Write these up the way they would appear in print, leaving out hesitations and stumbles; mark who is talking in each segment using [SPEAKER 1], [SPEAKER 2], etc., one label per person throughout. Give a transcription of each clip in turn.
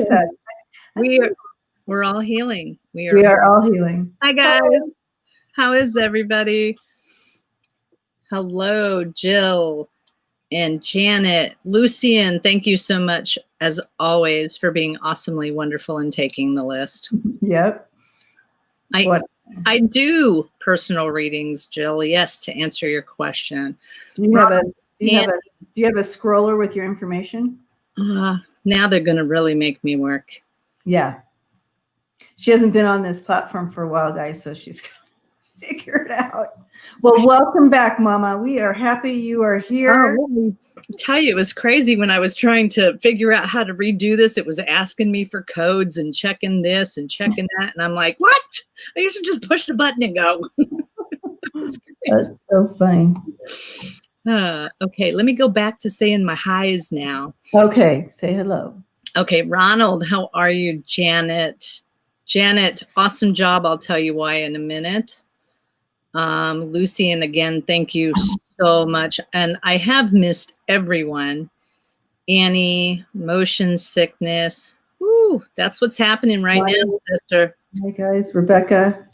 [SPEAKER 1] said.
[SPEAKER 2] We're all healing.
[SPEAKER 1] We are all healing.
[SPEAKER 2] Hi guys. How is everybody? Hello, Jill and Janet. Lucian, thank you so much, as always, for being awesomely wonderful and taking the list.
[SPEAKER 1] Yep.
[SPEAKER 2] I do personal readings, Jill. Yes, to answer your question.
[SPEAKER 1] Do you have a scroller with your information?
[SPEAKER 2] Now they're going to really make me work.
[SPEAKER 1] Yeah. She hasn't been on this platform for a while, guys, so she's going to figure it out. Well, welcome back, Mama. We are happy you are here.
[SPEAKER 2] I tell you, it was crazy when I was trying to figure out how to redo this. It was asking me for codes and checking this and checking that. And I'm like, what? I used to just push the button and go.
[SPEAKER 1] That's so funny.
[SPEAKER 2] Okay, let me go back to saying my highs now.
[SPEAKER 1] Okay, say hello.
[SPEAKER 2] Okay, Ronald, how are you? Janet, awesome job. I'll tell you why in a minute. Lucian, again, thank you so much. And I have missed everyone. Annie, motion sickness. Woo, that's what's happening right now, sister.
[SPEAKER 1] Hi, guys. Rebecca.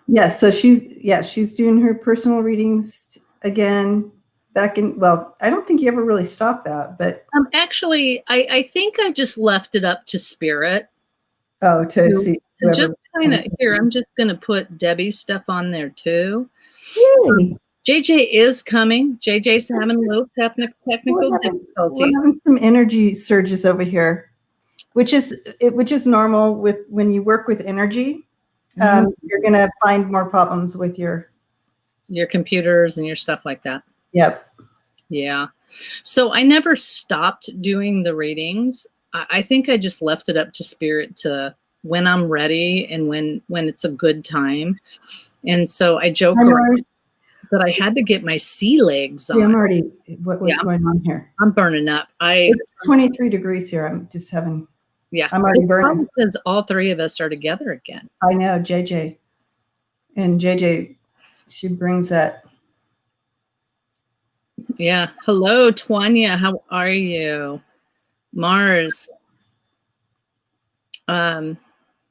[SPEAKER 1] Yes, so she's doing her personal readings again. Well, I don't think you ever really stopped that, but
[SPEAKER 2] actually, I think I just left it up to spirit.
[SPEAKER 1] Oh, to see.
[SPEAKER 2] Just kind of here. I'm just going to put Debbie's stuff on there too.
[SPEAKER 1] Yay.
[SPEAKER 2] JJ is coming. JJ's having a little technical difficulties.
[SPEAKER 1] We're having some energy surges over here, which is normal with when you work with energy. You're going to find more problems with your
[SPEAKER 2] computers and your stuff like that.
[SPEAKER 1] Yep.
[SPEAKER 2] Yeah. So I never stopped doing the readings. I think I just left it up to spirit to when I'm ready and when it's a good time. And so I joke around that I had to get my sea legs on.
[SPEAKER 1] Yeah, I'm already, what's going on here?
[SPEAKER 2] I'm burning up.
[SPEAKER 1] It's 23 degrees here. I'm just having,
[SPEAKER 2] I'm already burning. Because all three of us are together again.
[SPEAKER 1] I know, JJ. And JJ, she brings that.
[SPEAKER 2] Yeah. Hello, Tanya. How are you? Mars.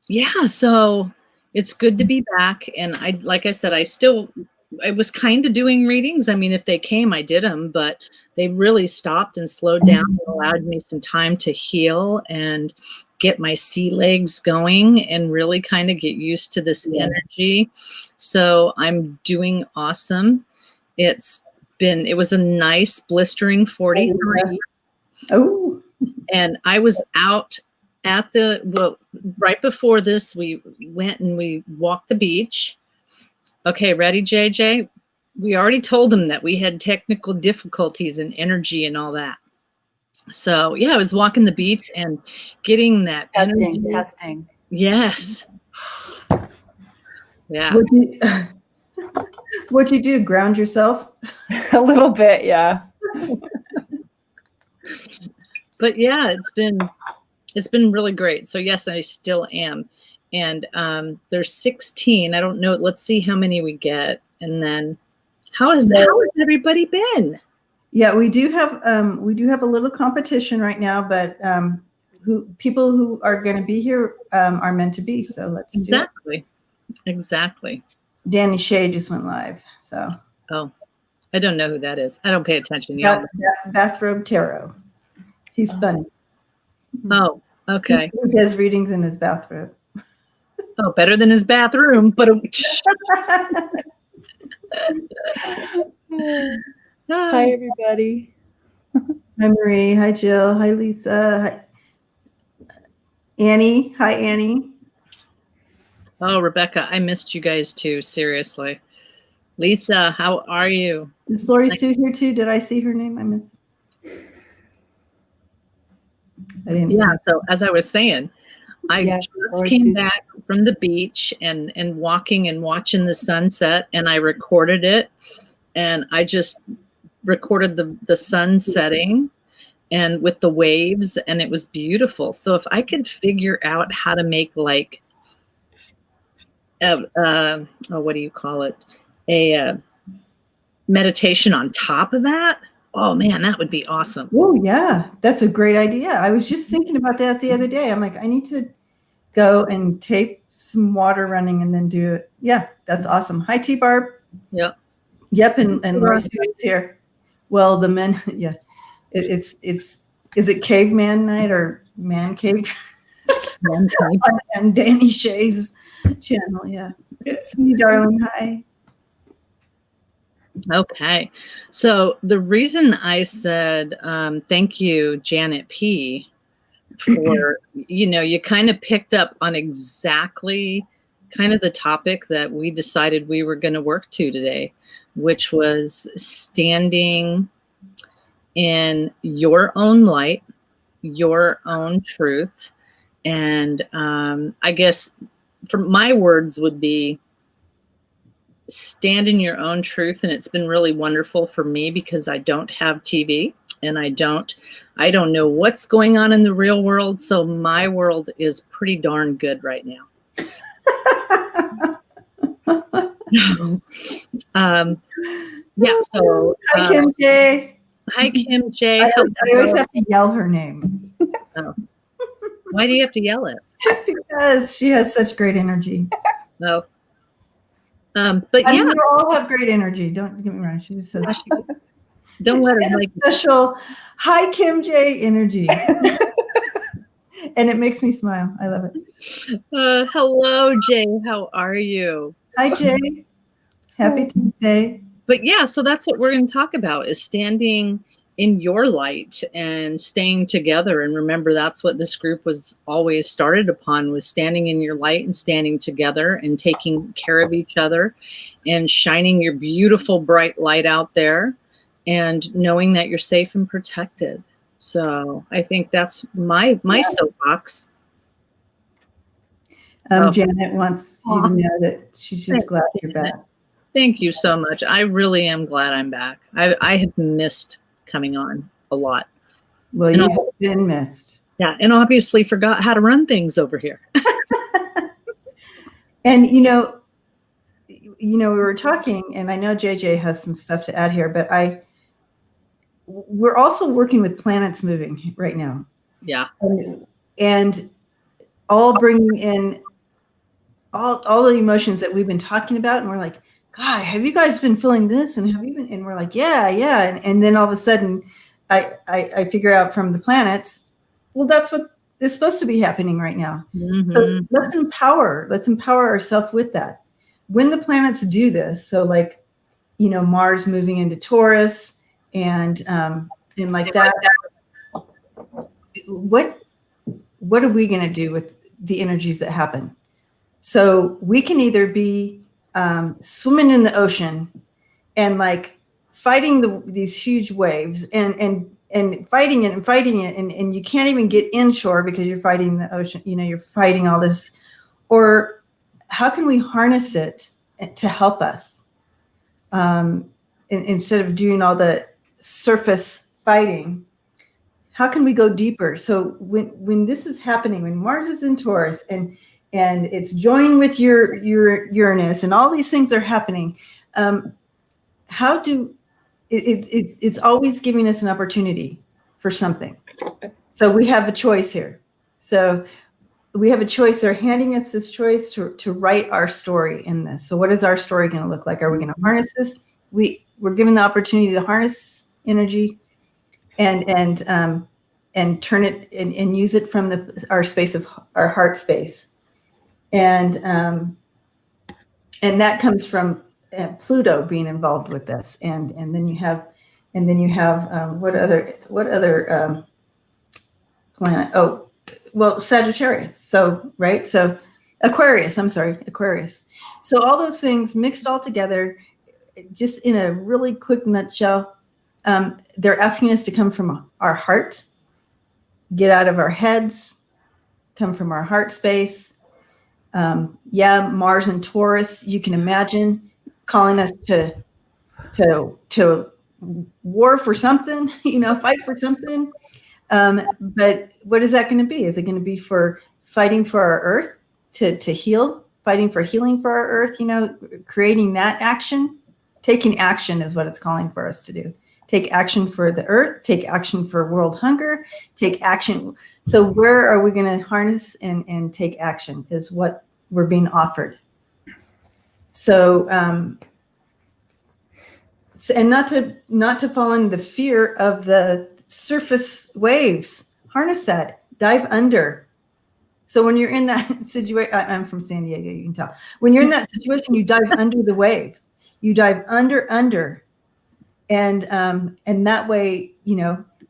[SPEAKER 2] Yeah, so it's good to be back. And like I said, I was kind of doing readings. I mean, if they came, I did them, but they really stopped and slowed down and allowed me some time to heal and get my sea legs going and really kind of get used to this energy. So I'm doing awesome. It was a nice blistering 43.
[SPEAKER 1] Oh.
[SPEAKER 2] And I was out at right before this, we went and we walked the beach. Okay, ready, JJ? We already told them that we had technical difficulties and energy and all that. So yeah, I was walking the beach and getting that
[SPEAKER 3] testing.
[SPEAKER 2] Yes. Yeah.
[SPEAKER 1] What'd you do? Ground yourself?
[SPEAKER 3] A little bit, yeah.
[SPEAKER 2] But yeah, it's been really great. So yes, I still am. And there's 16. I don't know. Let's see how many we get. And then how has everybody been?
[SPEAKER 1] Yeah, we do have a little competition right now, but people who are going to be here are meant to be. So let's do it.
[SPEAKER 2] Exactly.
[SPEAKER 1] Danny Shea just went live. So.
[SPEAKER 2] Oh, I don't know who that is. I don't pay attention.
[SPEAKER 1] Bathrobe Tarot. He's funny.
[SPEAKER 2] Oh, okay.
[SPEAKER 1] He does readings in his bathrobe.
[SPEAKER 2] Oh, better than his bathroom. But
[SPEAKER 3] hi, everybody.
[SPEAKER 1] Hi, Marie. Hi, Jill. Hi, Lisa. Hi, Annie. Hi, Annie.
[SPEAKER 2] Oh, Rebecca, I missed you guys too. Seriously. Lisa, how are you?
[SPEAKER 1] Is Lori Sue here too? Did I see her name? I missed. I didn't see.
[SPEAKER 2] So as I was saying, I just came back from the beach and walking and watching the sunset, and I recorded it, and I just recorded the sun setting and with the waves, and it was beautiful. So if I could figure out how to make like what do you call it? A meditation on top of that. Oh man, that would be awesome.
[SPEAKER 1] Oh yeah, that's a great idea. I was just thinking about that the other day. I'm like, I need to go and tape some water running and then do it. Yeah, that's awesome. Hi, T-Barb.
[SPEAKER 2] Yep.
[SPEAKER 1] Yep, and Lori Sue's here. Well, the men, yeah, it's is it caveman night or man cave? On Danny Shay's channel, yeah. Sweetie darling, hi.
[SPEAKER 2] Okay, so the reason I said thank you, Janet P, for you kind of picked up on exactly kind of the topic that we decided we were going to work to today, which was standing in your own light, your own truth. And I guess from my words would be stand in your own truth. And it's been really wonderful for me because I don't have TV and I don't know what's going on in the real world. So my world is pretty darn good right now. Yeah. So
[SPEAKER 1] hi, Kim J.
[SPEAKER 2] Hi, Kim J.
[SPEAKER 1] I always have to yell her name.
[SPEAKER 2] Oh. Why do you have to yell it?
[SPEAKER 1] Because she has such great energy.
[SPEAKER 2] Oh. But
[SPEAKER 1] I
[SPEAKER 2] yeah,
[SPEAKER 1] mean, we all have great energy. Don't get me wrong. She just says,
[SPEAKER 2] don't let her like
[SPEAKER 1] special hi Kim J energy. And it makes me smile. I love it.
[SPEAKER 2] Hello, Jay. How are you?
[SPEAKER 1] Hi, Jay. Happy Tuesday.
[SPEAKER 2] But yeah, so that's what we're going to talk about is standing in your light and staying together. And remember, that's what this group was always started upon, was standing in your light and standing together and taking care of each other and shining your beautiful bright light out there and knowing that you're safe and protected. So I think that's my soapbox.
[SPEAKER 1] Janet wants you to know that she's just glad you're back.
[SPEAKER 2] Thank you so much. I really am glad I'm back. I have missed coming on a lot.
[SPEAKER 1] Well, you have been missed.
[SPEAKER 2] Yeah, and obviously forgot how to run things over here.
[SPEAKER 1] And we were talking, and I know JJ has some stuff to add here, but we're also working with planets moving right now.
[SPEAKER 2] Yeah.
[SPEAKER 1] And all bringing in all the emotions that we've been talking about, and we're like, God, have you guys been feeling this? And have you been? And we're like, yeah. And then all of a sudden, I figure out from the planets, well, that's what is supposed to be happening right now. Mm-hmm. So let's empower ourselves with that. When the planets do this, so like, Mars moving into Taurus and like that, what are we going to do with the energies that happen? So we can either be swimming in the ocean and like fighting these huge waves and fighting it and you can't even get inshore because you're fighting the ocean, you're fighting all this. Or how can we harness it to help us instead of doing all the surface fighting? How can we go deeper? So when this is happening, when Mars is in Taurus and it's joined with your Uranus and all these things are happening, it's always giving us an opportunity for something. So we have a choice here. So we have a choice. They're handing us this choice to write our story in this. So what is our story going to look like? Are we going to harness this? We're given the opportunity to harness energy and turn it and use it from our space of our heart space. And that comes from Pluto being involved with this. And then you have what other planet? Oh, well, Sagittarius. So, right. So Aquarius. So all those things mixed all together, just in a really quick nutshell, they're asking us to come from our heart, get out of our heads, come from our heart space. Mars and Taurus, you can imagine calling us to war for something, fight for something. But what is that going to be? Is it going to be for fighting for our earth to heal, fighting for healing for our earth, creating that action? Taking action is what it's calling for us to do. take action for the earth, take action for world hunger, take action. So where are we going to harness and take action is what we're being offered. So, and not to fall in the fear of the surface waves. Harness that. Dive under. So when you're in that situation, I'm from San Diego, you can tell. When you're in that situation, you dive under the wave. You dive under, and that way,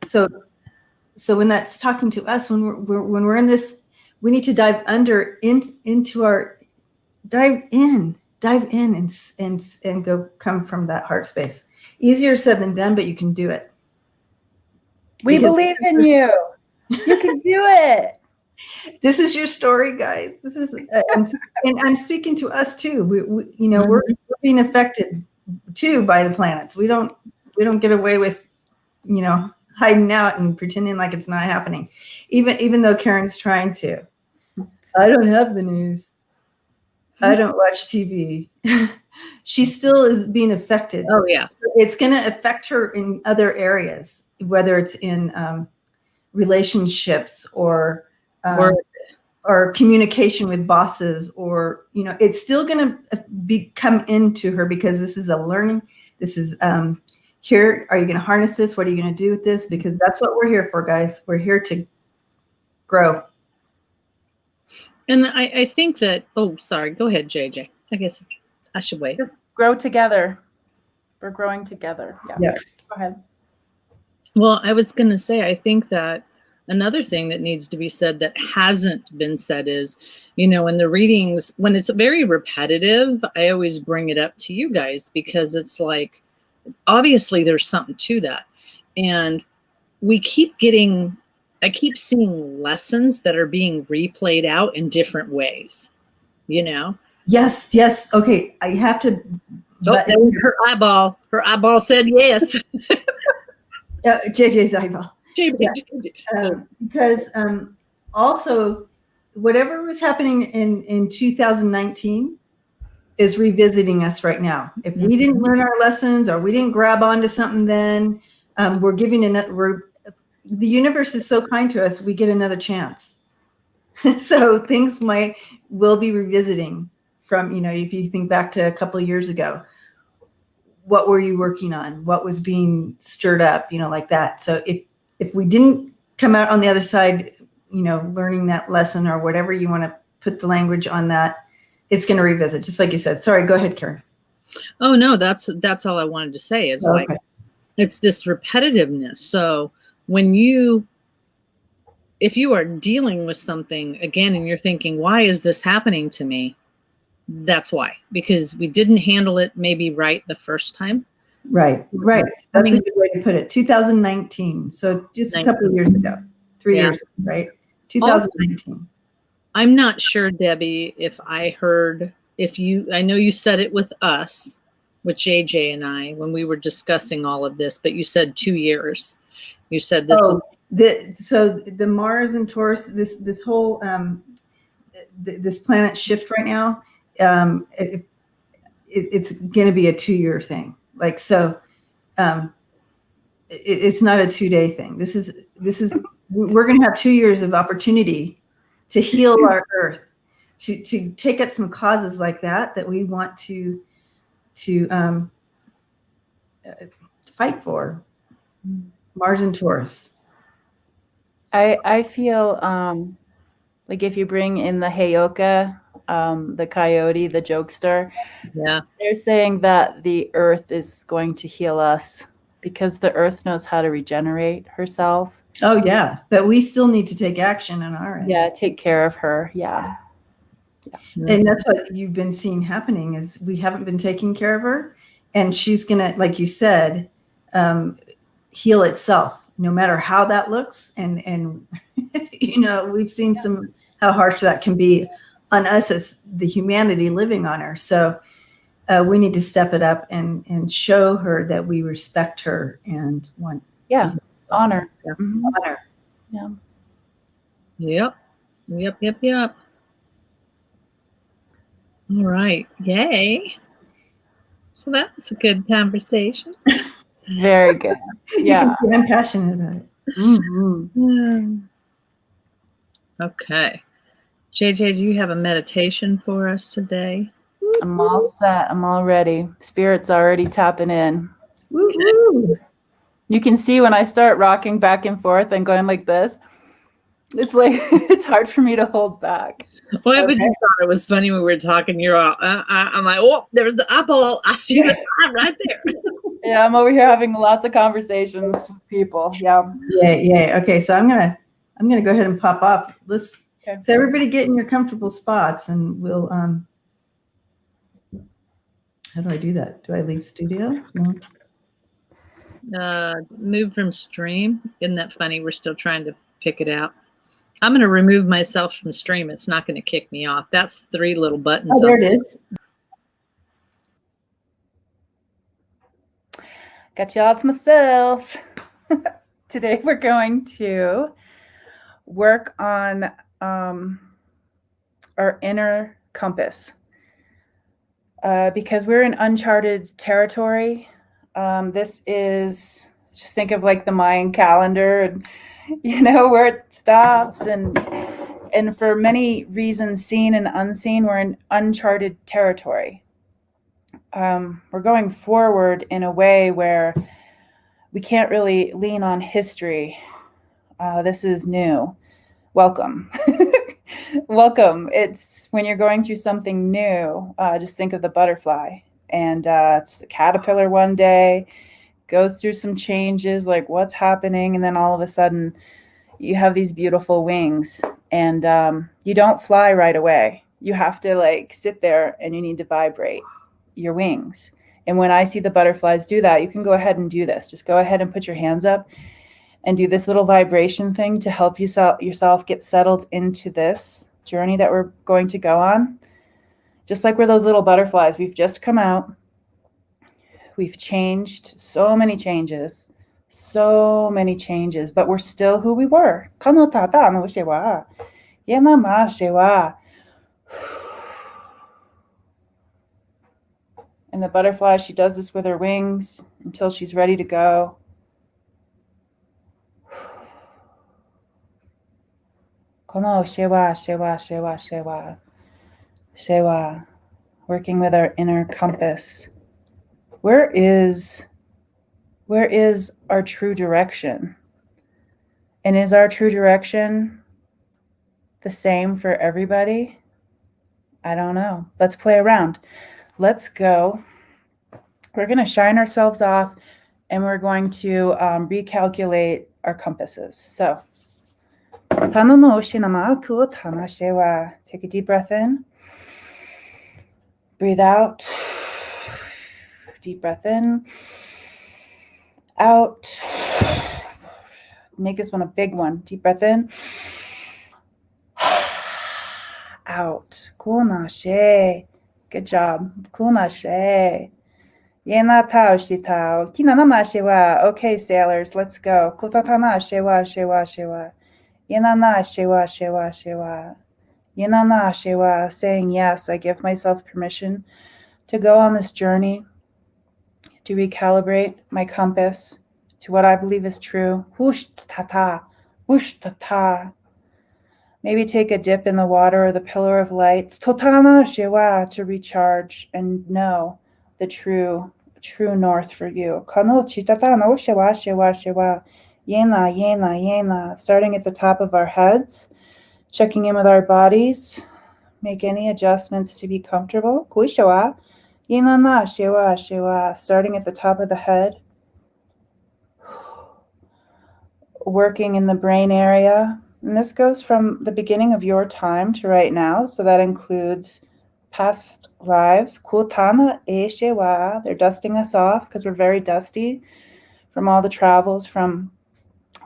[SPEAKER 1] So when that's talking to us, when we're in this, we need to dive under into our dive in and go come from that heart space. Easier said than done, but you can do it.
[SPEAKER 3] We believe in you. You can do it.
[SPEAKER 1] This is your story, guys. This is, and I'm speaking to us too. We're being affected too by the planets. We don't get away with, hiding out and pretending like it's not happening, even though Karen's trying to. I don't have the news. I don't watch TV. She still is being affected.
[SPEAKER 2] Oh yeah,
[SPEAKER 1] it's going to affect her in other areas, whether it's in relationships or communication with bosses, or it's still going to come into her, because this is a learning. This is here. Are you going to harness this? What are you going to do with this? Because that's what we're here for, guys. We're here to grow.
[SPEAKER 2] And I think that, sorry, go ahead, JJ. I guess I should wait.
[SPEAKER 3] Just grow together. We're growing together. Yeah. Go ahead.
[SPEAKER 2] Well, I was going to say, I think that another thing that needs to be said that hasn't been said is, in the readings, when it's very repetitive, I always bring it up to you guys, because it's like, obviously there's something to that. And I keep seeing lessons that are being replayed out in different ways,
[SPEAKER 1] Yes. Okay. I have to.
[SPEAKER 2] Her eyeball said yes.
[SPEAKER 1] JJ's eyeball. Yeah. Because also, whatever was happening in 2019 is revisiting us right now. If we didn't learn our lessons, or we didn't grab onto something, then the universe is so kind to us, we get another chance. So things will be revisiting from, if you think back to a couple of years ago, what were you working on? What was being stirred up, like that. So if we didn't come out on the other side, learning that lesson, or whatever you want to put the language on that, it's going to revisit, just like you said. Sorry, go ahead, Karen.
[SPEAKER 2] Oh no, that's all I wanted to say. Is like, it's this repetitiveness. So if you are dealing with something again and you're thinking, why is this happening to me? That's why, because we didn't handle it maybe right the first time.
[SPEAKER 1] Right. That's a good way to put it. 2019. So just a couple of years ago, 3 years ago, right? 2019.
[SPEAKER 2] I'm not sure, Debbie, if I heard, I know you said it with us, with JJ and I, when we were discussing all of this, but you said 2 years. You said this.
[SPEAKER 1] So the Mars and Taurus, this whole, this planet shift right now, it's going to be a 2-year thing. Like, so, it's not a 2-day thing. This is, we're going to have 2 years of opportunity to heal our earth, to take up some causes like that we want to fight for. Mars and Taurus.
[SPEAKER 3] I feel like if you bring in the Heyoka, the coyote, the jokester, they're saying that the earth is going to heal us, because the earth knows how to regenerate herself.
[SPEAKER 1] Oh yeah, but we still need to take action on our end.
[SPEAKER 3] Yeah, take care of her. Yeah.
[SPEAKER 1] And that's what you've been seeing happening, is we haven't been taking care of her, and she's gonna, like you said, heal itself, no matter how that looks. And we've seen how harsh that can be on us as the humanity living on her. So we need to step it up and show her that we respect her and want
[SPEAKER 3] honor.
[SPEAKER 1] Yeah.
[SPEAKER 3] Mm-hmm.
[SPEAKER 1] Honor.
[SPEAKER 2] Yeah. Yep. All right. Yay. So that was a good conversation.
[SPEAKER 3] Very good. Yeah.
[SPEAKER 1] I'm passionate about it.
[SPEAKER 3] Mm-hmm.
[SPEAKER 2] Okay. JJ, do you have a meditation for us today?
[SPEAKER 3] I'm all set. I'm all ready. Spirit's already tapping in.
[SPEAKER 1] Woo-hoo.
[SPEAKER 3] You can see when I start rocking back and forth and going like this, it's like it's hard for me to hold back.
[SPEAKER 2] Well, but you thought it was funny when we were talking. You're all, I'm like, oh, there's the apple. I see the eye right there.
[SPEAKER 3] Yeah, I'm over here having lots of conversations with people. Yeah.
[SPEAKER 1] Yeah. Okay, so I'm gonna go ahead and pop off. So everybody get in your comfortable spots, and we'll how do I do that? Do I leave studio? No.
[SPEAKER 2] Move from stream. Isn't that funny? We're still trying to pick it out. I'm going to remove myself from stream. It's not going to kick me off. That's 3 little buttons.
[SPEAKER 1] Oh, there it is.
[SPEAKER 3] Got you all to myself. Today we're going to work on our inner compass because we're in uncharted territory. This is, just think of like the Mayan calendar and where it stops, and for many reasons, seen and unseen, we're in uncharted territory. We're going forward in a way where we can't really lean on history. This is new. Welcome. Welcome. It's when you're going through something new, just think of the butterfly. And it's the caterpillar one day, goes through some changes, like what's happening, and then all of a sudden you have these beautiful wings, and you don't fly right away. You have to like sit there and you need to vibrate your wings. And when I see the butterflies do that, you can go ahead and do this. Just go ahead and put your hands up and do this little vibration thing to help yourself get settled into this journey that we're going to go on. Just like we're those little butterflies, we've just come out. We've changed so many changes, but we're still who we were. And the butterfly, she does this with her wings until she's ready to go. Shewa, working with our inner compass. Where is our true direction? And is our true direction the same for everybody? I don't know. Let's play around. Let's go. We're going to shine ourselves off, and we're going to recalculate our compasses. So, take a deep breath in. Breathe out. Deep breath in. Out. Make this one a big one. Deep breath in. Out. Kunashe. Good job. Kunashe. Yena tao shitao. Kinanama shewa. Okay, sailors, let's go. Kutatana shewa shewa shewa. Yenana shewa shewa shewa. Yenana shewa. Saying yes, I give myself permission to go on this journey, to recalibrate my compass to what I believe is true. Whoosh tata. Whoosh tata. Maybe take a dip in the water or the pillar of light, Totana Shewa, to recharge and know the true north for you. Kano Chitatano Shewa Shewa Shewa. Yena, yena, yena. Starting at the top of our heads, checking in with our bodies. Make any adjustments to be comfortable. Kuishawa. Yena na Shewa Shewa. Starting at the top of the head. Working in the brain area. And this goes from the beginning of your time to right now. So that includes past lives. Kultana e shewa. They're dusting us off because we're very dusty from all the travels, from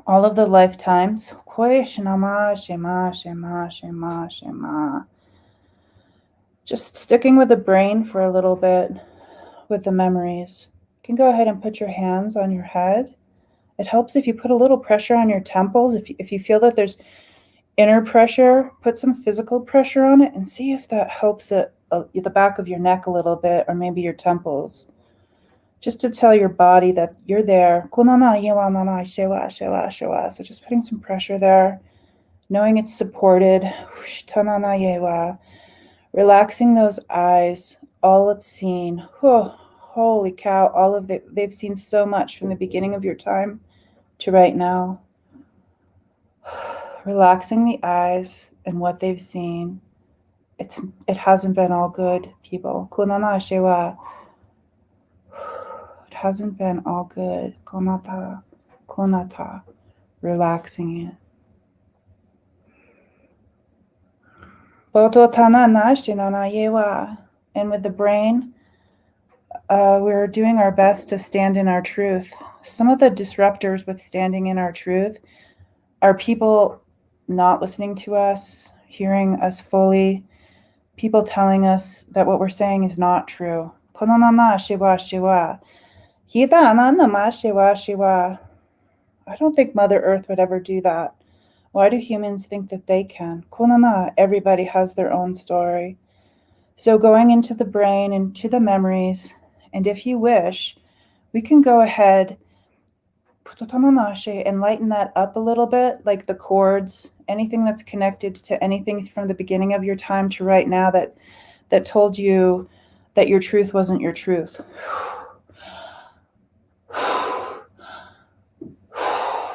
[SPEAKER 3] all of the lifetimes. Shema, shema, shema, shema, shema. Just sticking with the brain for a little bit with the memories. You can go ahead and put your hands on your head. It helps if you put a little pressure on your temples. If you feel that there's inner pressure, put some physical pressure on it and see if that helps the back of your neck a little bit, or maybe your temples. just to tell your body that you're there. So just putting some pressure there, knowing it's supported. Relaxing those eyes, all it's seen. Holy cow, all of they've seen so much from the beginning of your time to right now. Relaxing the eyes and what they've seen. It hasn't been all good, people. It hasn't been all good. Konata. Relaxing it. And with the brain, we're doing our best to stand in our truth. Some of the disruptors with standing in our truth are people not listening to us, hearing us fully, people telling us that what we're saying is not true. I don't think Mother Earth would ever do that. Why do humans think that they can? Everybody has their own story. So going into the brain, into the memories, and if you wish, we can go ahead and lighten that up a little bit, like the chords, anything that's connected to anything from the beginning of your time to right now that told you that your truth wasn't your truth.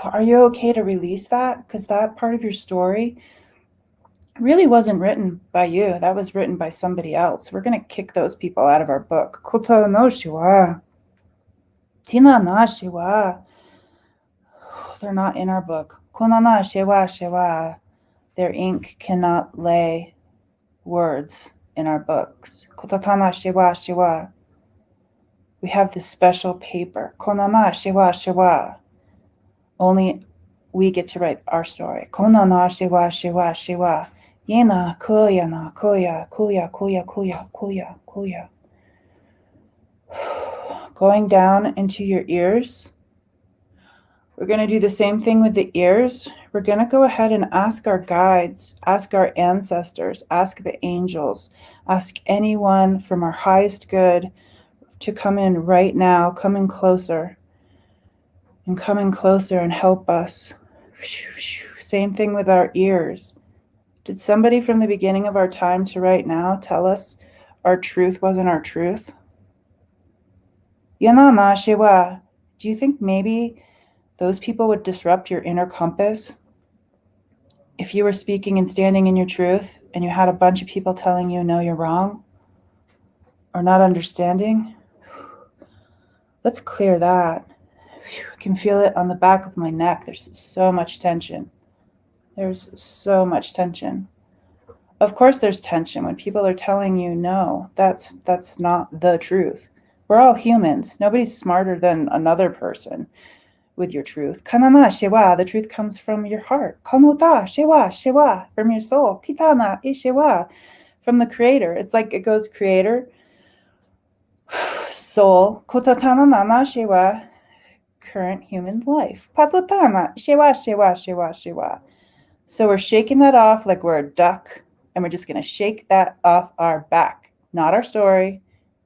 [SPEAKER 3] Are you okay to release that? Because that part of your story really wasn't written by you. That was written by somebody else. We're going to kick those people out of our book. Kota no shiwa. Tina na shiwa. They're not in our book. Kona na shiwa. Their ink cannot lay words in our books. Kotatana shiwa. We have this special paper. Konana shiwa. Only we get to write our story. Konana shiwa. Yena kuya na kuya. Going down into your ears. We're going to do the same thing with the ears. We're going to go ahead and ask our guides, ask our ancestors, ask the angels, ask anyone from our highest good to come in right now, come in closer and help us. Same thing with our ears. Did somebody from the beginning of our time to right now tell us our truth wasn't our truth? Do you think maybe those people would disrupt your inner compass? If you were speaking and standing in your truth and you had a bunch of people telling you, no, you're wrong or not understanding, let's clear that. I can feel it on the back of my neck. There's so much tension. Of course there's tension when people are telling you, no, that's not the truth. We're all humans. Nobody's smarter than another person with your truth. Kanana shewa, the truth comes from your heart. Kanota shewa, from your soul. Kitana ishewa, from the creator. It's like it goes creator, soul. Kotatana nana shewa, current human life. Patotana shewa. So we're shaking that off like we're a duck, and we're just going to shake that off our back. Not our story.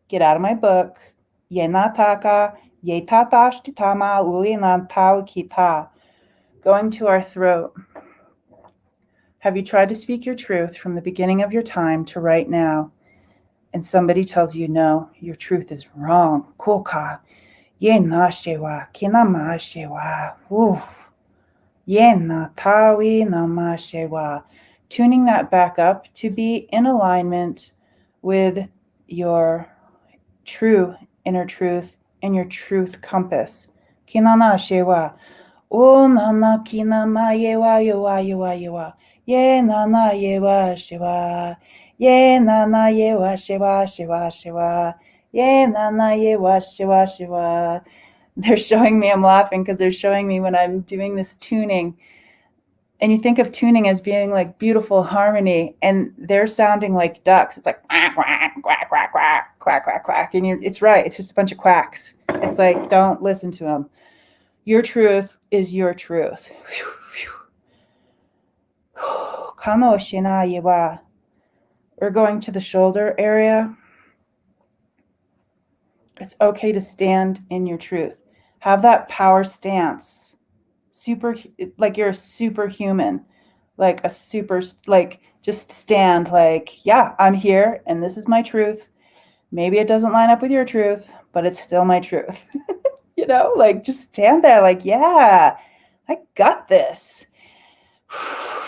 [SPEAKER 3] Get out of my book. Yenataka. Going to our throat. Have you tried to speak your truth from the beginning of your time to right now, and somebody tells you, no, your truth is wrong? Koka. Yenashewa. Kinamashewa. Yenatawi namashewa. Tuning that back up to be in alignment with your true inner truth and your truth compass. Kinana shewa. O nana kinama yewa. Ye nana yewa shewa. Ye nana yewa shewa. Ye nana yewa shewa. They're showing me, I'm laughing because they're showing me when I'm doing this tuning. And you think of tuning as being like beautiful harmony, and they're sounding like ducks. It's like quack, quack, quack, quack, quack, quack, quack, quack. And it's right. It's just a bunch of quacks. It's like, don't listen to them. Your truth is your truth. Kano shina yewa. We're going to the shoulder area. It's okay to stand in your truth. Have that power stance. Like you're a superhuman, like just stand like, yeah, I'm here and this is my truth. Maybe it doesn't line up with your truth, but it's still my truth. Like just stand there like, yeah, I got this.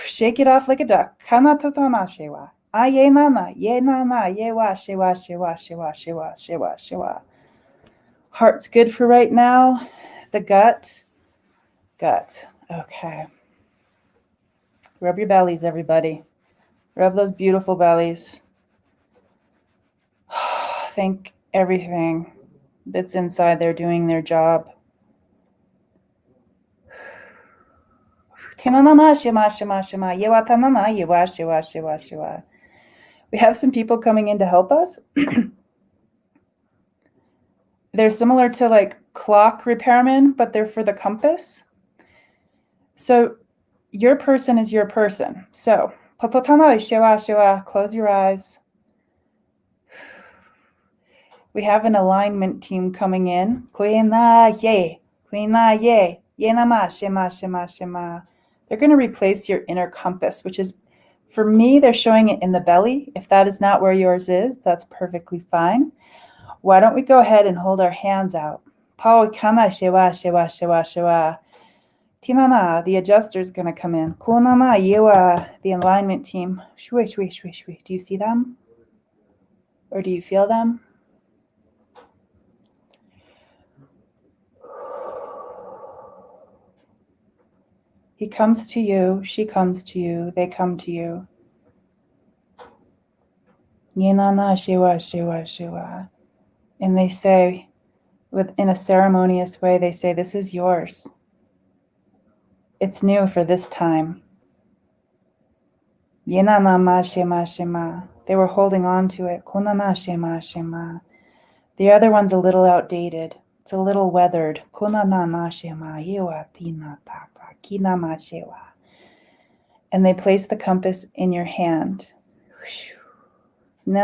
[SPEAKER 3] Shake it off like a duck. Kana tatana shewa. Aye nana, ye nana, ye wa, shewa, shewa, shewa, shewa, shewa, shewa. Heart's good for right now. The gut. Okay. Rub your bellies, everybody. Rub those beautiful bellies. Thank everything that's inside there doing their job. We have some people coming in to help us. They're similar to like clock repairmen, but they're for the compass. So your person is your person. So close your eyes. We have an alignment team coming in. They're going to replace your inner compass, which is, for me, they're showing it in the belly. If that is not where yours is, that's perfectly fine. Why don't we go ahead and hold our hands out? Tinana, the adjuster is going to come in. The alignment team. Do you see them? Or do you feel them? He comes to you, she comes to you, they come to you. And they say, in a ceremonious way, they say, this is yours. It's new for this time. They were holding on to it. The other one's a little outdated. It's a little weathered. And they place the compass in your hand. And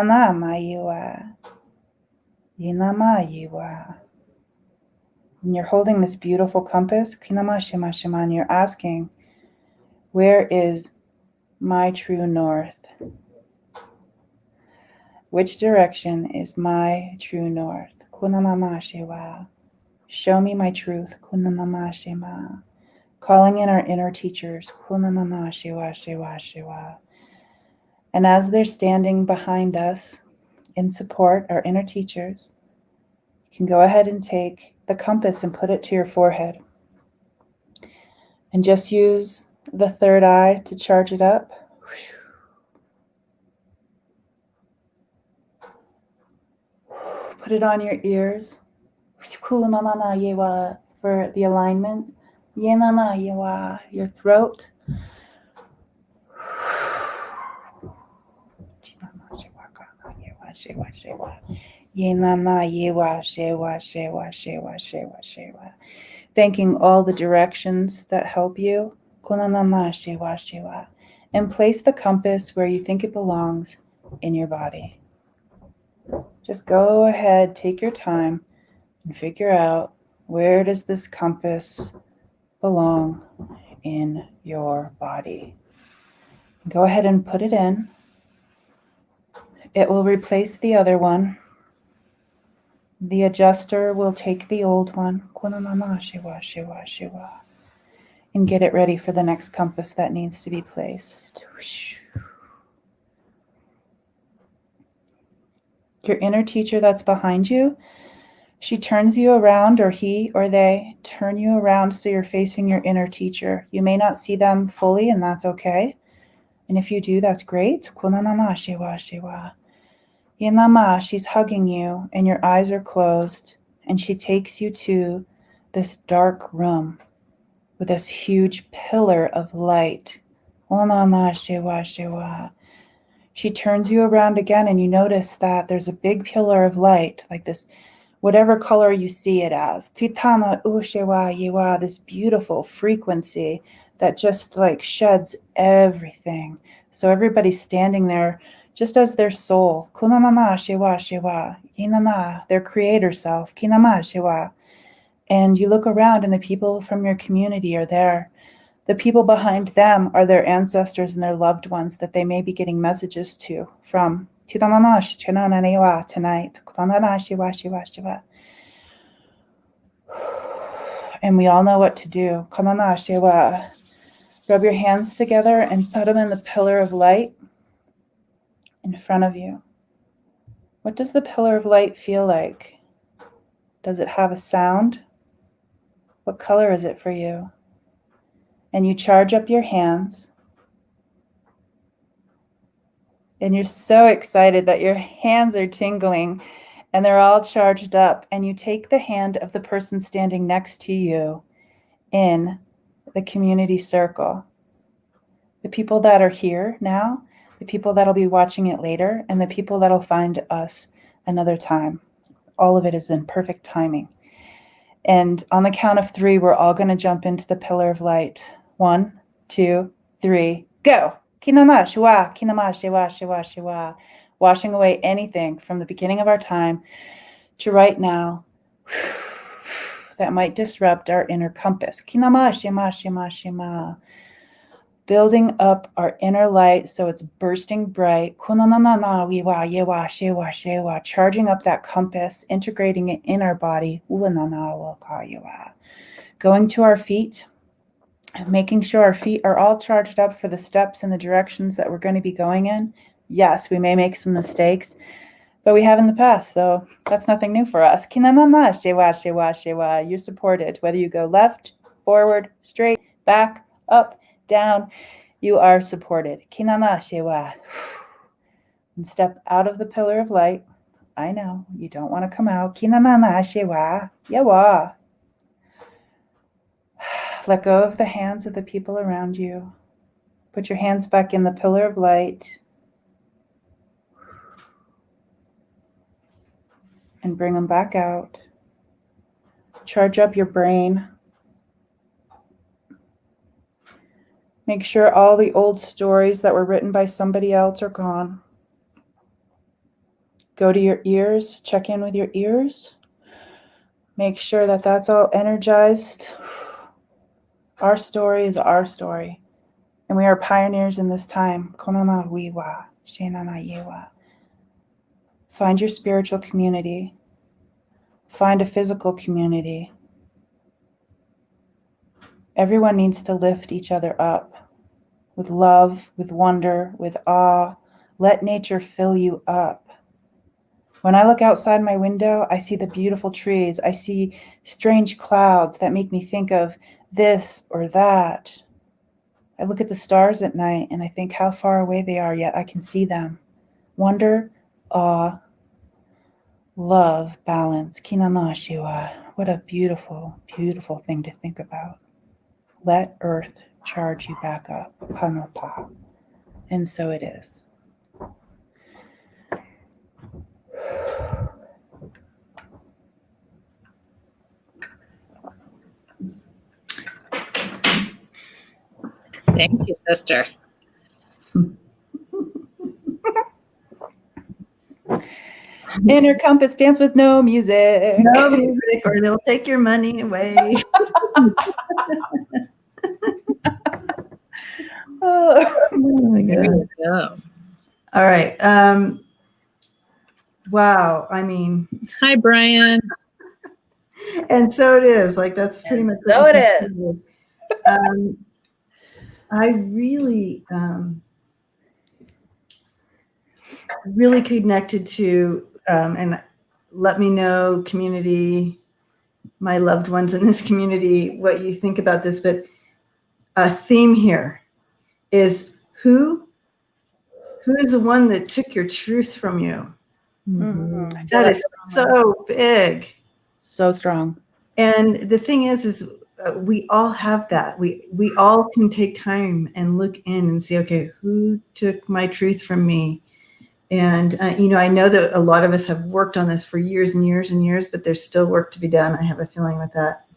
[SPEAKER 3] you're holding this beautiful compass, and you're asking, where is my true north? Which direction is my true north? Show me my truth. Calling in our inner teachers. And as they're standing behind us in support, our inner teachers, you can go ahead and take the compass and put it to your forehead. And just use the third eye to charge it up. Put it on your ears for the alignment. Your throat. Thanking all the directions that help you. And place the compass where you think it belongs in your body. Just go ahead, take your time, and figure out, where does this compass belong in your body? Go ahead and put it in. It will replace the other one. The adjuster will take the old one and get it ready for the next compass that needs to be placed. Your inner teacher that's behind you, she turns you around, or he or they turn you around so you're facing your inner teacher. You may not see them fully, and that's okay. And if you do, that's great. She's hugging you, and your eyes are closed, and she takes you to this dark room with this huge pillar of light. She turns you around again, and you notice that there's a big pillar of light, like this, whatever color you see it as. This beautiful frequency that just like sheds everything. So everybody's standing there just as their soul, kunanana shewa shewa, inana, their creator self, kinama shewa. And you look around and the people from your community are there. The people behind them are their ancestors and their loved ones that they may be getting messages to from tonight. And we all know what to do. Rub your hands together and put them in the pillar of light in front of you. What does the pillar of light feel like? Does it have a sound? What color is it for you? And you charge up your hands. And you're so excited that your hands are tingling and they're all charged up. And you take the hand of the person standing next to you in the community circle. The people that are here now, the people that'll be watching it later, and the people that'll find us another time. All of it is in perfect timing. And on the count of 3, we're all going to jump into the pillar of light. 1, 2, 3, go. Kinana shwa, kinama shewa shewa shewa. Washing away anything from the beginning of our time to right now that might disrupt our inner compass. Kinama shema shema shema. Building up our inner light so it's bursting bright. Kunanana wiwa yewa shewa shewa. Charging up that compass, integrating it in our body. Uanana waka yewa. Going to our feet, making sure our feet are all charged up for the steps and the directions that we're going to be going in. Yes, we may make some mistakes, but we have in the past, so that's nothing new for us. Kinanana shewa shewa shewa. You're supported, whether you go left, forward, straight, back, up, down, you are supported. Kinana shewa. And step out of the pillar of light. I know, you don't want to come out. Kinana shewa. Yawa. Let go of the hands of the people around you. Put your hands back in the pillar of light. And bring them back out. Charge up your brain. Make sure all the old stories that were written by somebody else are gone. Go to your ears, check in with your ears. Make sure that that's all energized. Our story is our story. And we are pioneers in this time. Konana wiwa, shenana yewa. Find your spiritual community. Find a physical community. Everyone needs to lift each other up with love, with wonder, with awe. Let nature fill you up. When I look outside my window, I see the beautiful trees. I see strange clouds that make me think of this or that. I look at the stars at night and I think how far away they are, yet I can see them. Wonder, awe, love, balance. Kinana shiwa. What a beautiful, beautiful thing to think about. Let Earth charge you back up. Panapa. And so it is.
[SPEAKER 2] Thank you, sister.
[SPEAKER 3] Inner compass, dance with no music.
[SPEAKER 1] No music, or they'll take your money away.
[SPEAKER 3] Oh
[SPEAKER 1] my God.
[SPEAKER 2] Yeah.
[SPEAKER 1] All right. Wow. I mean,
[SPEAKER 2] Hi, Brian.
[SPEAKER 1] And so it is. Like that's pretty much.
[SPEAKER 3] So it is.
[SPEAKER 1] I really, really connected to, and let me know, community, my loved ones in this community, what you think about this. But a theme here is who is the one that took your truth from you?
[SPEAKER 3] Mm-hmm.
[SPEAKER 1] That is so big.
[SPEAKER 3] So strong.
[SPEAKER 1] And the thing is we all have that. We all can take time and look in and see, okay, who took my truth from me? And, I know that a lot of us have worked on this for years and years and years, but there's still work to be done. I have a feeling with that.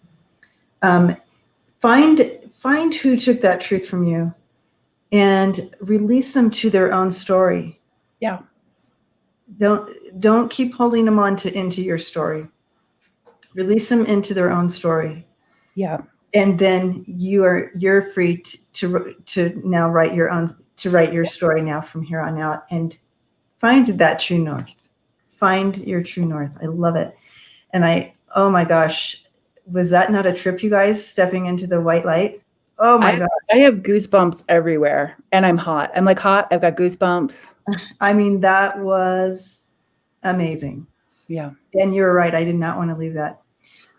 [SPEAKER 1] Find who took that truth from you and release them to their own story.
[SPEAKER 3] Yeah.
[SPEAKER 1] Don't keep holding them on into your story. Release them into their own story.
[SPEAKER 3] Yeah.
[SPEAKER 1] And then you're free to now write your story now from here on out, and find that true north. Find your true north. I love it. And oh my gosh, was that not a trip, you guys, stepping into the white light? Oh my God.
[SPEAKER 3] I have goosebumps everywhere, and I'm hot. I'm like hot. I've got goosebumps.
[SPEAKER 1] I mean, that was amazing.
[SPEAKER 3] Yeah.
[SPEAKER 1] And you were right. I did not want to leave that.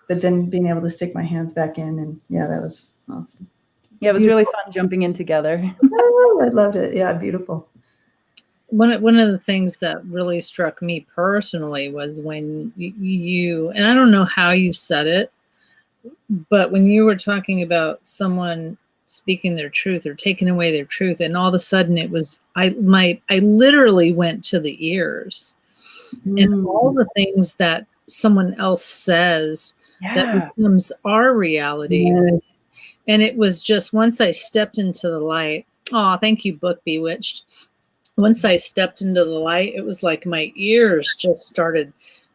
[SPEAKER 1] But then being able to stick my hands back in, and yeah, that was awesome.
[SPEAKER 3] Yeah, it was really fun jumping in together.
[SPEAKER 1] Oh, I loved it. Yeah, beautiful.
[SPEAKER 2] One of the things that really struck me personally was when you, and I don't know how you said it, but when you were talking about someone speaking their truth or taking away their truth, and all of a sudden it was, I literally went to the ears. And all the things that someone else says that becomes our reality.
[SPEAKER 1] Yeah.
[SPEAKER 2] And it was just, once I stepped into the light, oh, thank you, Book Bewitched. Once I stepped into the light, it was like my ears just started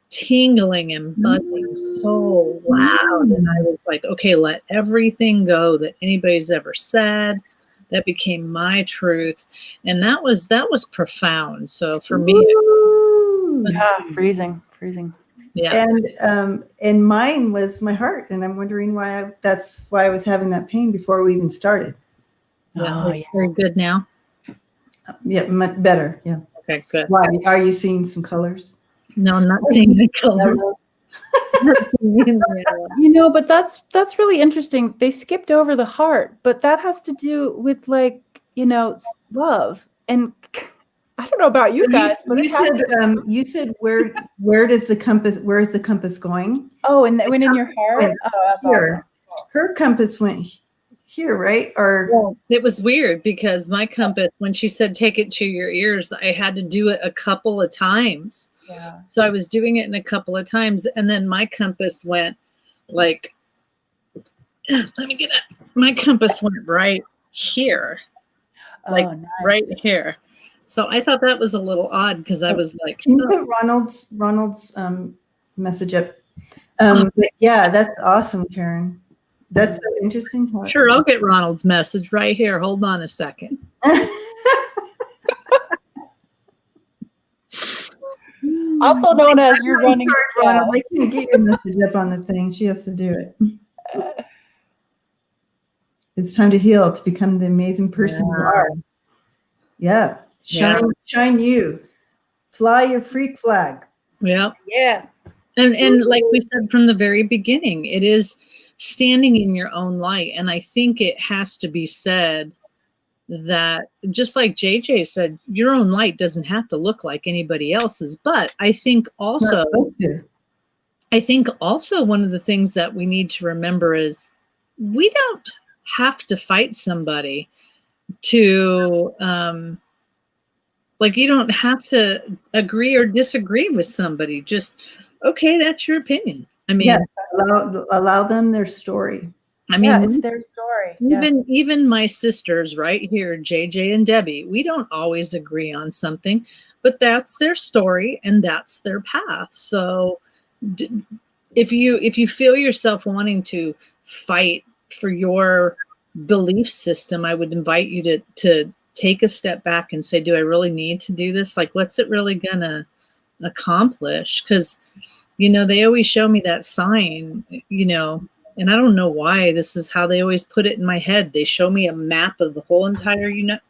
[SPEAKER 2] tingling and buzzing so loud. And I was like, okay, let everything go that anybody's ever said. That became my truth. And that was profound. So for me,
[SPEAKER 3] freezing.
[SPEAKER 2] Yeah.
[SPEAKER 1] And mine was my heart. And I'm wondering that's why I was having that pain before we even started.
[SPEAKER 2] Yeah. Very good now.
[SPEAKER 1] Yeah, much better. Yeah.
[SPEAKER 2] Okay, good.
[SPEAKER 1] Why? Are you seeing some colors?
[SPEAKER 2] No, I'm not seeing the color.
[SPEAKER 3] But that's really interesting. They skipped over the heart, but that has to do with love. And I don't know about you guys, but
[SPEAKER 1] you said where is the compass going?
[SPEAKER 3] Oh, and that went in your heart? Oh, that's
[SPEAKER 1] here.
[SPEAKER 3] Awesome.
[SPEAKER 1] Her compass went here, right? Or
[SPEAKER 2] it was weird because my compass, when she said take it to your ears, I had to do it a couple of times.
[SPEAKER 3] Yeah.
[SPEAKER 2] So I was doing it in a couple of times, and then my compass went like, let me get it. My compass went right here, like
[SPEAKER 3] nice.
[SPEAKER 2] right here. So I thought that was a little odd because I was like,
[SPEAKER 1] can you put Ronald's message up? But yeah, that's awesome, Karen. That's so interesting.
[SPEAKER 2] Sure, I'll get Ronald's message right here. Hold on a second.
[SPEAKER 3] Also known as you're running.
[SPEAKER 1] Ronald, I can't get your message up on the thing. She has to do it. It's time to heal, to become the amazing person you are. Yeah. Shine you. Fly your freak flag.
[SPEAKER 2] Yeah.
[SPEAKER 3] Yeah.
[SPEAKER 2] And like we said from the very beginning, it is standing in your own light. And I think it has to be said that, just like JJ said, your own light doesn't have to look like anybody else's. But I think also one of the things that we need to remember is we don't have to fight somebody to, like, you don't have to agree or disagree with somebody. Just, okay, that's your opinion. I mean,
[SPEAKER 1] yeah, allow them their story.
[SPEAKER 2] I mean,
[SPEAKER 3] it's their story.
[SPEAKER 2] Even my sisters right here, JJ and Debbie, we don't always agree on something, but that's their story and that's their path. So if you feel yourself wanting to fight for your belief system, I would invite you to take a step back and say, do I really need to do this? Like, what's it really gonna accomplish? Because, they always show me that sign, and I don't know why. This is how they always put it in my head. They show me a map of the whole entire United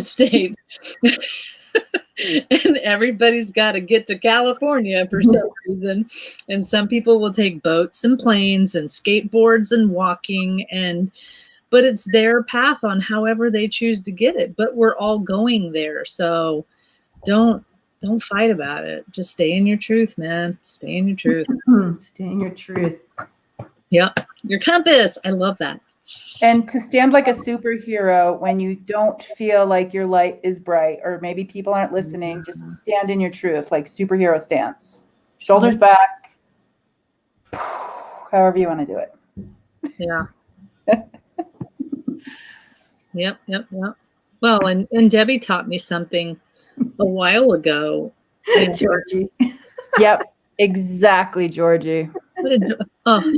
[SPEAKER 2] States. And everybody's got to get to California for some reason. And some people will take boats and planes and skateboards and walking, but it's their path on however they choose to get it. But we're all going there. So don't fight about it. Just stay in your truth, man. Stay in your truth.
[SPEAKER 1] Stay in your truth.
[SPEAKER 2] Yep. Your compass. I love that.
[SPEAKER 3] And to stand like a superhero when you don't feel like your light is bright, or maybe people aren't listening, just stand in your truth, like superhero stance. Shoulders back. However you want to do it.
[SPEAKER 2] Yeah. Yep. Well, and Debbie taught me something a while ago.
[SPEAKER 1] Georgie.
[SPEAKER 3] Yep, exactly, Georgie.
[SPEAKER 2] Oh,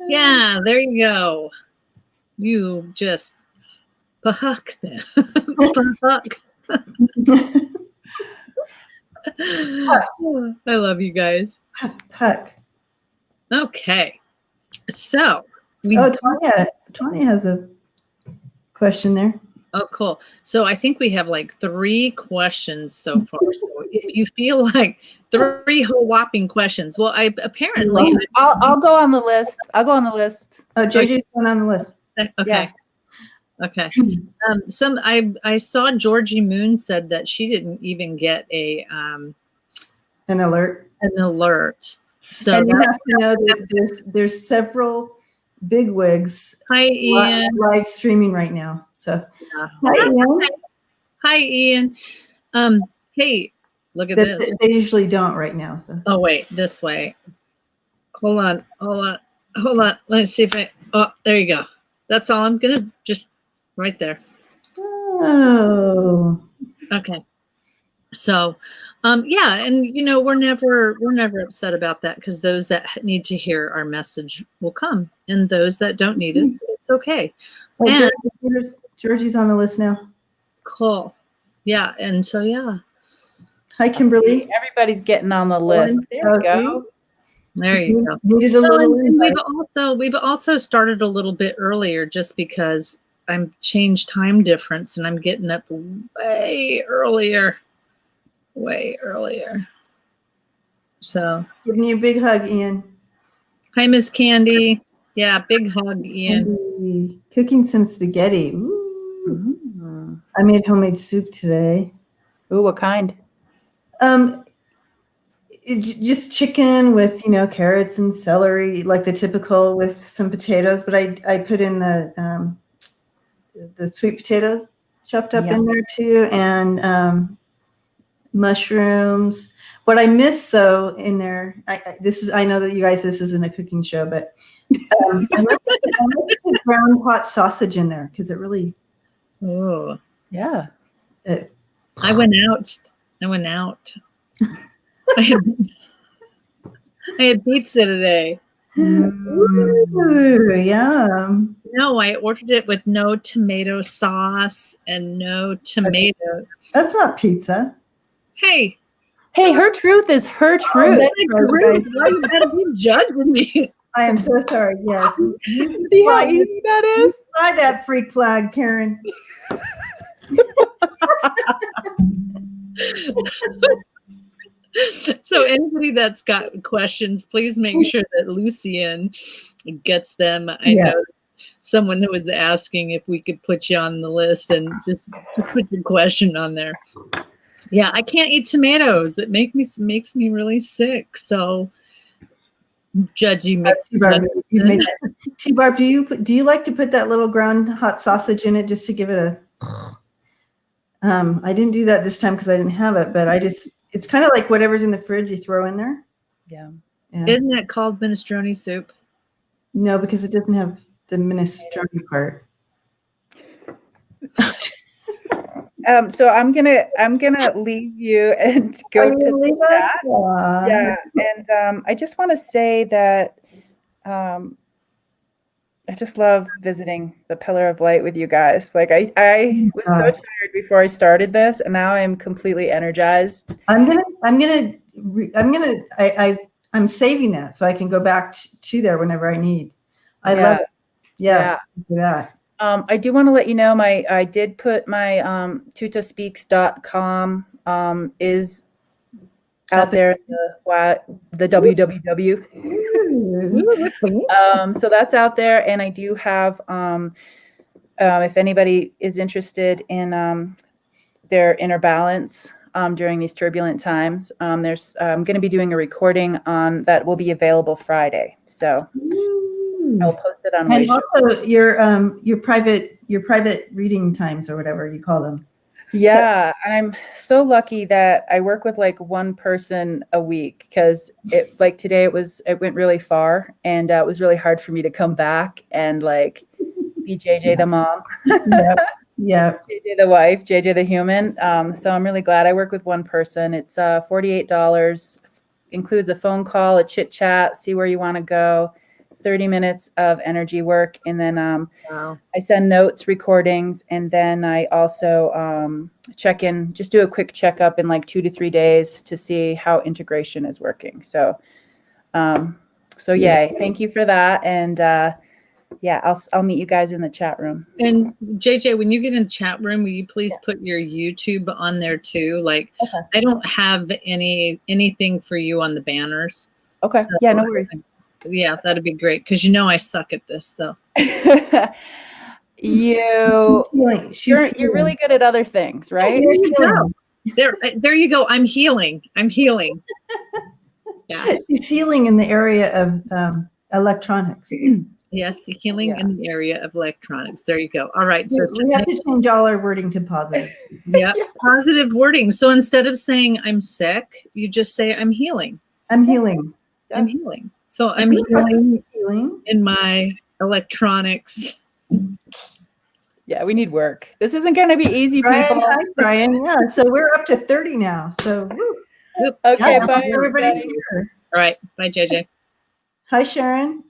[SPEAKER 2] yeah, there you go. You just pahuk them. Pahuk. I love you guys.
[SPEAKER 1] Puck.
[SPEAKER 2] Okay. So
[SPEAKER 1] Tanya has a question there.
[SPEAKER 2] Oh, cool. So I think we have like 3 questions so far. So if you feel like 3 whole whopping questions, well,
[SPEAKER 3] I'll go on the list. I'll go on the list.
[SPEAKER 1] Oh, JJ's going on the list.
[SPEAKER 2] Okay.
[SPEAKER 3] Yeah.
[SPEAKER 2] Okay. I saw Georgie Moon said that she didn't even get an
[SPEAKER 1] alert.
[SPEAKER 2] So
[SPEAKER 1] and you have to know that there's several bigwigs live streaming right now. So
[SPEAKER 2] hi, Ian. Hi, Ian. Hey, look at this.
[SPEAKER 1] They usually don't right now. So
[SPEAKER 2] oh wait, this way. Hold on. Let me see if there you go. That's all. I'm gonna just right there.
[SPEAKER 1] Oh.
[SPEAKER 2] Okay. So, yeah, and we're never upset about that, because those that need to hear our message will come, and those that don't need us, it's okay.
[SPEAKER 1] And Georgie's on the list now.
[SPEAKER 2] Cool. Yeah, and so yeah.
[SPEAKER 1] Hi, Kimberly.
[SPEAKER 3] Everybody's getting on the list. There we go.
[SPEAKER 2] There you go.
[SPEAKER 1] Needed a little
[SPEAKER 2] we've also started a little bit earlier, just because I'm changed time difference and I'm getting up way earlier. So
[SPEAKER 1] giving you a big hug, Ian.
[SPEAKER 2] Hi, Miss Candy. Yeah, big hug, Ian.
[SPEAKER 1] Candy. Cooking some spaghetti. Ooh. I made homemade soup today.
[SPEAKER 3] Ooh, what kind?
[SPEAKER 1] Just chicken with carrots and celery, like the typical, with some potatoes. But I put in the sweet potatoes chopped up in there too, and mushrooms. What I miss though in there, I know that you guys, this isn't a cooking show, but I like to put ground hot sausage in there, because it really.
[SPEAKER 2] Oh
[SPEAKER 3] yeah.
[SPEAKER 2] I went out. I had pizza today.
[SPEAKER 1] Ooh, yum.
[SPEAKER 2] No, I ordered it with no tomato sauce and no tomato.
[SPEAKER 1] That's not pizza.
[SPEAKER 2] Hey,
[SPEAKER 3] her truth is her truth.
[SPEAKER 2] Why you gotta be judging me?
[SPEAKER 1] I am so sorry. Yes.
[SPEAKER 3] See how easy that is?
[SPEAKER 1] Fly that freak flag, Karen.
[SPEAKER 2] So anybody that's got questions, please make sure that Lucian gets them. I know someone who was asking if we could put you on the list, and just put your question on there. Yeah, I can't eat tomatoes. It makes me really sick. So judgy me.
[SPEAKER 1] T-Barb, do you like to put that little ground hot sausage in it just to give it a I didn't do that this time because I didn't have it, but it's kind of like whatever's in the fridge you throw in there.
[SPEAKER 3] Yeah.
[SPEAKER 2] Isn't that called minestrone soup?
[SPEAKER 1] No, because it doesn't have the minestrone part.
[SPEAKER 3] So I'm gonna leave you and go to that. Yeah, and I just want to say that I just love visiting the Pillar of Light with you guys. Like I was so tired before I started this, and now I'm completely energized.
[SPEAKER 1] I'm saving that so I can go back to there whenever I need. I love it. Yeah.
[SPEAKER 3] I do want to let you know I did put my tutaspeaks.com is out there in the www. So that's out there, and I do have if anybody is interested in their inner balance during these turbulent times, I'm going to be doing a recording on that will be available Friday. So I'll post it on.
[SPEAKER 1] And also your private reading times, or whatever you call them.
[SPEAKER 3] Yeah, and I'm so lucky that I work with like one person a week, because like today it went really far, and it was really hard for me to come back and like be JJ the mom.
[SPEAKER 1] Yeah.
[SPEAKER 3] JJ the wife, JJ the human. So I'm really glad I work with one person. It's $48, includes a phone call, a chit chat, see where you want to go, 30 minutes of energy work, and then
[SPEAKER 2] Wow.
[SPEAKER 3] I send notes, recordings, and then I also check in, just do a quick checkup in like 2 to 3 days to see how integration is working. So yay, thank you for that, and yeah, I'll meet you guys in the chat room.
[SPEAKER 2] And JJ, when you get in the chat room, will you please put your YouTube on there too? Like,
[SPEAKER 3] Okay.
[SPEAKER 2] I don't have anything for you on the banners.
[SPEAKER 3] Okay.
[SPEAKER 2] So,
[SPEAKER 3] Yeah, no worries.
[SPEAKER 2] Yeah, that'd be great because you know I suck at this. So
[SPEAKER 3] you're
[SPEAKER 1] She's
[SPEAKER 3] really good at other things, right?
[SPEAKER 2] there you go. There you go. I'm healing. Yeah.
[SPEAKER 1] She's healing in the area of electronics.
[SPEAKER 2] Yes, healing in the area of electronics. There you go. All right. So
[SPEAKER 1] We have to change all our wording to positive.
[SPEAKER 2] Yeah, positive wording. So instead of saying I'm sick, you just say I'm healing.
[SPEAKER 1] I'm healing.
[SPEAKER 2] I'm healing. So I'm healing in my electronics.
[SPEAKER 3] Yeah, we need work. This isn't going to be easy,
[SPEAKER 1] Brian,
[SPEAKER 3] people.
[SPEAKER 1] hi, Brian. Yeah, so we're up to 30 now. So, woo.
[SPEAKER 3] Okay,
[SPEAKER 1] yeah,
[SPEAKER 3] bye.
[SPEAKER 1] Everybody's here.
[SPEAKER 2] All right. Bye, JJ.
[SPEAKER 1] Hi, Sharon.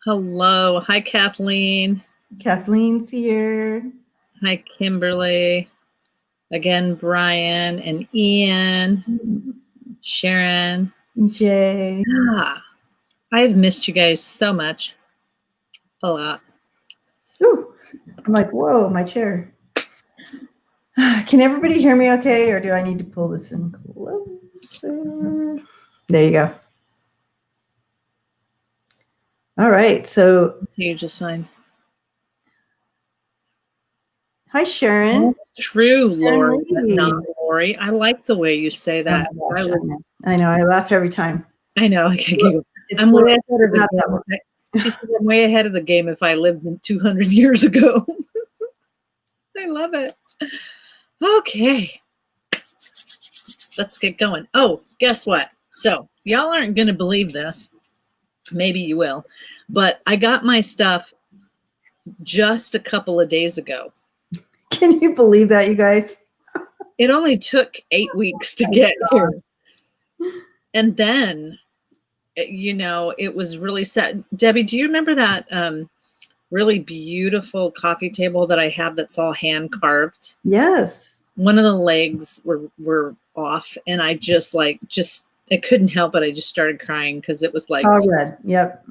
[SPEAKER 2] Hello. Hi, Kathleen.
[SPEAKER 1] Kathleen's here.
[SPEAKER 2] Hi, Kimberly. Again, Brian and Ian. Sharon.
[SPEAKER 1] Jay.
[SPEAKER 2] I've missed you guys so much. A lot.
[SPEAKER 1] Ooh, I'm like, whoa, my chair. Can everybody hear me okay, or do I need to pull this in closer? There you go. All right, so
[SPEAKER 2] you're just fine.
[SPEAKER 1] Hi, Sharon.
[SPEAKER 2] That's true, Lori, but not Lori. I like the way you say that.
[SPEAKER 1] Oh gosh, I know. I laugh every time.
[SPEAKER 2] I know. I'm way ahead of the game. She said I'm way ahead of the game if I lived 200 years ago. I love it. Okay. Let's get going. Oh, guess what? So y'all aren't going to believe this. Maybe you will. But I got my stuff just a couple of days ago.
[SPEAKER 1] Can you believe that, you guys?
[SPEAKER 2] It only took 8 weeks to get here. And then, you know, it was really sad. Debbie, do you remember that really beautiful coffee table that I have that's all hand carved?
[SPEAKER 1] Yes.
[SPEAKER 2] One of the legs were off, and I I couldn't help it. I just started crying because it was like
[SPEAKER 1] all red. Yep.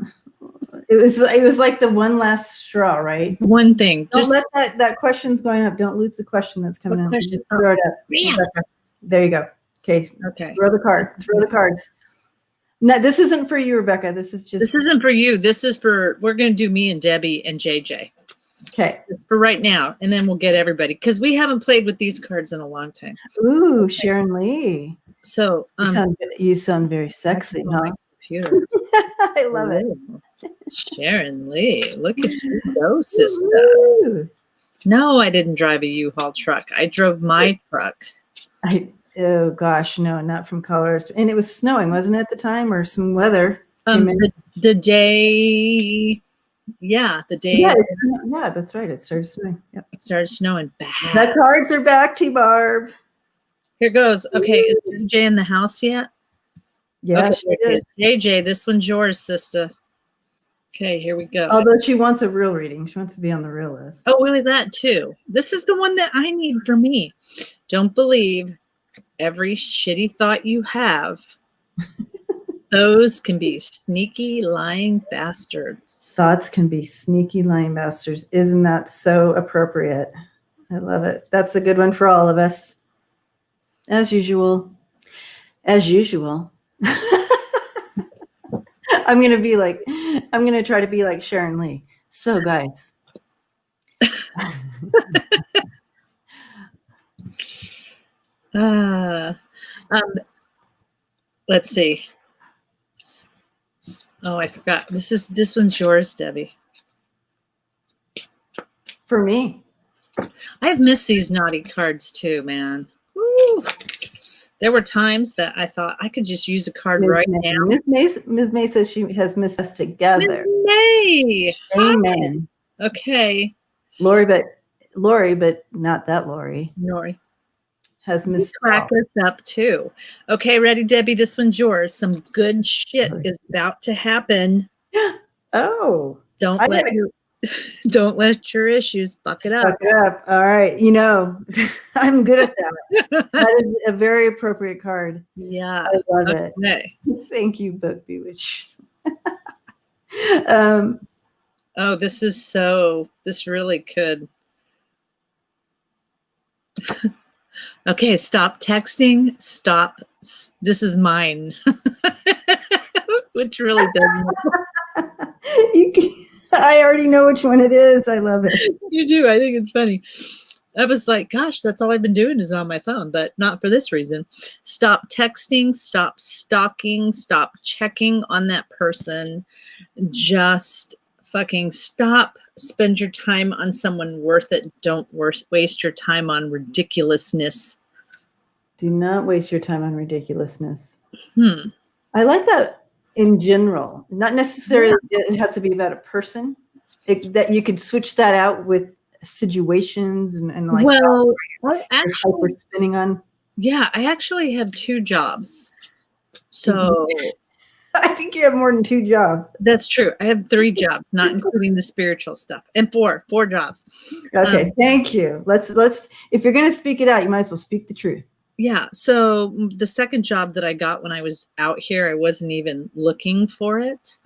[SPEAKER 1] It was like the one last straw, right?
[SPEAKER 2] One thing.
[SPEAKER 1] Don't let that question's going up. Don't lose the question that's coming up. Just throw it up.
[SPEAKER 2] Yeah.
[SPEAKER 1] There you go. Okay.
[SPEAKER 2] Okay.
[SPEAKER 1] Throw the cards. Throw the cards. No, this isn't for you, Rebecca. This isn't
[SPEAKER 2] for you. This is for, we're going to do me and Debbie and JJ.
[SPEAKER 1] Okay.
[SPEAKER 2] It's for right now. And then we'll get everybody, because we haven't played with these cards in a long time.
[SPEAKER 1] Ooh, Sharon Lee.
[SPEAKER 2] So
[SPEAKER 1] you sound very sexy, huh?
[SPEAKER 2] Computer.
[SPEAKER 1] I love it.
[SPEAKER 2] Sharon Lee. Look at you go, sister. Ooh. No, I didn't drive a U-Haul truck. I drove my truck.
[SPEAKER 1] Oh gosh, no, not from Colorado. And it was snowing, wasn't it, at the time, or some weather?
[SPEAKER 2] The day, yeah, the day.
[SPEAKER 1] Yeah, that's right. It started snowing. Yep.
[SPEAKER 2] It started snowing bad.
[SPEAKER 1] The cards are back, T-Barb.
[SPEAKER 2] Here goes. Okay, is JJ in the house yet?
[SPEAKER 1] Yeah,
[SPEAKER 2] okay,
[SPEAKER 1] she is.
[SPEAKER 2] JJ, this one's yours, sister. Okay, here we go.
[SPEAKER 1] Although she wants a real reading. She wants to be on the real list.
[SPEAKER 2] Oh, really? That too. This is the one that I need for me. Don't believe every shitty thought you have. Those can be sneaky, lying bastards.
[SPEAKER 1] Thoughts can be sneaky, lying bastards. Isn't that so appropriate? I love it. That's a good one for all of us. As usual. As usual. I'm going to try to be like Sharon Lee. So, guys.
[SPEAKER 2] Let's see. Oh, I forgot. This one's yours, Debbie.
[SPEAKER 1] For me.
[SPEAKER 2] I've missed these naughty cards too, man. Woo. There were times that I thought I could just use a card right now.
[SPEAKER 1] Ms. May says she has missed us together.
[SPEAKER 2] Ms. May.
[SPEAKER 1] Amen.
[SPEAKER 2] Okay.
[SPEAKER 1] Lori, but not that Lori.
[SPEAKER 2] Lori.
[SPEAKER 1] Has missed.
[SPEAKER 2] Crack us up too. Okay, ready, Debbie? This one's yours. Some good shit is about to happen.
[SPEAKER 1] Oh,
[SPEAKER 2] don't let your issues fuck it up.
[SPEAKER 1] Fuck it up. All right. You know, I'm good at that. That is a very appropriate card.
[SPEAKER 2] Yeah.
[SPEAKER 1] I love it. Thank you, Book Bewitchers.
[SPEAKER 2] Oh, this really could. Okay, stop texting. Stop. This is mine. Which really doesn't.
[SPEAKER 1] I already know which one it is. I love it.
[SPEAKER 2] You do. I think it's funny. I was like, gosh, that's all I've been doing is on my phone, but not for this reason. Stop texting, stop stalking, stop checking on that person. Just fucking stop. Spend your time on someone worth it. Don't waste your time on ridiculousness.
[SPEAKER 1] Do not waste your time on ridiculousness. I like that in general. Not necessarily it has to be about a person. That you could switch that out with situations and like
[SPEAKER 2] actually
[SPEAKER 1] spinning on.
[SPEAKER 2] Yeah, I actually have 2 jobs. So
[SPEAKER 1] I think you have more than 2 jobs.
[SPEAKER 2] That's true. I have 3 jobs, not including the spiritual stuff, and 4 jobs.
[SPEAKER 1] Okay, thank you. Let's if you're going to speak it out, you might as well speak the truth.
[SPEAKER 2] Yeah. So the second job that I got when I was out here, I wasn't even looking for it.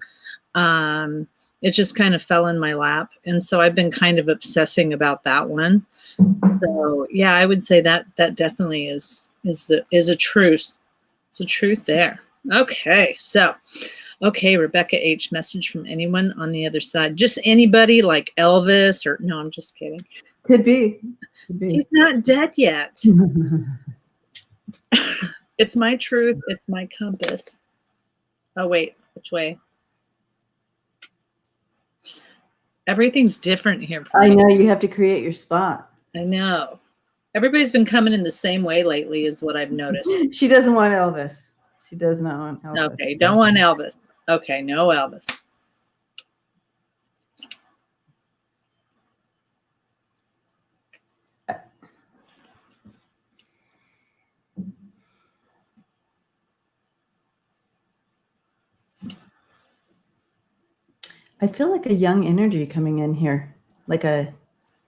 [SPEAKER 2] It just kind of fell in my lap. And so I've been kind of obsessing about that one. So yeah, I would say that definitely is a truth. It's a truth there. Okay. So, okay, Rebecca H, message from anyone on the other side. Just anybody like Elvis or no, I'm just kidding.
[SPEAKER 1] Could be.
[SPEAKER 2] He's not dead yet. It's my truth. It's my compass. Oh, wait, which way? Everything's different here.
[SPEAKER 1] I know you have to create your spot.
[SPEAKER 2] I know. Everybody's been coming in the same way lately is what I've noticed.
[SPEAKER 1] She doesn't want Elvis. She does not want Elvis.
[SPEAKER 2] Okay, don't want Elvis. Okay, no Elvis.
[SPEAKER 1] I feel like a young energy coming in here, like a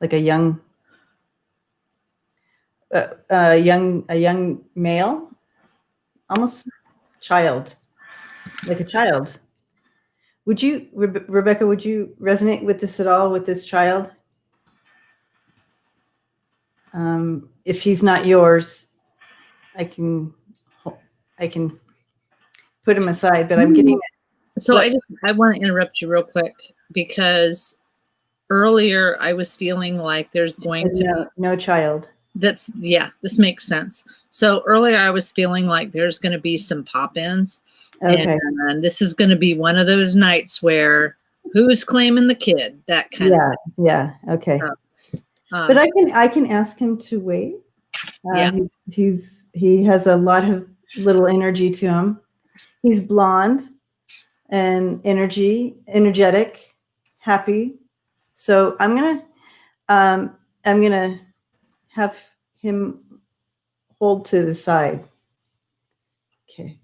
[SPEAKER 1] young, a young male, almost child, like a child. Would you, Rebecca? Would you resonate with this at all? With this child? If he's not yours, I can put him aside. But I'm getting.
[SPEAKER 2] So I want to interrupt you real quick because earlier I was feeling like there's going to be
[SPEAKER 1] no child.
[SPEAKER 2] This makes sense. So earlier I was feeling like there's going to be some pop-ins.
[SPEAKER 1] Okay.
[SPEAKER 2] And this is going to be one of those nights where who's claiming the kid? That kind of thing.
[SPEAKER 1] Yeah. Okay. So, but I can ask him to wait. He has a lot of little energy to him. He's blonde and energetic, happy. So I'm gonna have him hold to the side. Okay.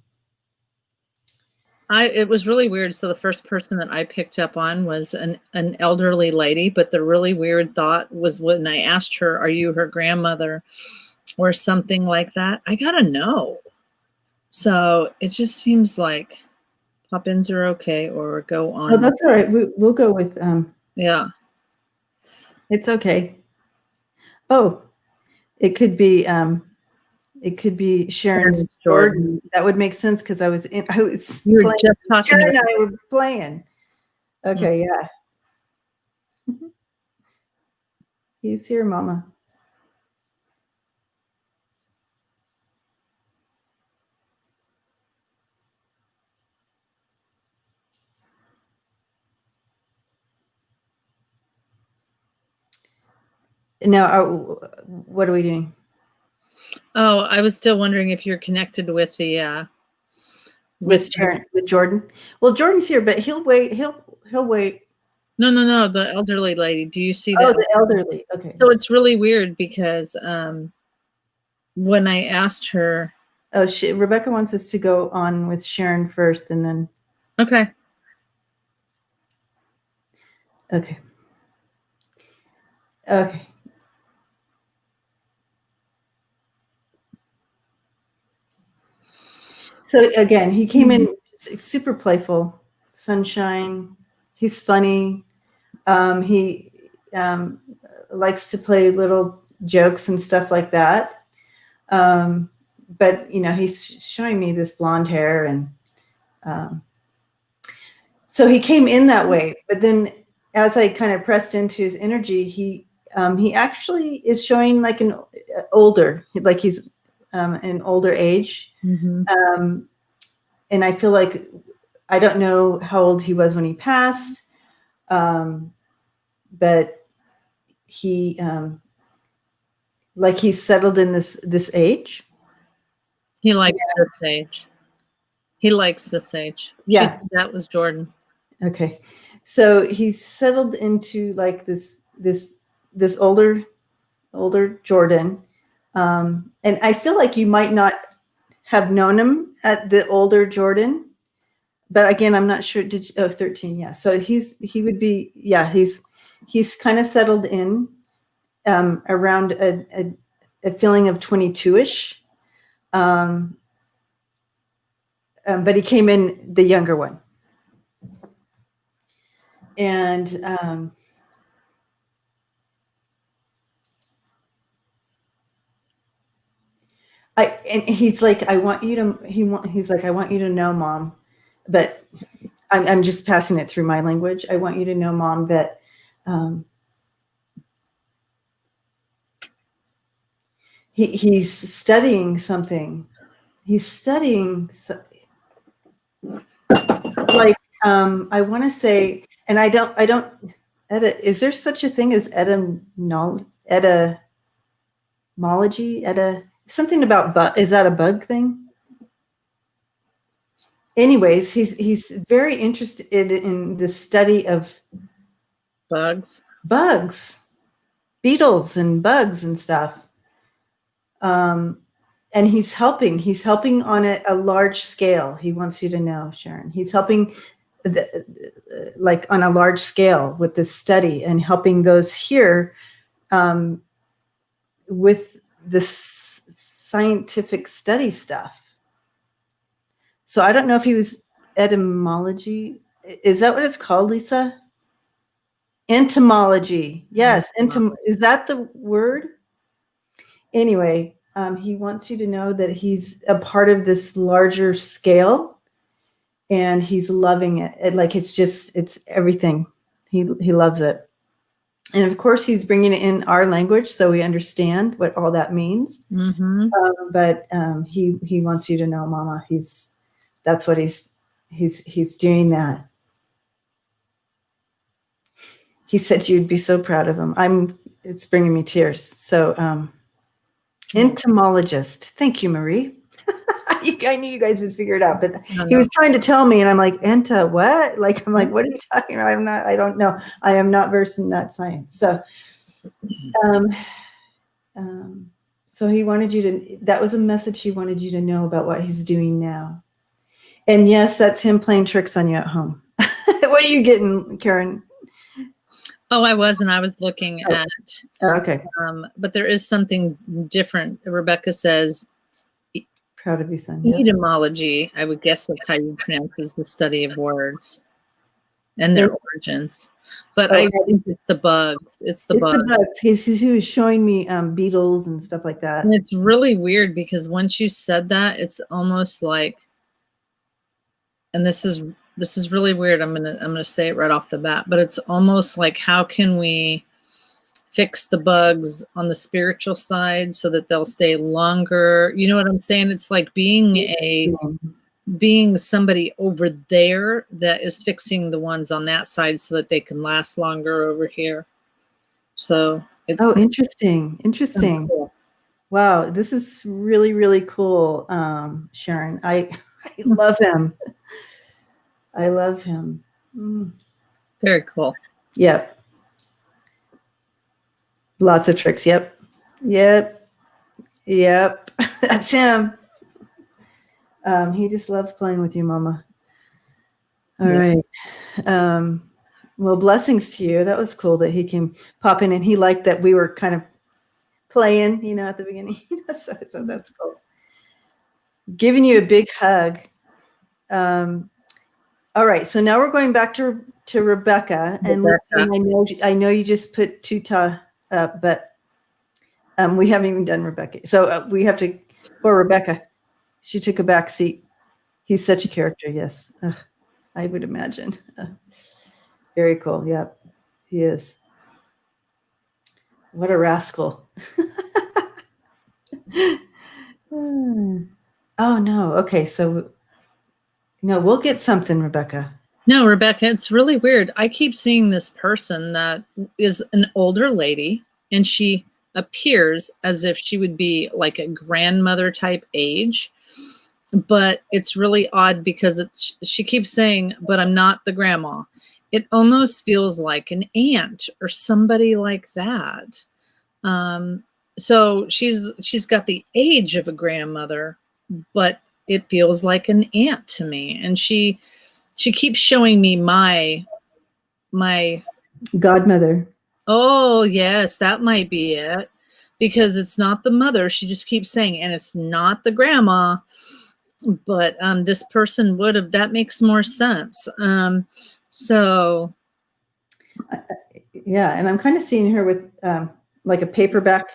[SPEAKER 2] It was really weird. So the first person that I picked up on was an elderly lady, but the really weird thought was when I asked her, "Are you her grandmother?" or something like that. I gotta know. So it just seems like pop-ins are okay, or go on.
[SPEAKER 1] Oh, that's all right. We'll go with
[SPEAKER 2] yeah.
[SPEAKER 1] It's okay. Oh, it could be Sharon Jordan. That would make sense because I was
[SPEAKER 2] you were just talking.
[SPEAKER 1] Sharon and I were playing. Okay, yeah. He's here, Mama. Now, what are we doing?
[SPEAKER 2] Oh, I was still wondering if you're connected with the
[SPEAKER 1] with Jordan. Well, Jordan's here, but he'll wait. He'll wait.
[SPEAKER 2] No, the elderly lady. Do you see that?
[SPEAKER 1] Oh, the elderly. Okay.
[SPEAKER 2] So it's really weird because when I asked her.
[SPEAKER 1] Oh, Rebecca wants us to go on with Sharon first, and then.
[SPEAKER 2] Okay.
[SPEAKER 1] Okay. Okay. So again, he came in super playful, sunshine. He's funny. He likes to play little jokes and stuff like that. But he's showing me this blonde hair, and so he came in that way. But then, as I kind of pressed into his energy, he actually is showing like an older, like he's an older age.
[SPEAKER 2] Mm-hmm.
[SPEAKER 1] And I feel like I don't know how old he was when he passed, but he like he's settled in this age.
[SPEAKER 2] He likes this age. He likes this age.
[SPEAKER 1] Yeah,
[SPEAKER 2] she said that was Jordan.
[SPEAKER 1] Okay, so he's settled into like this older Jordan, and I feel like you might not have known him at the older Jordan. But again, I'm not sure. 13? Yeah. So he would be, yeah, he's kind of settled in around a feeling of 22-ish. But he came in the younger one. And and he's like, I want you to, he's like, I want you to know, Mom, but I'm just passing it through my language. I want you to know, Mom, that he's studying something. He's studying like I want to say, and I don't is there such a thing as etymology? Something about is that a bug thing? Anyways, he's very interested in the study of
[SPEAKER 2] bugs,
[SPEAKER 1] beetles and bugs and stuff. And he's helping on a large scale. He wants you to know, Sharon, he's helping like on a large scale with this study and helping those here with this scientific study stuff. So I don't know if he was etymology. Is that what it's called, Lisa? Entomology. Yes. Is that the word? Anyway, he wants you to know that he's a part of this larger scale and he's loving it. Like it's everything. He loves it. And of course he's bringing it in our language so we understand what all that means.
[SPEAKER 2] Mm-hmm.
[SPEAKER 1] But he wants you to know, Mama, that's what he's doing that. He said you'd be so proud of him. It's bringing me tears. So entomologist. Thank you, Marie. I knew you guys would figure it out, but he was trying to tell me, and I'm like, enta what? Like, I'm like, what are you talking about? I don't know. I am not versed in that science. So, so he wanted you to, that was a message he wanted you to know about what he's doing now. And yes, that's him playing tricks on you at home. What are you getting, Karen?
[SPEAKER 2] Oh, I was looking at.
[SPEAKER 1] Okay.
[SPEAKER 2] But there is something different. Rebecca says,
[SPEAKER 1] proud of you, son.
[SPEAKER 2] Etymology, I would guess that's how you pronounce is the study of words and their origins. But I think it's the bugs. It's the bugs.
[SPEAKER 1] He was showing me beetles and stuff like that.
[SPEAKER 2] And it's really weird because once you said that, it's almost like, and this is really weird. I'm gonna say it right off the bat, but it's almost like, how can we fix the bugs on the spiritual side so that they'll stay longer? You know what I'm saying? It's like being somebody over there that is fixing the ones on that side so that they can last longer over here. So it's
[SPEAKER 1] interesting. Cool. Wow, this is really, really cool, Sharon. I love him. I love him.
[SPEAKER 2] Very cool.
[SPEAKER 1] Yep. Lots of tricks. Yep. Yep. Yep. That's him. He just loves playing with you, Mama. All right. Well, blessings to you. That was cool that he came pop in, and he liked that we were kind of playing, at the beginning. so that's cool. Giving you a big hug. All right. So now we're going back to Rebecca, and I know you just put Tuta up, but we haven't even done Rebecca. So we have to, or Rebecca. She took a back seat. He's such a character. Yes. I would imagine. Very cool. Yep. He is. What a rascal. Oh, no. Okay. So, no, we'll get something, Rebecca.
[SPEAKER 2] No, Rebecca, it's really weird. I keep seeing this person that is an older lady, and she appears as if she would be like a grandmother type age. But it's really odd because she keeps saying, but I'm not the grandma. It almost feels like an aunt or somebody like that. So she's got the age of a grandmother, but it feels like an aunt to me. And she keeps showing me my
[SPEAKER 1] godmother.
[SPEAKER 2] Oh, yes, that might be it. Because it's not the mother. She just keeps saying, and it's not the grandma. But this person would have, that makes more sense. So
[SPEAKER 1] yeah, and I'm kind of seeing her with like a paperback,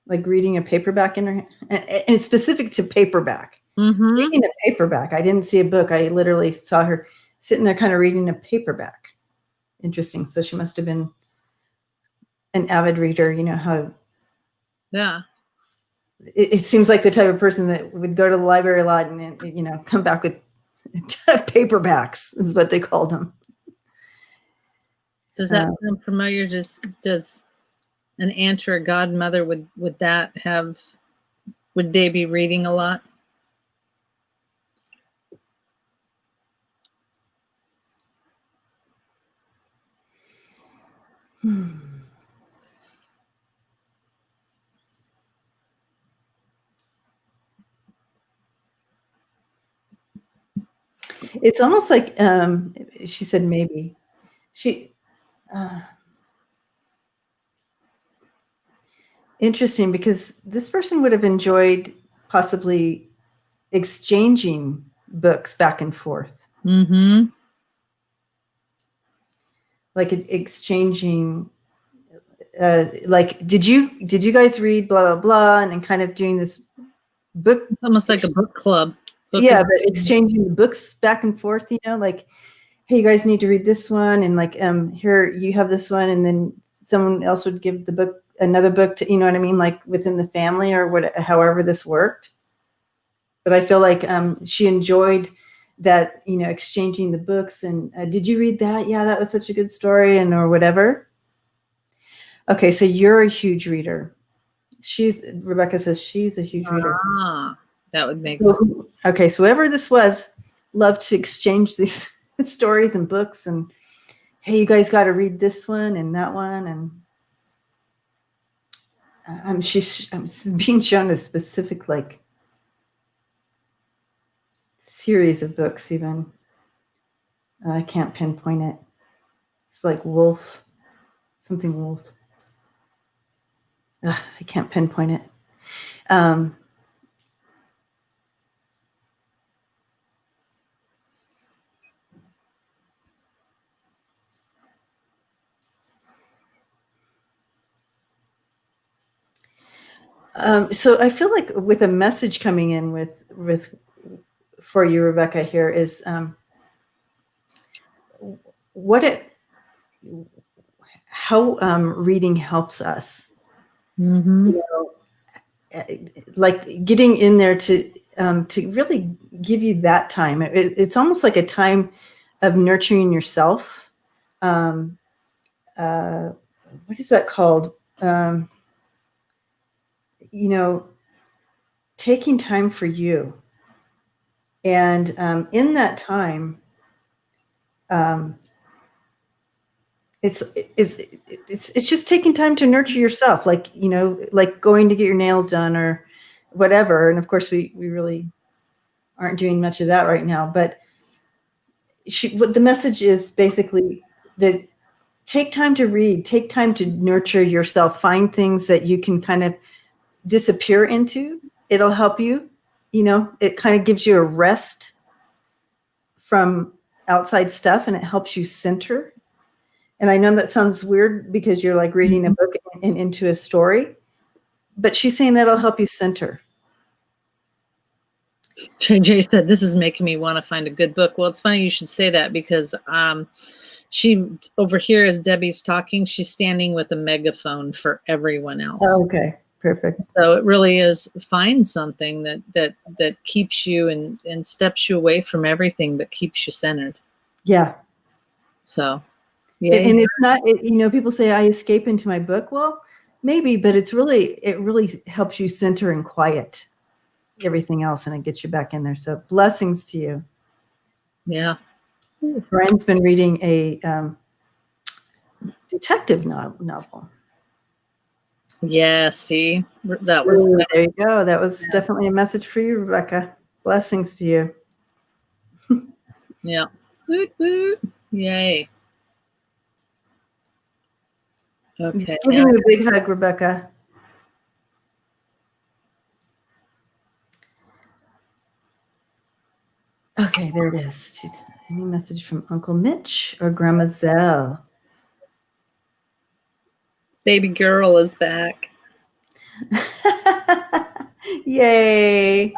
[SPEAKER 1] like reading a paperback in her, and it's specific to paperback. Reading a paperback. I didn't see a book. I literally saw her sitting there kind of reading a paperback. Interesting. So she must have been an avid reader, how.
[SPEAKER 2] Yeah.
[SPEAKER 1] It seems like the type of person that would go to the library a lot and, come back with a ton of paperbacks is what they called them.
[SPEAKER 2] Does that sound familiar? Does an aunt or a godmother, would they be reading a lot?
[SPEAKER 1] It's almost like she said maybe. Interesting, because this person would have enjoyed possibly exchanging books back and forth. Like exchanging, like, did you guys read blah, blah, blah, and then kind of doing this book?
[SPEAKER 2] It's almost like a book club.
[SPEAKER 1] But exchanging the books back and forth, like, hey, you guys need to read this one, and like, here, you have this one, and then someone else would give another book to, you know what I mean? Like within the family or however this worked. But I feel like she enjoyed that, exchanging the books. And did you read that? Yeah, that was such a good story, or whatever. Okay, so you're a huge reader. Rebecca says she's a huge reader.
[SPEAKER 2] That would make sense.
[SPEAKER 1] Okay, so whoever this was loved to exchange these stories and books, and hey, you guys got to read this one and that one, and I'm being shown a specific like series of books. Even I can't pinpoint it. It's like something wolf. I can't pinpoint it. So I feel like with a message coming in for you, Rebecca, here is how reading helps us. Like getting in there to really give you that time. It's almost like a time of nurturing yourself. What is that called? Taking time for you. And in that time, it's just taking time to nurture yourself, like, you know, like going to get your nails done or whatever. And of course we really aren't doing much of that right now, but what the message is basically that take time to read, take time to nurture yourself, find things that you can kind of disappear into. It'll help you, you know, it kind of gives you a rest from outside stuff and it helps you center. And I know that sounds weird because you're like reading a book and into a story, but she's saying that'll help you center.
[SPEAKER 2] JJ said, this is making me want to find a good book. Well, it's funny you should say that because she over here, as Debbie's talking, she's standing with a megaphone for everyone else.
[SPEAKER 1] Oh, okay, perfect.
[SPEAKER 2] So it really is, find something that keeps you and steps you away from everything, but keeps you centered.
[SPEAKER 1] Yeah.
[SPEAKER 2] So, yeah.
[SPEAKER 1] And it's not, you know, people say I escape into my book. Well, maybe, but it really helps you center and quiet everything else, and it gets you back in there. So blessings to you.
[SPEAKER 2] Yeah.
[SPEAKER 1] Brian's been reading a detective novel.
[SPEAKER 2] Yeah, see, that was
[SPEAKER 1] Ooh, there you go. That was definitely a message for you, Rebecca. Blessings to you.
[SPEAKER 2] Yeah. Woot, woot. Yay. Okay.
[SPEAKER 1] Give you a big hug, Rebecca. Okay, there it is. Any message from Uncle Mitch or Grandma Zell?
[SPEAKER 2] Baby girl is back.
[SPEAKER 1] Yay.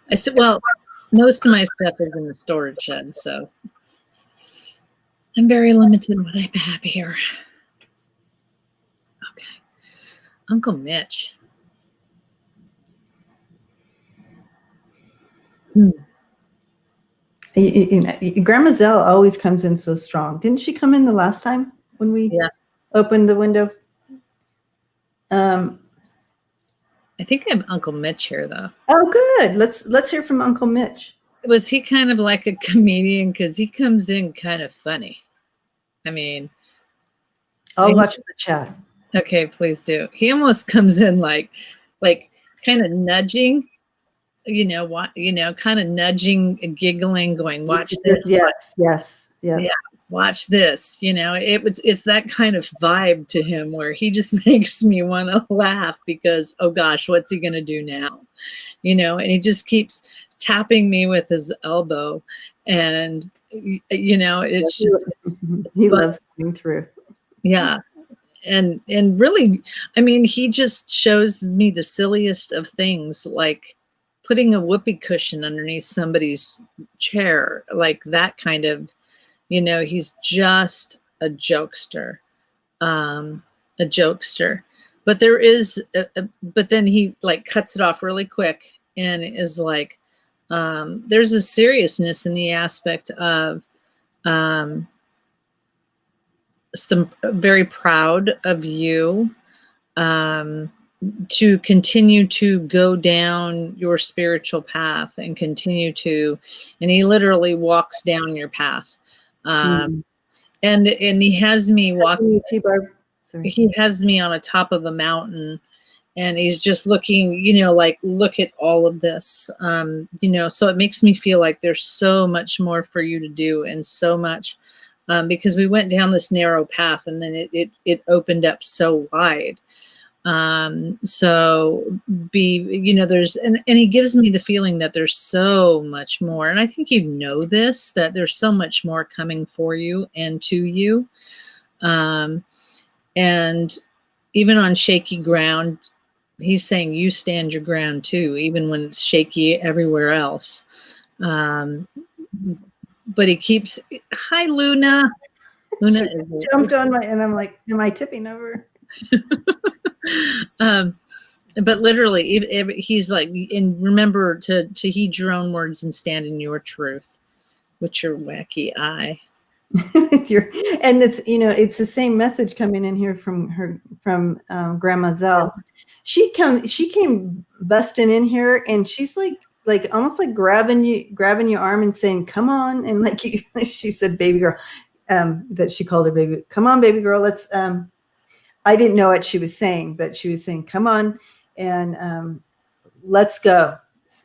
[SPEAKER 2] I said, well, most of my stuff is in the storage shed, so I'm very limited what I have here. Okay. Uncle Mitch.
[SPEAKER 1] Grandma Zell always comes in so strong. Didn't she come in the last time when we opened the window?
[SPEAKER 2] I think I have Uncle Mitch here, though.
[SPEAKER 1] Oh, good. Let's hear from Uncle Mitch.
[SPEAKER 2] Was he kind of like a comedian? Because he comes in kind of funny. I mean,
[SPEAKER 1] I'll watch the chat.
[SPEAKER 2] Okay, please do. He almost comes in like kind of nudging, kind of nudging, giggling, going, watch this.
[SPEAKER 1] Yes.
[SPEAKER 2] Yeah, watch this. It's that kind of vibe to him where he just makes me want to laugh because, oh gosh, what's he going to do now? And he just keeps tapping me with his elbow. And, it's just,
[SPEAKER 1] he loves coming through.
[SPEAKER 2] Yeah. And really, I mean, he just shows me the silliest of things, like putting a whoopee cushion underneath somebody's chair, like that kind of, he's just a jokester. But there is, but then he like cuts it off really quick and is like, there's a seriousness in the aspect of, some very proud of you to continue to go down your spiritual path and continue to, and he literally walks down your path. And he has me walking, he has me on a top of a mountain and he's just looking, like, look at all of this, so it makes me feel like there's so much more for you to do and so much. Because we went down this narrow path and then it opened up so wide. So there's, and he gives me the feeling that there's so much more. And I think this, that there's so much more coming for you and to you. And even on shaky ground, he's saying you stand your ground too, even when it's shaky everywhere else. But he keeps, hi, Luna. Luna
[SPEAKER 1] jumped on and I'm like, am I tipping over?
[SPEAKER 2] But literally, he's like, and remember to heed your own words and stand in your truth with your wacky eye.
[SPEAKER 1] And it's, it's the same message coming in here from Grandma Zell. She came busting in here and she's like like almost like grabbing your arm and saying, come on. And like she said, baby girl, that she called her baby. Come on, baby girl. Let's, I didn't know what she was saying, but she was saying, come on and let's go.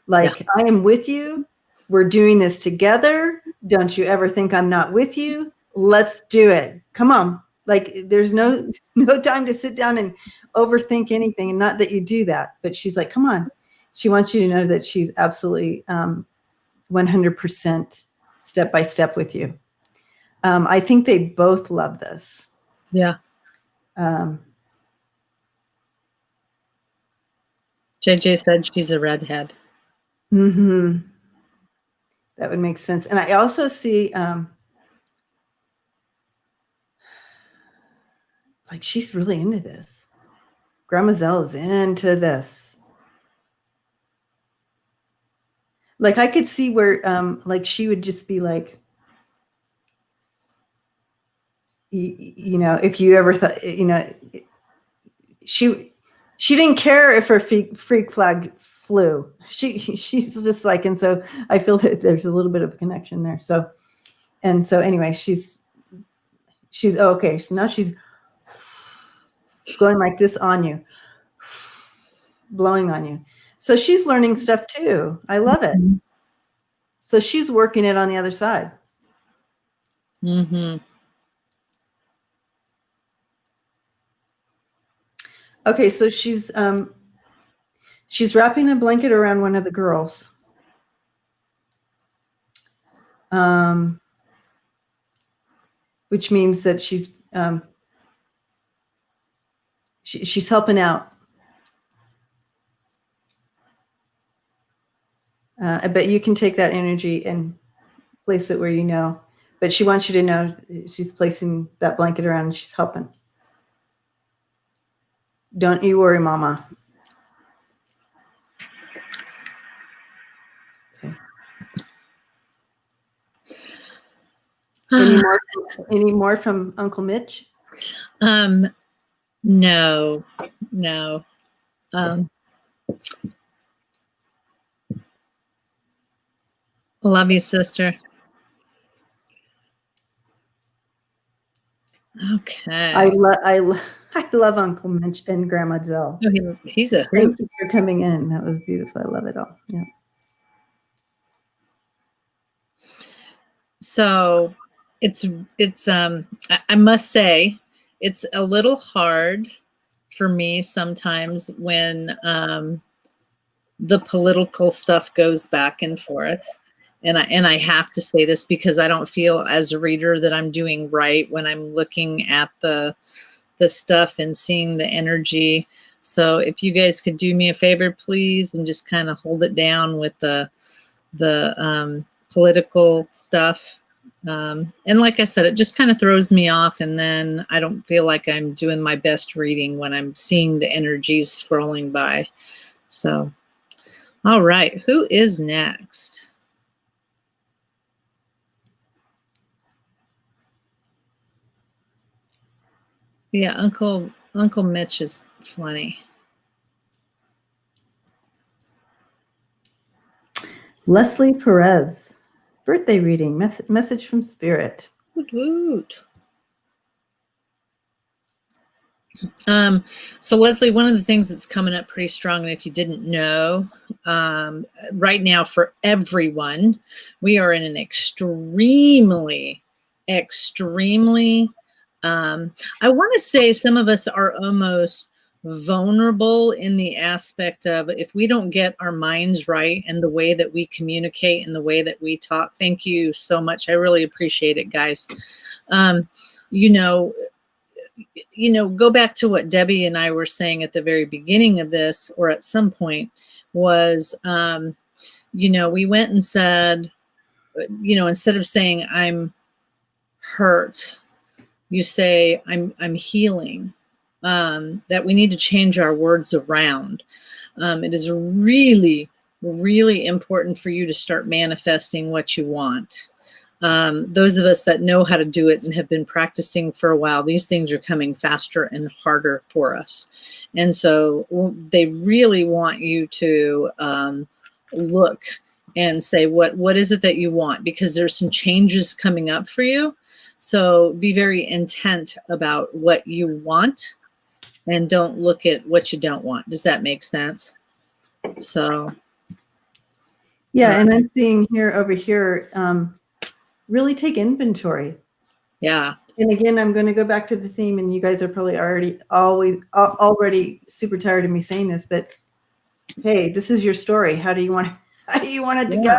[SPEAKER 1] Like, I am with you. We're doing this together. Don't you ever think I'm not with you. Let's do it. Come on. Like, there's no time to sit down and overthink anything. And not that you do that, but she's like, come on. She wants you to know that she's absolutely 100% step by step with you. I think they both love this.
[SPEAKER 2] Yeah. JJ said she's a redhead.
[SPEAKER 1] Mm-hmm. That would make sense. And I also see, like, she's really into this. Grandma Zell is into this. Like, I could see where, like, she would just be like, you know, if you ever thought, you know, she didn't care if her freak flag flew. She's just like, and so I feel that there's a little bit of a connection there. So, and so anyway, she's okay. So now she's going like this on you, blowing on you. So she's learning stuff too. I love it. So she's working it on the other side.
[SPEAKER 2] Mm-hmm.
[SPEAKER 1] Okay, so she's wrapping a blanket around one of the girls. Which means that she's helping out. But you can take that energy and place it where you know. But she wants you to know she's placing that blanket around and she's helping. Don't you worry, Mama. Okay. Any more from Uncle Mitch?
[SPEAKER 2] No. Love you, sister. Okay.
[SPEAKER 1] I love Uncle Mitch and Grandma Zell.
[SPEAKER 2] Oh, he's a
[SPEAKER 1] Thank you for coming in. That was beautiful. I love it all. Yeah.
[SPEAKER 2] So it's I must say it's a little hard for me sometimes when the political stuff goes back and forth. And I have to say this because I don't feel as a reader that I'm doing right when I'm looking at the stuff and seeing the energy. So if you guys could do me a favor, please, and just kind of hold it down with the political stuff. And like I said, it just kind of throws me off, and then I don't feel like I'm doing my best reading when I'm seeing the energies scrolling by. So, all right, who is next? Yeah, Uncle Mitch is funny.
[SPEAKER 1] Leslie Perez, birthday reading, message from Spirit.
[SPEAKER 2] Woot woot. So Leslie, one of the things that's coming up pretty strong, and if you didn't know, right now for everyone, we are in an extremely, I want to say some of us are almost vulnerable in the aspect of if we don't get our minds right and the way that we communicate and the way that we talk. Thank you so much. I really appreciate it, guys. Go back to what Debbie and I were saying at the very beginning of this, or at some point, was, we went and said, instead of saying I'm hurt, you say I'm healing. That we need to change our words around. It is really, really important for you to start manifesting what you want. Those of us that know how to do it and have been practicing for a while, these things are coming faster and harder for us. And so they really want you to look and say, what is it that you want? Because there's some changes coming up for you. So be very intent about what you want and don't look at what you don't want. Does that make sense? So.
[SPEAKER 1] Yeah. And I'm seeing here over here, really take inventory.
[SPEAKER 2] Yeah.
[SPEAKER 1] And again, I'm going to go back to the theme, and you guys are probably already super tired of me saying this, but hey, this is your story. How do you want it to go?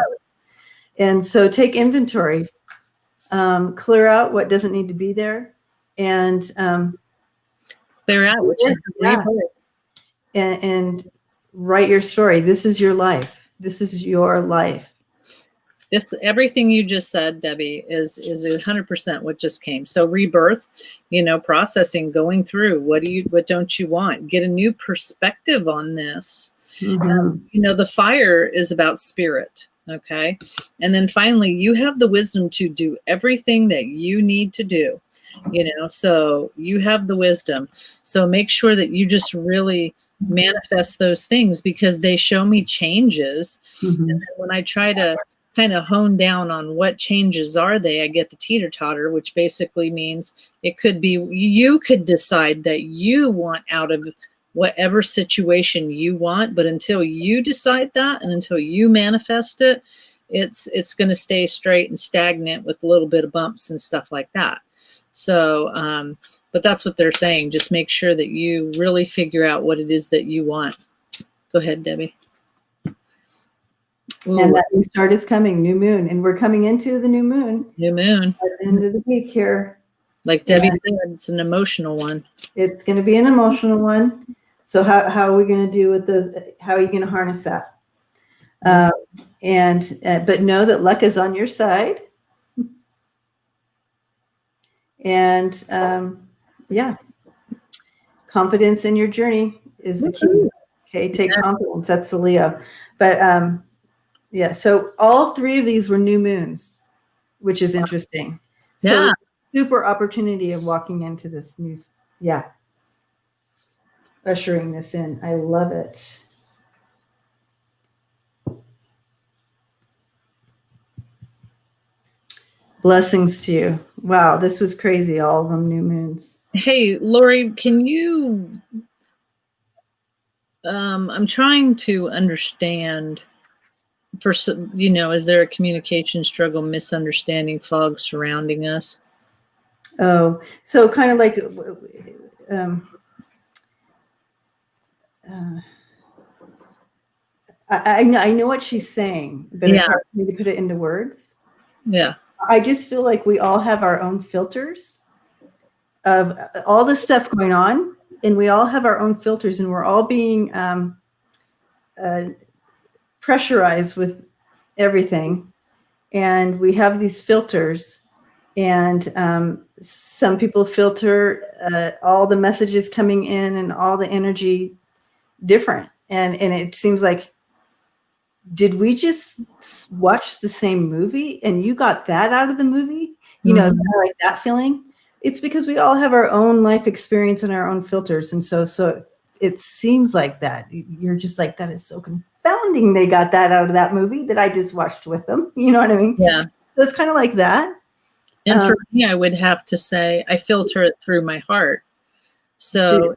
[SPEAKER 1] And so take inventory, clear out what doesn't need to be there, and
[SPEAKER 2] clear out, which is
[SPEAKER 1] and write your story. This is your life. This is your life.
[SPEAKER 2] Everything you just said, Debbie, is 100% what just came. So rebirth, processing, going through, what don't you want? Get a new perspective on this.
[SPEAKER 1] Mm-hmm.
[SPEAKER 2] The fire is about spirit. Okay. And then finally, you have the wisdom to do everything that you need to do, so you have the wisdom. So make sure that you just really manifest those things, because they show me changes.
[SPEAKER 1] Mm-hmm.
[SPEAKER 2] And then when I try to kind of hone down on what changes are they, I get the teeter-totter, which basically means it could be, you could decide that you want out of whatever situation you want, but until you decide that and until you manifest it, it's going to stay straight and stagnant with a little bit of bumps and stuff like that. So, but that's what they're saying. Just make sure that you really figure out what it is that you want. Go ahead, Debbie. Ooh.
[SPEAKER 1] And that new start is coming, new moon. And we're coming into the new moon.
[SPEAKER 2] New moon.
[SPEAKER 1] At the end of the week here.
[SPEAKER 2] Like Debbie said, it's an emotional one.
[SPEAKER 1] It's going to be an emotional one. So how are we going to do with those? How are you going to harness that? But know that luck is on your side. And confidence in your journey is the key. Okay, take confidence. That's the Leo. But so all three of these were new moons, which is interesting. So super opportunity of walking into this new, ushering this in. I love it. Blessings to you. Wow, this was crazy. All of them new moons.
[SPEAKER 2] Hey, Lori, can you, I'm trying to understand, is there a communication struggle, misunderstanding, fog surrounding us?
[SPEAKER 1] Oh, so kind of like, I know what she's saying, but it's hard for me to put it into words.
[SPEAKER 2] Yeah.
[SPEAKER 1] I just feel like we all have our own filters of all this stuff going on, and we all have our own filters, and we're all being pressurized with everything. And we have these filters, and some people filter all the messages coming in and all the energy different. And it seems like, did we just watch the same movie and you got that out of the movie? Like that feeling? It's because we all have our own life experience and our own filters. And so it seems like that. You're just like, that is so confounding. They got that out of that movie that I just watched with them. You know what I mean?
[SPEAKER 2] Yeah.
[SPEAKER 1] So it's kind of like that.
[SPEAKER 2] And for me, I would have to say, I filter it through my heart. So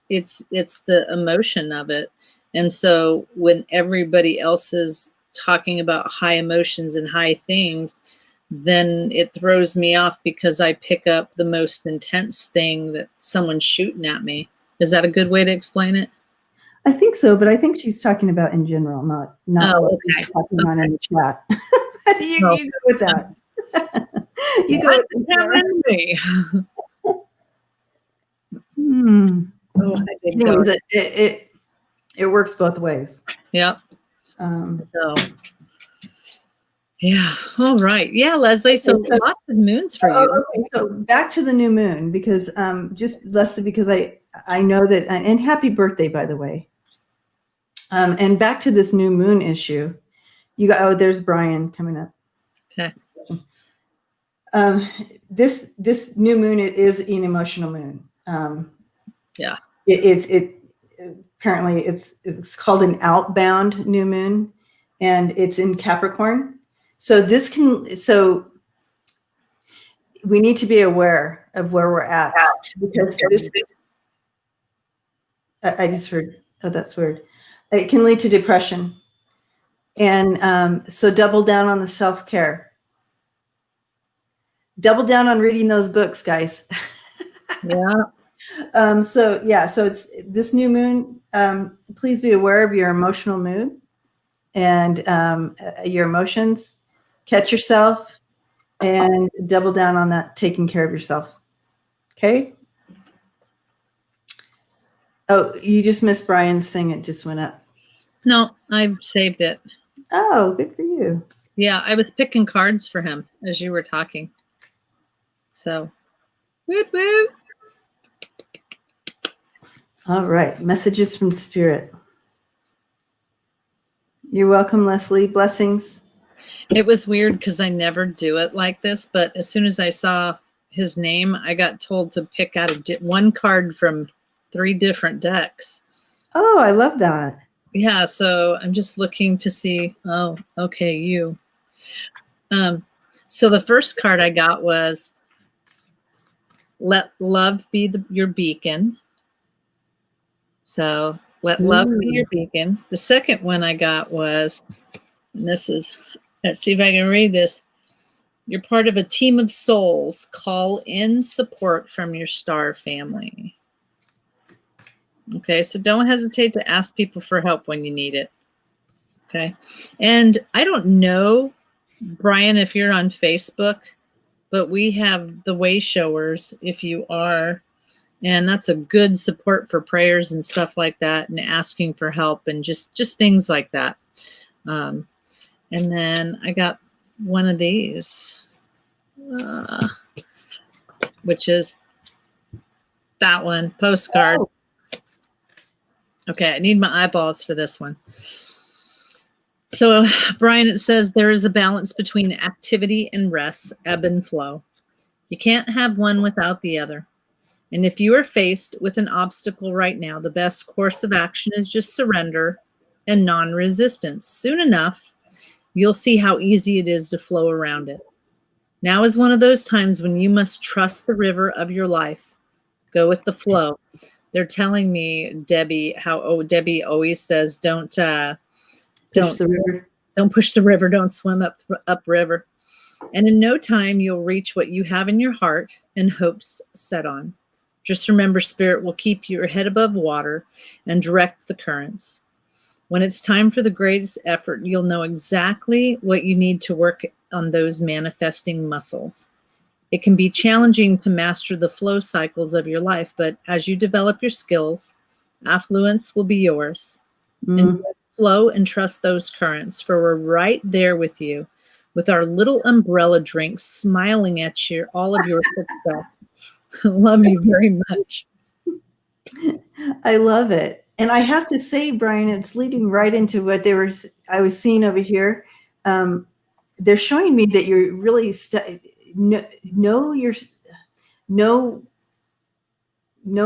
[SPEAKER 2] it's the emotion of it. And so when everybody else is talking about high emotions and high things, then it throws me off because I pick up the most intense thing that someone's shooting at me. Is that a good way to explain it?
[SPEAKER 1] I think so, but I think she's talking about in general, not what she's talking about in the chat. you go with that. You go with that. Anyways, it works both ways.
[SPEAKER 2] Yep. So yeah. All right. Yeah, Leslie. So lots of moons for you.
[SPEAKER 1] Okay. So back to the new moon, because just Leslie, because I know that, and happy birthday, by the way. And back to this new moon issue. There's Brian coming up.
[SPEAKER 2] Okay.
[SPEAKER 1] This new moon is an emotional moon. It apparently it's called an outbound new moon, and it's in Capricorn. So we need to be aware of where we're at, because this, I just heard, oh, that's weird. It can lead to depression. And so double down on the self-care. Double down on reading those books, guys.
[SPEAKER 2] Yeah.
[SPEAKER 1] So it's this new moon. Please be aware of your emotional mood and your emotions. Catch yourself and double down on that, taking care of yourself. Okay. Oh, you just missed Brian's thing. It just went up.
[SPEAKER 2] No, I've saved it.
[SPEAKER 1] Oh, good for you.
[SPEAKER 2] Yeah, I was picking cards for him as you were talking. So, woot woot.
[SPEAKER 1] All right. Messages from Spirit. You're welcome, Leslie. Blessings.
[SPEAKER 2] It was weird because I never do it like this, but as soon as I saw his name, I got told to pick out one card from 3 different decks.
[SPEAKER 1] Oh, I love that.
[SPEAKER 2] Yeah, so I'm just looking to see. Oh, okay, you. So the first card I got was "Let Love Be your Beacon." So let love be your beacon. The second one I got was, and this is, let's see if I can read this. You're part of a team of souls. Call in support from your star family. Okay, so don't hesitate to ask people for help when you need it. Okay, and I don't know, Brian, if you're on Facebook, but we have the Way Showers if you are. And that's a good support for prayers and stuff like that, and asking for help and just things like that. And then I got one of these, which is that one, postcard. Oh. Okay, I need my eyeballs for this one. So, Brian, it says there is a balance between activity and rest, ebb and flow. You can't have one without the other. And if you are faced with an obstacle right now, the best course of action is just surrender and non-resistance. Soon enough, you'll see how easy it is to flow around it. Now is one of those times when you must trust the river of your life. Go with the flow. They're telling me, Debbie, Debbie always says, don't push the river. Don't push the river. Don't swim up river. And in no time, you'll reach what you have in your heart and hopes set on. Just remember, Spirit will keep your head above water and direct the currents. When it's time for the greatest effort, you'll know exactly what you need to work on those manifesting muscles. It can be challenging to master the flow cycles of your life, but as you develop your skills, affluence will be yours. And flow and trust those currents, for we're right there with you with our little umbrella drinks, smiling at all of your success. Love you very much.
[SPEAKER 1] I love it. And I have to say, Brian, it's leading right into what I was seeing over here. They're showing me that you're really know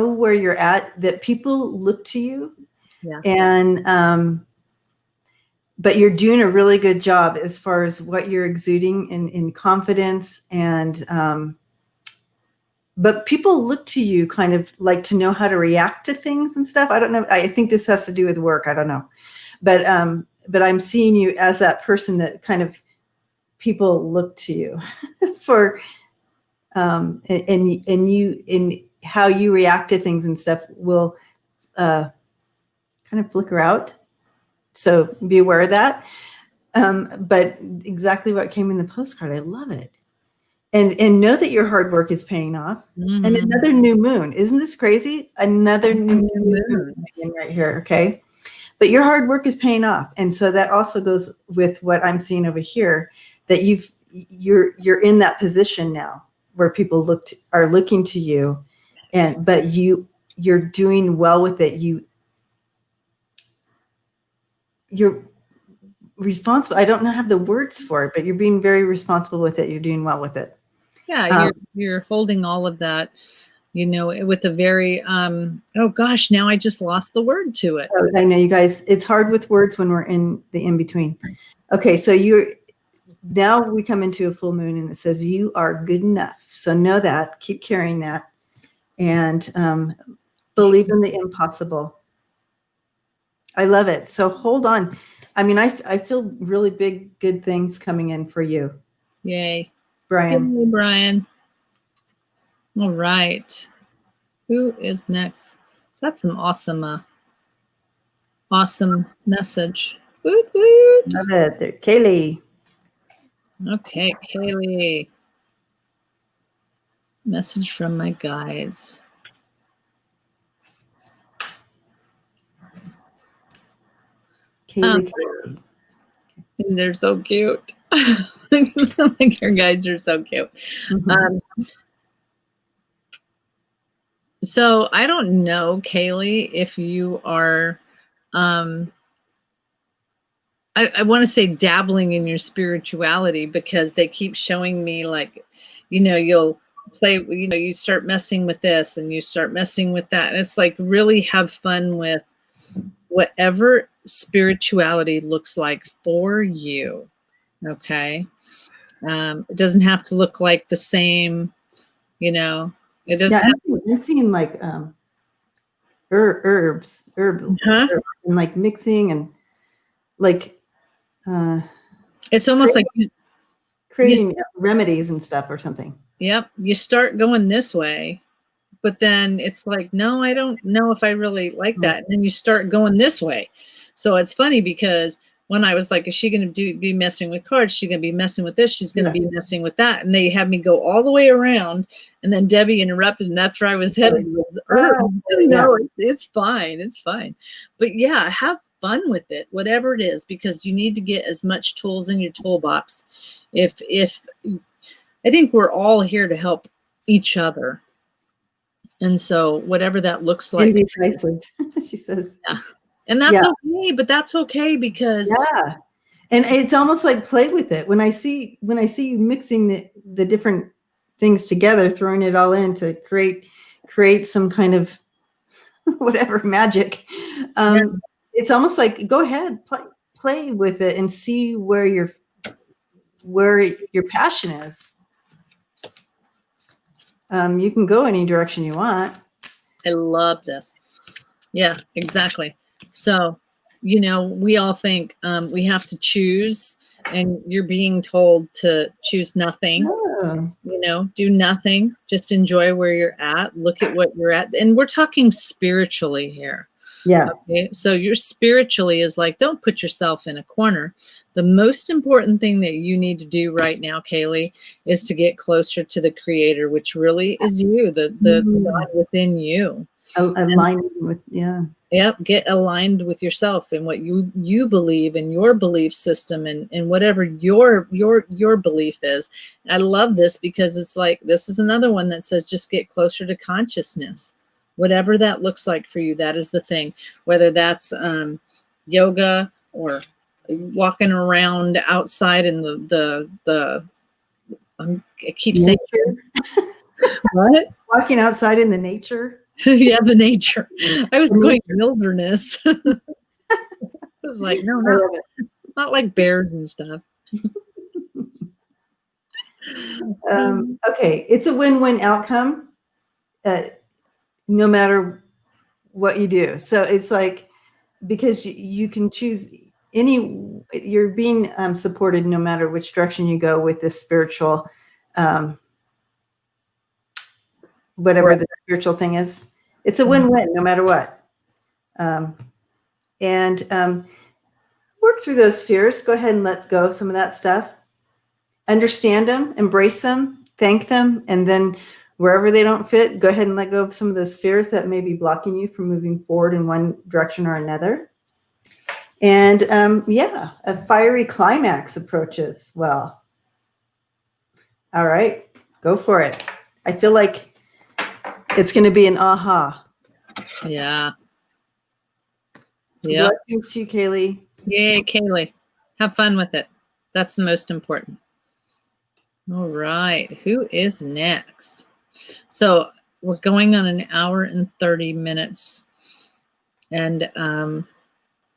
[SPEAKER 1] where you're at, that people look to you.
[SPEAKER 2] Yeah.
[SPEAKER 1] And but you're doing a really good job as far as what you're exuding in confidence. And but people look to you kind of like to know how to react to things and stuff. I don't know. I think this has to do with work. I don't know. But I'm seeing you as that person that kind of people look to you for, and you, in how you react to things and stuff will kind of flicker out. So be aware of that. But exactly what came in the postcard, I love it. And know that your hard work is paying off. Mm-hmm. And another new moon. Isn't this crazy? Another new moon right here. Okay. But your hard work is paying off. And so that also goes with what I'm seeing over here, that you're in that position now where people are looking to you, but you're doing well with it. You're responsible. I don't have the words for it, but you're being very responsible with it. You're doing well with it.
[SPEAKER 2] Yeah, you're holding all of that you know, with a very, oh gosh, now I just lost the word to it.
[SPEAKER 1] Oh, I know, you guys, it's hard with words when we're in the in-between. Okay, so now we come into a full moon and it says you are good enough. So know that, keep carrying that, and believe in the impossible. I love it. So hold on. I mean, I feel really big, good things coming in for you.
[SPEAKER 2] Yay.
[SPEAKER 1] Brian.
[SPEAKER 2] Yay, Brian. All right. Who is next? That's some awesome, awesome message. Woot, woot.
[SPEAKER 1] Love it. There, Kaylee.
[SPEAKER 2] Okay, Kaylee. Message from my guides.
[SPEAKER 1] Kaylee.
[SPEAKER 2] They're so cute. Like your guides are so cute.
[SPEAKER 1] Mm-hmm.
[SPEAKER 2] So I don't know, Kaylee, if you are, I want to say dabbling in your spirituality, because they keep showing me, like, you know, you'll play, you know, you start messing with this and you start messing with that. And it's like, really have fun with whatever spirituality looks like for you. Okay. It doesn't have to look like the same, you know, it doesn't
[SPEAKER 1] Yeah,
[SPEAKER 2] have
[SPEAKER 1] I'm seeing like herbs,
[SPEAKER 2] uh-huh.
[SPEAKER 1] and like mixing and like
[SPEAKER 2] It's almost like
[SPEAKER 1] creating remedies and stuff or something.
[SPEAKER 2] yep, you start going this way, but then it's like, no, I don't know if I really like that. And then you start going this way. So it's funny, because when I was like, is she going to be messing with cards? She's going to be messing with this. She's going to be messing with that. And they had me go all the way around. And then Debbie interrupted, and that's where I was headed, was herbs. No, it's fine. It's fine. But yeah, have fun with it, whatever it is, because you need to get as much tools in your toolbox. If I think we're all here to help each other. And so whatever that looks like.
[SPEAKER 1] Indecisive, she says.
[SPEAKER 2] Yeah. And that's okay, but that's okay, because
[SPEAKER 1] yeah. And it's almost like play with it. When I see you mixing the different things together, throwing it all in to create some kind of whatever magic. It's almost like, go ahead, play with it and see where your passion is. You can go any direction you want.
[SPEAKER 2] I love this. Yeah, exactly. So, you know, we all think we have to choose, and you're being told to choose nothing. You know, do nothing. Just enjoy where you're at. Look at what you're at. And we're talking spiritually here.
[SPEAKER 1] Yeah.
[SPEAKER 2] Okay. So your spiritually is like, don't put yourself in a corner. The most important thing that you need to do right now, Kaylee, is to get closer to the creator, which really is you, the God within you.
[SPEAKER 1] Aligned with, yeah.
[SPEAKER 2] Yep. Get aligned with yourself and what you believe in, your belief system, and whatever your belief is. I love this, because it's like, this is another one that says, just get closer to consciousness. Whatever that looks like for you, that is the thing. Whether that's yoga, or walking around outside in the I keep saying what?
[SPEAKER 1] Walking outside in the nature.
[SPEAKER 2] Yeah, the nature. I was going wilderness. I was like, no, not like bears and stuff.
[SPEAKER 1] Okay, it's a win-win outcome, no matter what you do. So it's like, because you can choose you're being supported no matter which direction you go with this spiritual, whatever the spiritual thing is. It's a win-win no matter what. And work through those fears. Go ahead and let go of some of that stuff. Understand them, embrace them, thank them, and then wherever they don't fit, go ahead and let go of some of those fears that may be blocking you from moving forward in one direction or another. And yeah, a fiery climax approaches. Well, all right, go for it. I feel like it's going to be an aha.
[SPEAKER 2] Yeah. Yeah.
[SPEAKER 1] Blessings to you, Kaylee.
[SPEAKER 2] Yay, Kaylee. Have fun with it. That's the most important. All right. Who is next? So we're going on an hour and 30 minutes. And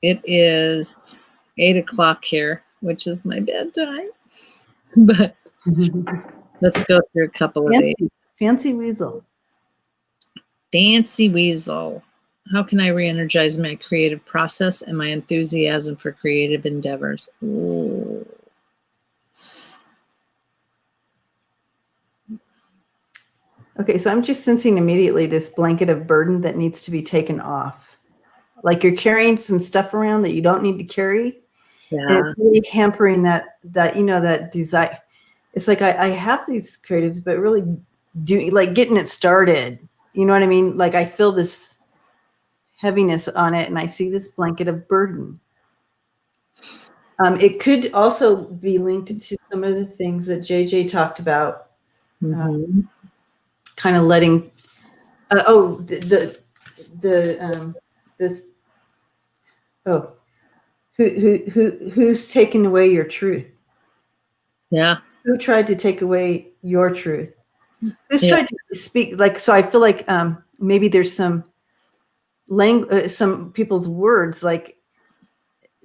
[SPEAKER 2] it is 8 o'clock here, which is my bedtime. But let's go through a couple of these.
[SPEAKER 1] Fancy Weasel.
[SPEAKER 2] Fancy Weasel. How can I re-energize my creative process and my enthusiasm for creative endeavors? Ooh.
[SPEAKER 1] Okay, so I'm just sensing immediately this blanket of burden that needs to be taken off. Like you're carrying some stuff around that you don't need to carry.
[SPEAKER 2] Yeah.
[SPEAKER 1] And it's really hampering that desire. It's like I have these creatives, but really getting it started. You know what I mean? Like I feel this heaviness on it and I see this blanket of burden. It could also be linked to some of the things that JJ talked about. Kind of letting who's taking away your truth?
[SPEAKER 2] Yeah.
[SPEAKER 1] Who tried to take away your truth? Who's tried to speak? Like, so I feel like maybe there's some people's words, like,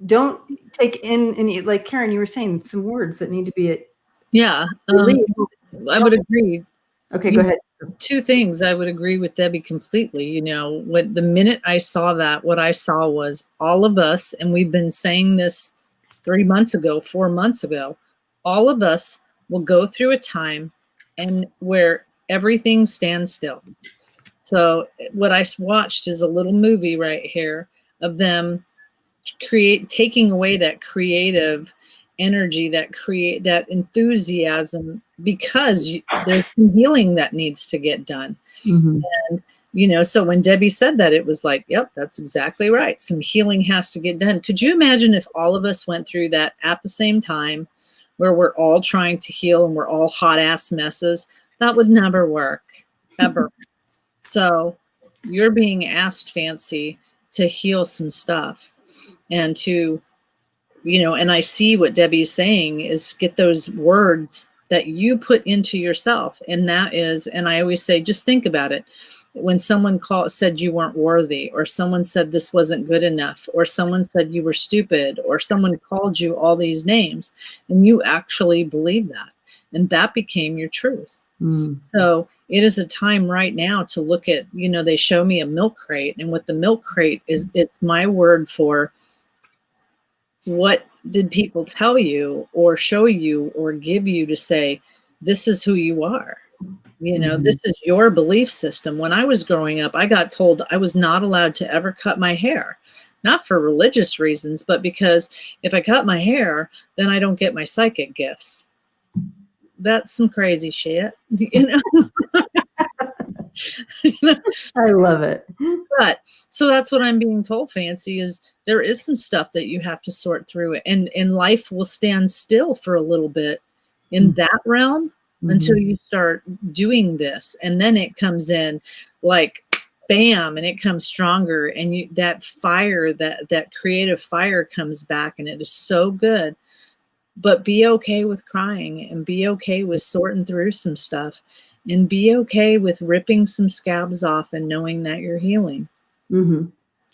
[SPEAKER 1] don't take in any, like Karen, you were saying some words that need to be released.
[SPEAKER 2] I would agree.
[SPEAKER 1] Okay, go ahead.
[SPEAKER 2] Two things. I would agree with Debbie completely. You know, the minute I saw that, what I saw was all of us, and we've been saying this 3 months ago, 4 months ago, all of us will go through a time and where everything stands still. So what I watched is a little movie right here of them taking away that creative energy, that enthusiasm, because there's some healing that needs to get done. And so when Debbie said that, it was like, yep, that's exactly right. Some healing has to get done. Could you imagine if all of us went through that at the same time, where we're all trying to heal and we're all hot ass messes? That would never work, ever. So you're being asked, Fancy, to heal some stuff and to, and I see what Debbie's saying is get those words that you put into yourself. And that is, and I always say, just think about it. When someone said you weren't worthy, or someone said this wasn't good enough, or someone said you were stupid, or someone called you all these names, and you actually believe that, and that became your truth. So it is a time right now to look at, they show me a milk crate, and what the milk crate is, it's my word for what did people tell you or show you or give you to say, this is who you are. This is your belief system. When I was growing up, I got told I was not allowed to ever cut my hair, not for religious reasons, but because if I cut my hair, then I don't get my psychic gifts. That's some crazy shit,
[SPEAKER 1] I love it.
[SPEAKER 2] But so that's what I'm being told, Fancy, is there is some stuff that you have to sort through, and life will stand still for a little bit in that realm until you start doing this. And then it comes in like bam, and it comes stronger, and that fire, that creative fire comes back, and it is so good. But be okay with crying, and be okay with sorting through some stuff, and be okay with ripping some scabs off and knowing that you're healing.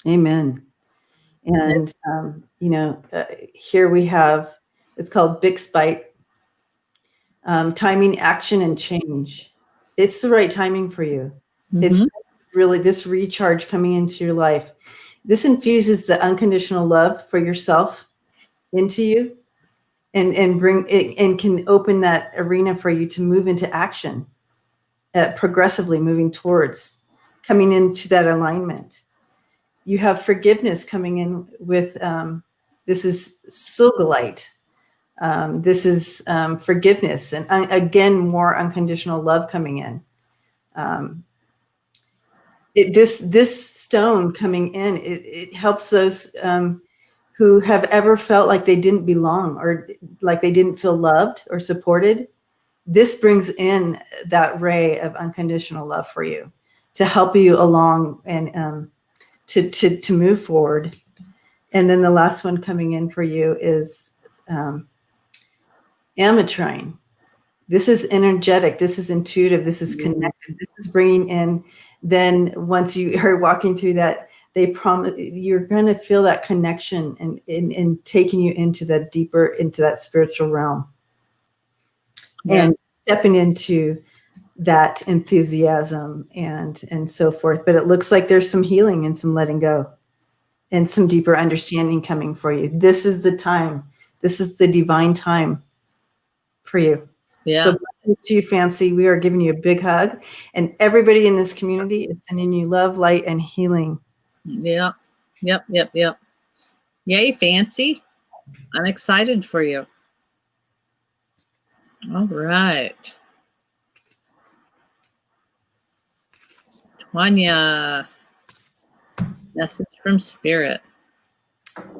[SPEAKER 1] Amen. And, here we have, it's called Big Spite, timing, action, and change. It's the right timing for you. It's really this recharge coming into your life. This infuses the unconditional love for yourself into you, and bring it, and can open that arena for you to move into action, progressively moving towards coming into that alignment. You have forgiveness coming in with, this is Silgalite. This is forgiveness, and again, more unconditional love coming in. This stone coming in, it helps those who have ever felt like they didn't belong, or like they didn't feel loved or supported. This brings in that ray of unconditional love for you to help you along and to move forward. And then the last one coming in for you is ametrine. This is energetic. This is intuitive. This is connected. This is bringing in. Then once you are walking through that, they promise you're going to feel that connection and taking you into that deeper, into that spiritual realm, and stepping into that enthusiasm and so forth. But it looks like there's some healing and some letting go and some deeper understanding coming for you. This is the time. This is the divine time for you.
[SPEAKER 2] Yeah.
[SPEAKER 1] So to you, Fancy, we are giving you a big hug, and everybody in this community is sending you love, light, and healing.
[SPEAKER 2] Yeah. Yep. Yay, Fancy. I'm excited for you. All right. Tanya, message from Spirit.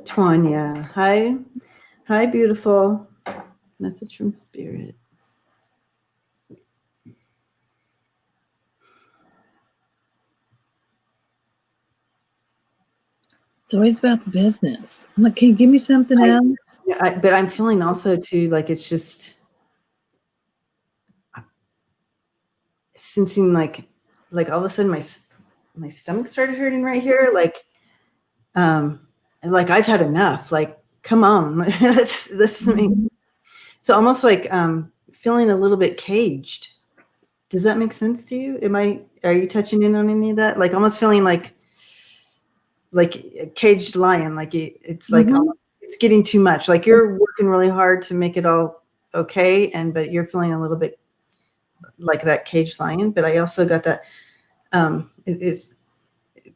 [SPEAKER 1] Tanya, hi, beautiful. Message from Spirit.
[SPEAKER 2] It's always about the business. I'm like, can you give me something else?
[SPEAKER 1] Yeah, but I'm feeling also too like it's just sensing like all of a sudden my stomach started hurting right here, like I've had enough. Like, come on, let's make. So almost like feeling a little bit caged. Does that make sense to you? Are you touching in on any of that? Like almost feeling like a caged lion. Like it's like almost, it's getting too much. Like you're working really hard to make it all okay, but you're feeling a little bit like that caged lion. But I also got that. It's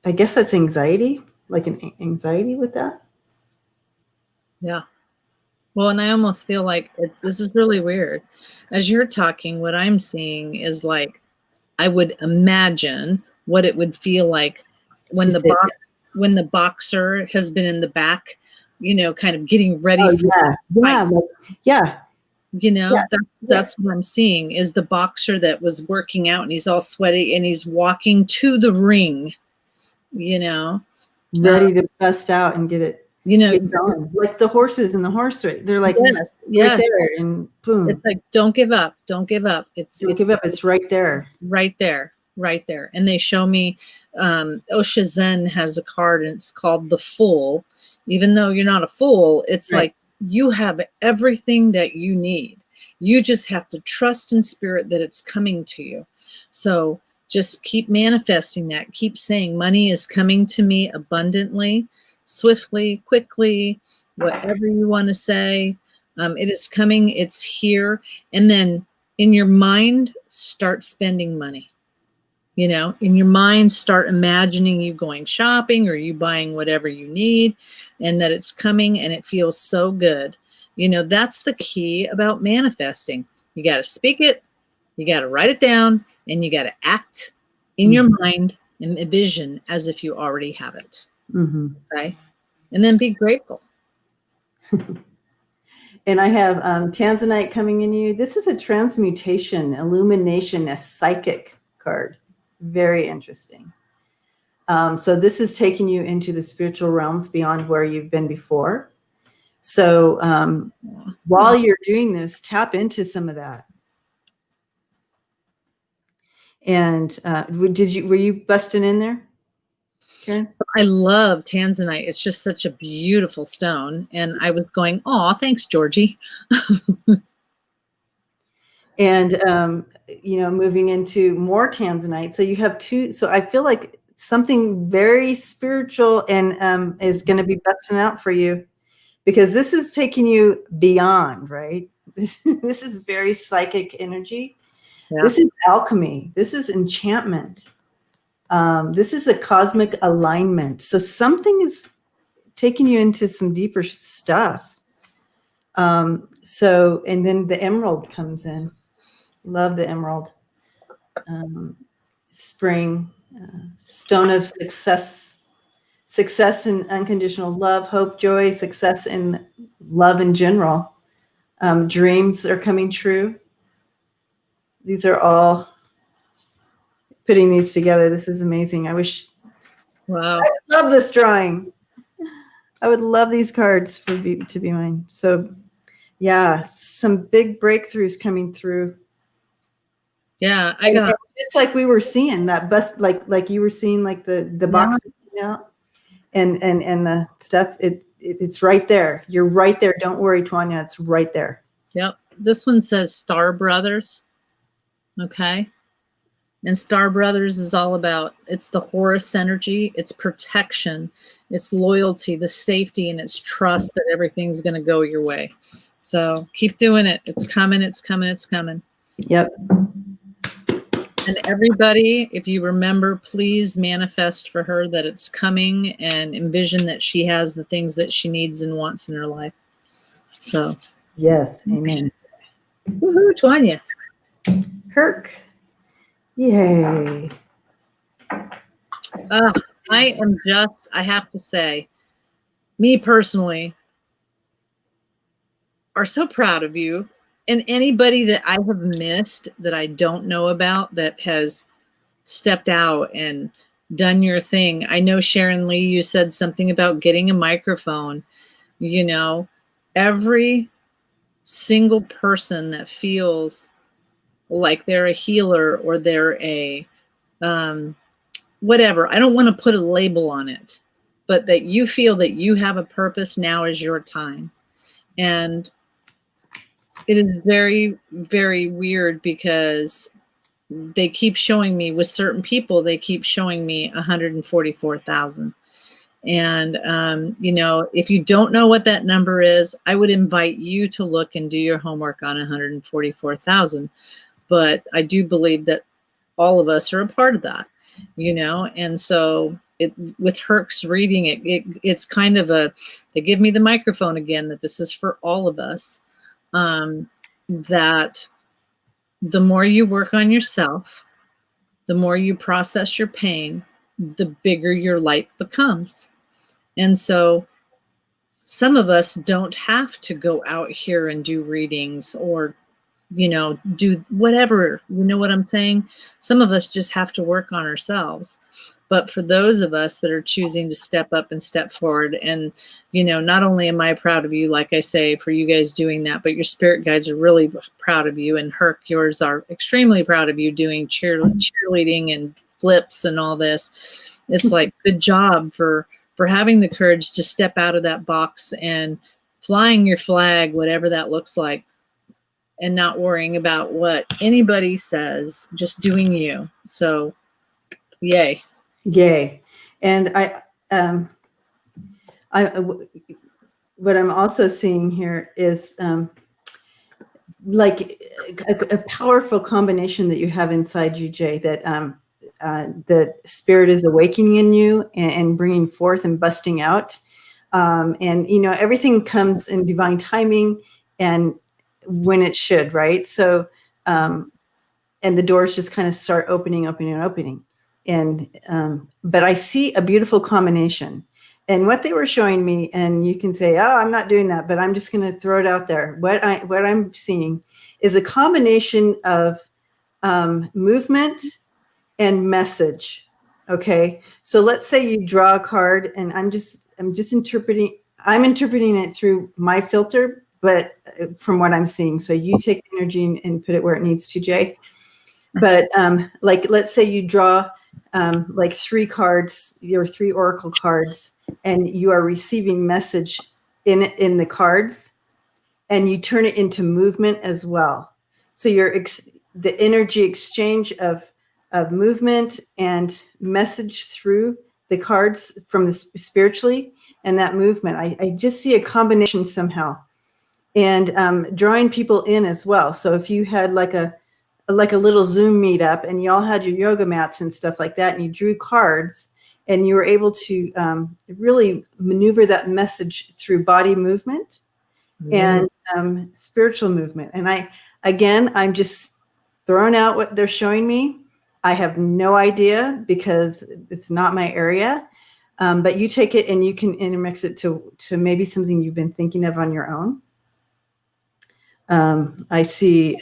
[SPEAKER 1] I guess that's anxiety, like an anxiety with that.
[SPEAKER 2] Yeah. Well, and I almost feel like this is really weird. As you're talking, what I'm seeing is like, I would imagine what it would feel like when the boxer has been in the back, kind of getting ready.
[SPEAKER 1] Oh,
[SPEAKER 2] for
[SPEAKER 1] yeah.
[SPEAKER 2] That's what I'm seeing is the boxer that was working out and he's all sweaty and he's walking to the ring,
[SPEAKER 1] ready to bust out and get it. Get going. Like the horses in the horse race. They're like right there and boom.
[SPEAKER 2] It's like, don't give up. Don't give up.
[SPEAKER 1] Don't give up. It's right there.
[SPEAKER 2] Right there. Right there. And they show me Osha Zen has a card and it's called the Fool. Even though you're not a fool, it's like you have everything that you need. You just have to trust in spirit that it's coming to you. So just keep manifesting that. Keep saying money is coming to me abundantly, swiftly, quickly, whatever you want to say. It is coming. It's here. And then in your mind, start spending money. In your mind, start imagining you going shopping or you buying whatever you need and that it's coming and it feels so good. That's the key about manifesting. You got to speak it, you got to write it down, and you got to act in your mind and envision as if you already have it. Okay? And then be grateful.
[SPEAKER 1] And I have Tanzanite coming in you. This is a transmutation, illumination, a psychic card. Very interesting. So this is taking you into the spiritual realms beyond where you've been before. So while you're doing this, tap into some of that. And were you busting in there, Karen?
[SPEAKER 2] I love Tanzanite. It's just such a beautiful stone. And I was going, oh, thanks, Georgie.
[SPEAKER 1] And, moving into more Tanzanite. So you have two. So I feel like something very spiritual and is going to be busting out for you because this is taking you beyond, right? This is very psychic energy. Yeah. This is alchemy. This is enchantment. This is a cosmic alignment. So something is taking you into some deeper stuff. And then the emerald comes in. Love the emerald. Spring, stone of success and unconditional love, hope, joy, success in love in general. Dreams are coming true. These are all putting these together. This is amazing.
[SPEAKER 2] Wow.
[SPEAKER 1] I love this drawing. I would love these cards to be mine. So Yeah, some big breakthroughs coming through.
[SPEAKER 2] Yeah,
[SPEAKER 1] and just like we were seeing that bus, like you were seeing, like the box, and the stuff. It's right there. You're right there. Don't worry, Tanya. It's right there.
[SPEAKER 2] Yep. This one says Star Brothers. Okay. And Star Brothers is all about, it's the Horus energy, it's protection, it's loyalty, the safety, and it's trust that everything's going to go your way. So keep doing it. It's coming, it's coming, it's coming.
[SPEAKER 1] Yep.
[SPEAKER 2] And everybody, if you remember, please manifest for her that it's coming and envision that she has the things that she needs and wants in her life. So.
[SPEAKER 1] Yes. Amen.
[SPEAKER 2] Woohoo, Tanya.
[SPEAKER 1] Herc. Yay.
[SPEAKER 2] I have to say, me personally, are so proud of you. And anybody that I have missed that I don't know about that has stepped out and done your thing. I know, Sharon Lee, you said something about getting a microphone. You know, every single person that feels like they're a healer or they're a whatever, I don't want to put a label on it, but that you feel that you have a purpose, now is your time. And it is very, very weird because they keep showing me with certain people, they keep showing me 144,000. And, you know, if you don't know what that number is, I would invite you to look and do your homework on 144,000. But I do believe that all of us are a part of that, you know? And so with Herc's reading it's kind of they give me the microphone again, that this is for all of us. That the more you work on yourself, the more you process your pain, the bigger your light becomes. And so some of us don't have to go out here and do readings or, you know, do whatever, you know what I'm saying? Some of us just have to work on ourselves. But for those of us that are choosing to step up and step forward, and, you know, not only am I proud of you, like I say, for you guys doing that, but your spirit guides are really proud of you. And Herc, yours are extremely proud of you doing cheerleading and flips and all this. It's like, good job for having the courage to step out of that box and flying your flag, whatever that looks like, and not worrying about what anybody says, just doing you. So, yay.
[SPEAKER 1] Yay. And what I'm also seeing here is like a powerful combination that you have inside you, Jay, that the spirit is awakening in you and bringing forth and busting out. And, you know, everything comes in divine timing and when it should, right? So, and the doors just kind of start opening. And, but I see a beautiful combination. And what they were showing me, and you can say, oh, I'm not doing that, but I'm just going to throw it out there. What I'm seeing is a combination of movement and message. Okay. So let's say you draw a card, and I'm just interpreting it through my filter, but from what I'm seeing. So you take the energy and put it where it needs to, Jay. But like, let's say you draw like 3 cards, your 3 oracle cards, and you are receiving message in the cards, and you turn it into movement as well. So the energy exchange of movement and message through the cards from the spiritually, and that movement. I just see a combination somehow, and drawing people in as well. So if you had like a little Zoom meetup and you all had your yoga mats and stuff like that, and you drew cards, and you were able to really maneuver that message through body movement and spiritual movement. And I'm just throwing out what they're showing me. I have no idea because it's not my area. But you take it and you can intermix it to maybe something you've been thinking of on your own. I see.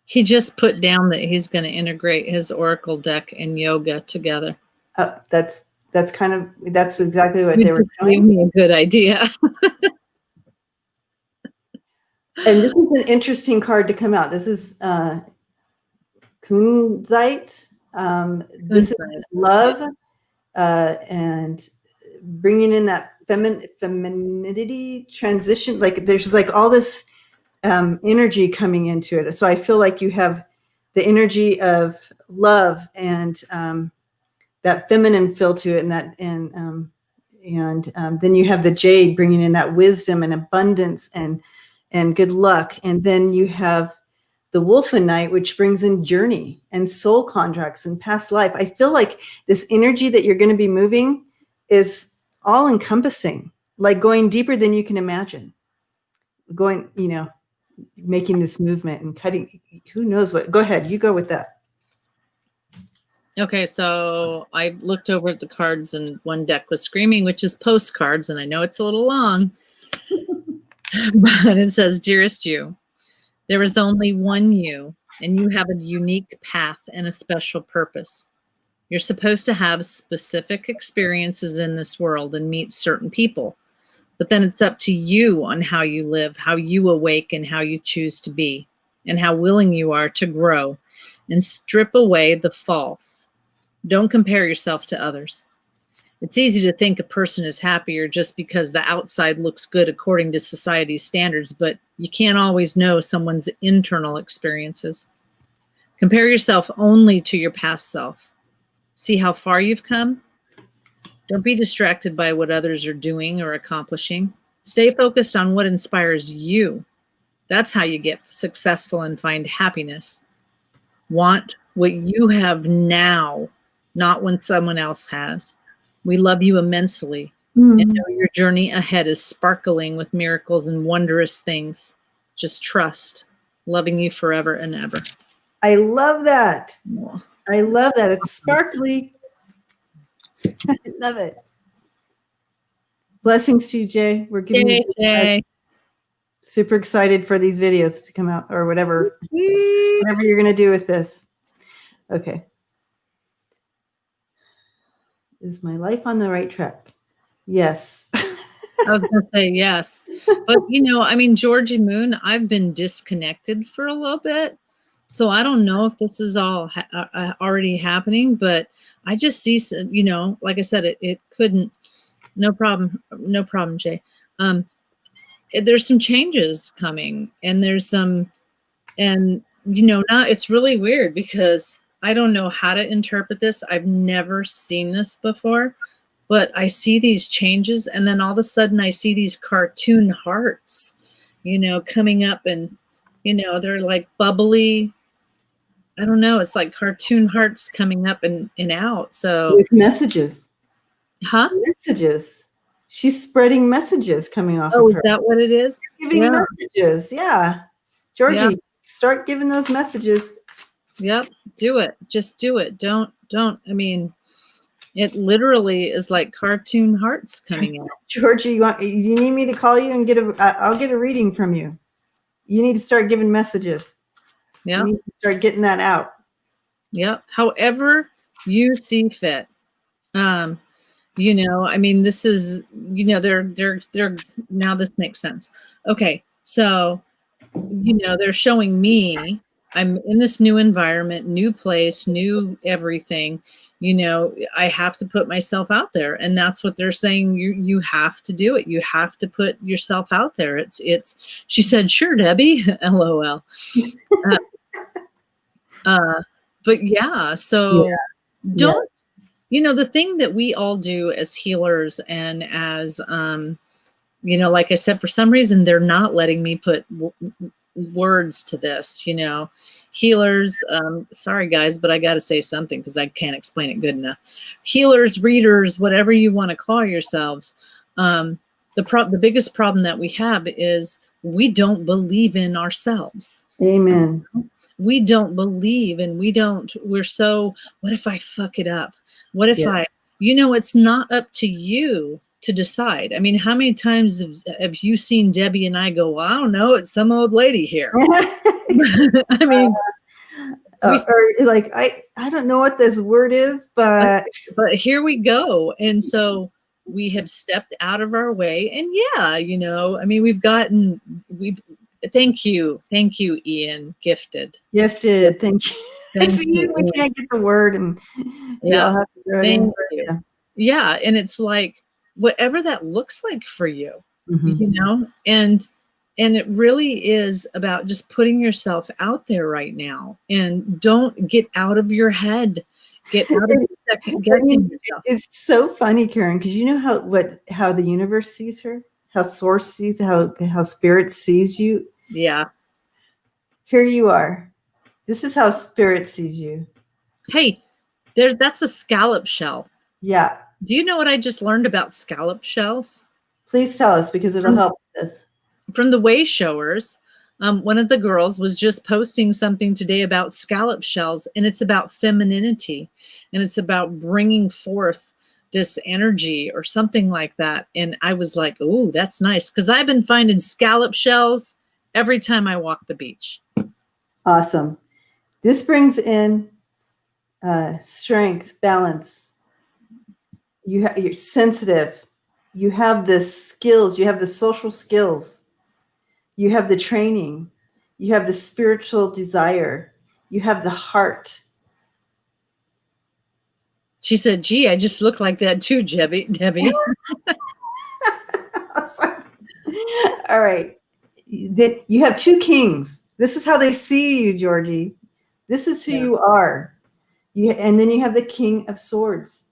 [SPEAKER 2] He just put down that he's going to integrate his oracle deck and yoga together.
[SPEAKER 1] That's exactly what they were
[SPEAKER 2] showing. Gave me a good idea.
[SPEAKER 1] And this is an interesting card to come out. This is Kunzite. This is love, and bringing in that femininity transition. Like there's like all this energy coming into it. So I feel like you have the energy of love and that feminine feel to it, and that then you have the jade bringing in that wisdom and abundance and good luck, and then you have the Wolfenite, which brings in journey and soul contracts and past life. I feel like this energy that you're going to be moving is all encompassing, like going deeper than you can imagine. Going, making this movement and cutting, who knows what. Go ahead, you go with that.
[SPEAKER 2] Okay, so I looked over at the cards and one deck was screaming, which is postcards, and I know it's a little long, but it says, "Dearest you, there is only one you, and you have a unique path and a special purpose. You're supposed to have specific experiences in this world and meet certain people, but then it's up to you on how you live, how you awaken, how you choose to be, and how willing you are to grow and strip away the false. Don't compare yourself to others. It's easy to think a person is happier just because the outside looks good according to society's standards, but you can't always know someone's internal experiences. Compare yourself only to your past self. See how far you've come. Don't be distracted by what others are doing or accomplishing. Stay focused on what inspires you. That's how you get successful and find happiness. Want what you have now, not when someone else has. We love you immensely and know your journey ahead is sparkling with miracles and wondrous things. Just trust. Loving you forever and ever."
[SPEAKER 1] I love that. I love that. It's sparkly. I love it. Blessings to you, Jay. We're giving you
[SPEAKER 2] Jay.
[SPEAKER 1] Super excited for these videos to come out, or whatever you're going to do with this. Okay. Is my life on the right track? Yes.
[SPEAKER 2] I was going to say yes. But, Georgie Moon, I've been disconnected for a little bit. So I don't know if this is all already happening, but I just see, like I said, it couldn't. No problem. No problem, Jay. There's some changes coming, and there's some, and now it's really weird because I don't know how to interpret this. I've never seen this before, but I see these changes, and then all of a sudden I see these cartoon hearts, coming up, and they're like bubbly. I don't know. It's like cartoon hearts coming up and out. So
[SPEAKER 1] with messages.
[SPEAKER 2] Huh?
[SPEAKER 1] Messages. She's spreading messages coming off of her.
[SPEAKER 2] Oh, is that what it is?
[SPEAKER 1] Giving messages. Yeah. Georgie, start giving those messages.
[SPEAKER 2] Yep. Do it. Just do it. Don't. It literally is like cartoon hearts coming out.
[SPEAKER 1] Georgie, you need me to call you and I'll get a reading from you. You need to start giving messages.
[SPEAKER 2] Yeah.
[SPEAKER 1] You need to start getting that out.
[SPEAKER 2] Yep. However you see fit. This is, they're now this makes sense. Okay. So, they're showing me I'm in this new environment, new place, new everything. I have to put myself out there, and that's what they're saying. You have to do it. You have to put yourself out there. It's. She said, "Sure, Debbie." LOL. But yeah. So don't. The thing that we all do as healers and as like I said, for some reason they're not letting me put words to this. Healers, sorry guys, but I got to say something because I can't explain it good enough. Healers, readers, whatever you want to call yourselves, the biggest problem that we have is we don't believe in ourselves.
[SPEAKER 1] Amen.
[SPEAKER 2] We don't believe, and we're so, what if I fuck it up? What if it's not up to you to decide. I mean, how many times have you seen Debbie and I go, well, I don't know, it's some old lady here. I mean,
[SPEAKER 1] or like, I don't know what this word is, but
[SPEAKER 2] here we go. And so we have stepped out of our way, and we've thank you, Ian. Gifted.
[SPEAKER 1] Thank you.
[SPEAKER 2] Thank
[SPEAKER 1] See,
[SPEAKER 2] you.
[SPEAKER 1] we can't get the word, and we all have to throw it in.
[SPEAKER 2] Thank you. Yeah, and it's like whatever that looks like for you, you know, and it really is about just putting yourself out there right now, and don't get out of your head. Get out of second guessing yourself.
[SPEAKER 1] It's so funny, Karen, because you know how the universe sees her, how source sees, how spirit sees you.
[SPEAKER 2] Yeah.
[SPEAKER 1] Here you are. This is how spirit sees you.
[SPEAKER 2] Hey, that's a scallop shell.
[SPEAKER 1] Yeah.
[SPEAKER 2] Do you know what I just learned about scallop shells?
[SPEAKER 1] Please tell us, because it'll help us.
[SPEAKER 2] From the Way Showers, one of the girls was just posting something today about scallop shells, and it's about femininity, and it's about bringing forth this energy or something like that. And I was like, oh, that's nice, because I've been finding scallop shells every time I walk the beach.
[SPEAKER 1] Awesome. This brings in strength, balance. You're sensitive. You have the skills. You have the social skills. You have the training. You have the spiritual desire. You have the heart.
[SPEAKER 2] She said, gee, I just look like that too, Debbie.
[SPEAKER 1] All right. You have two kings. This is how they see you, Georgie. This is who you are. And then you have the King of Swords.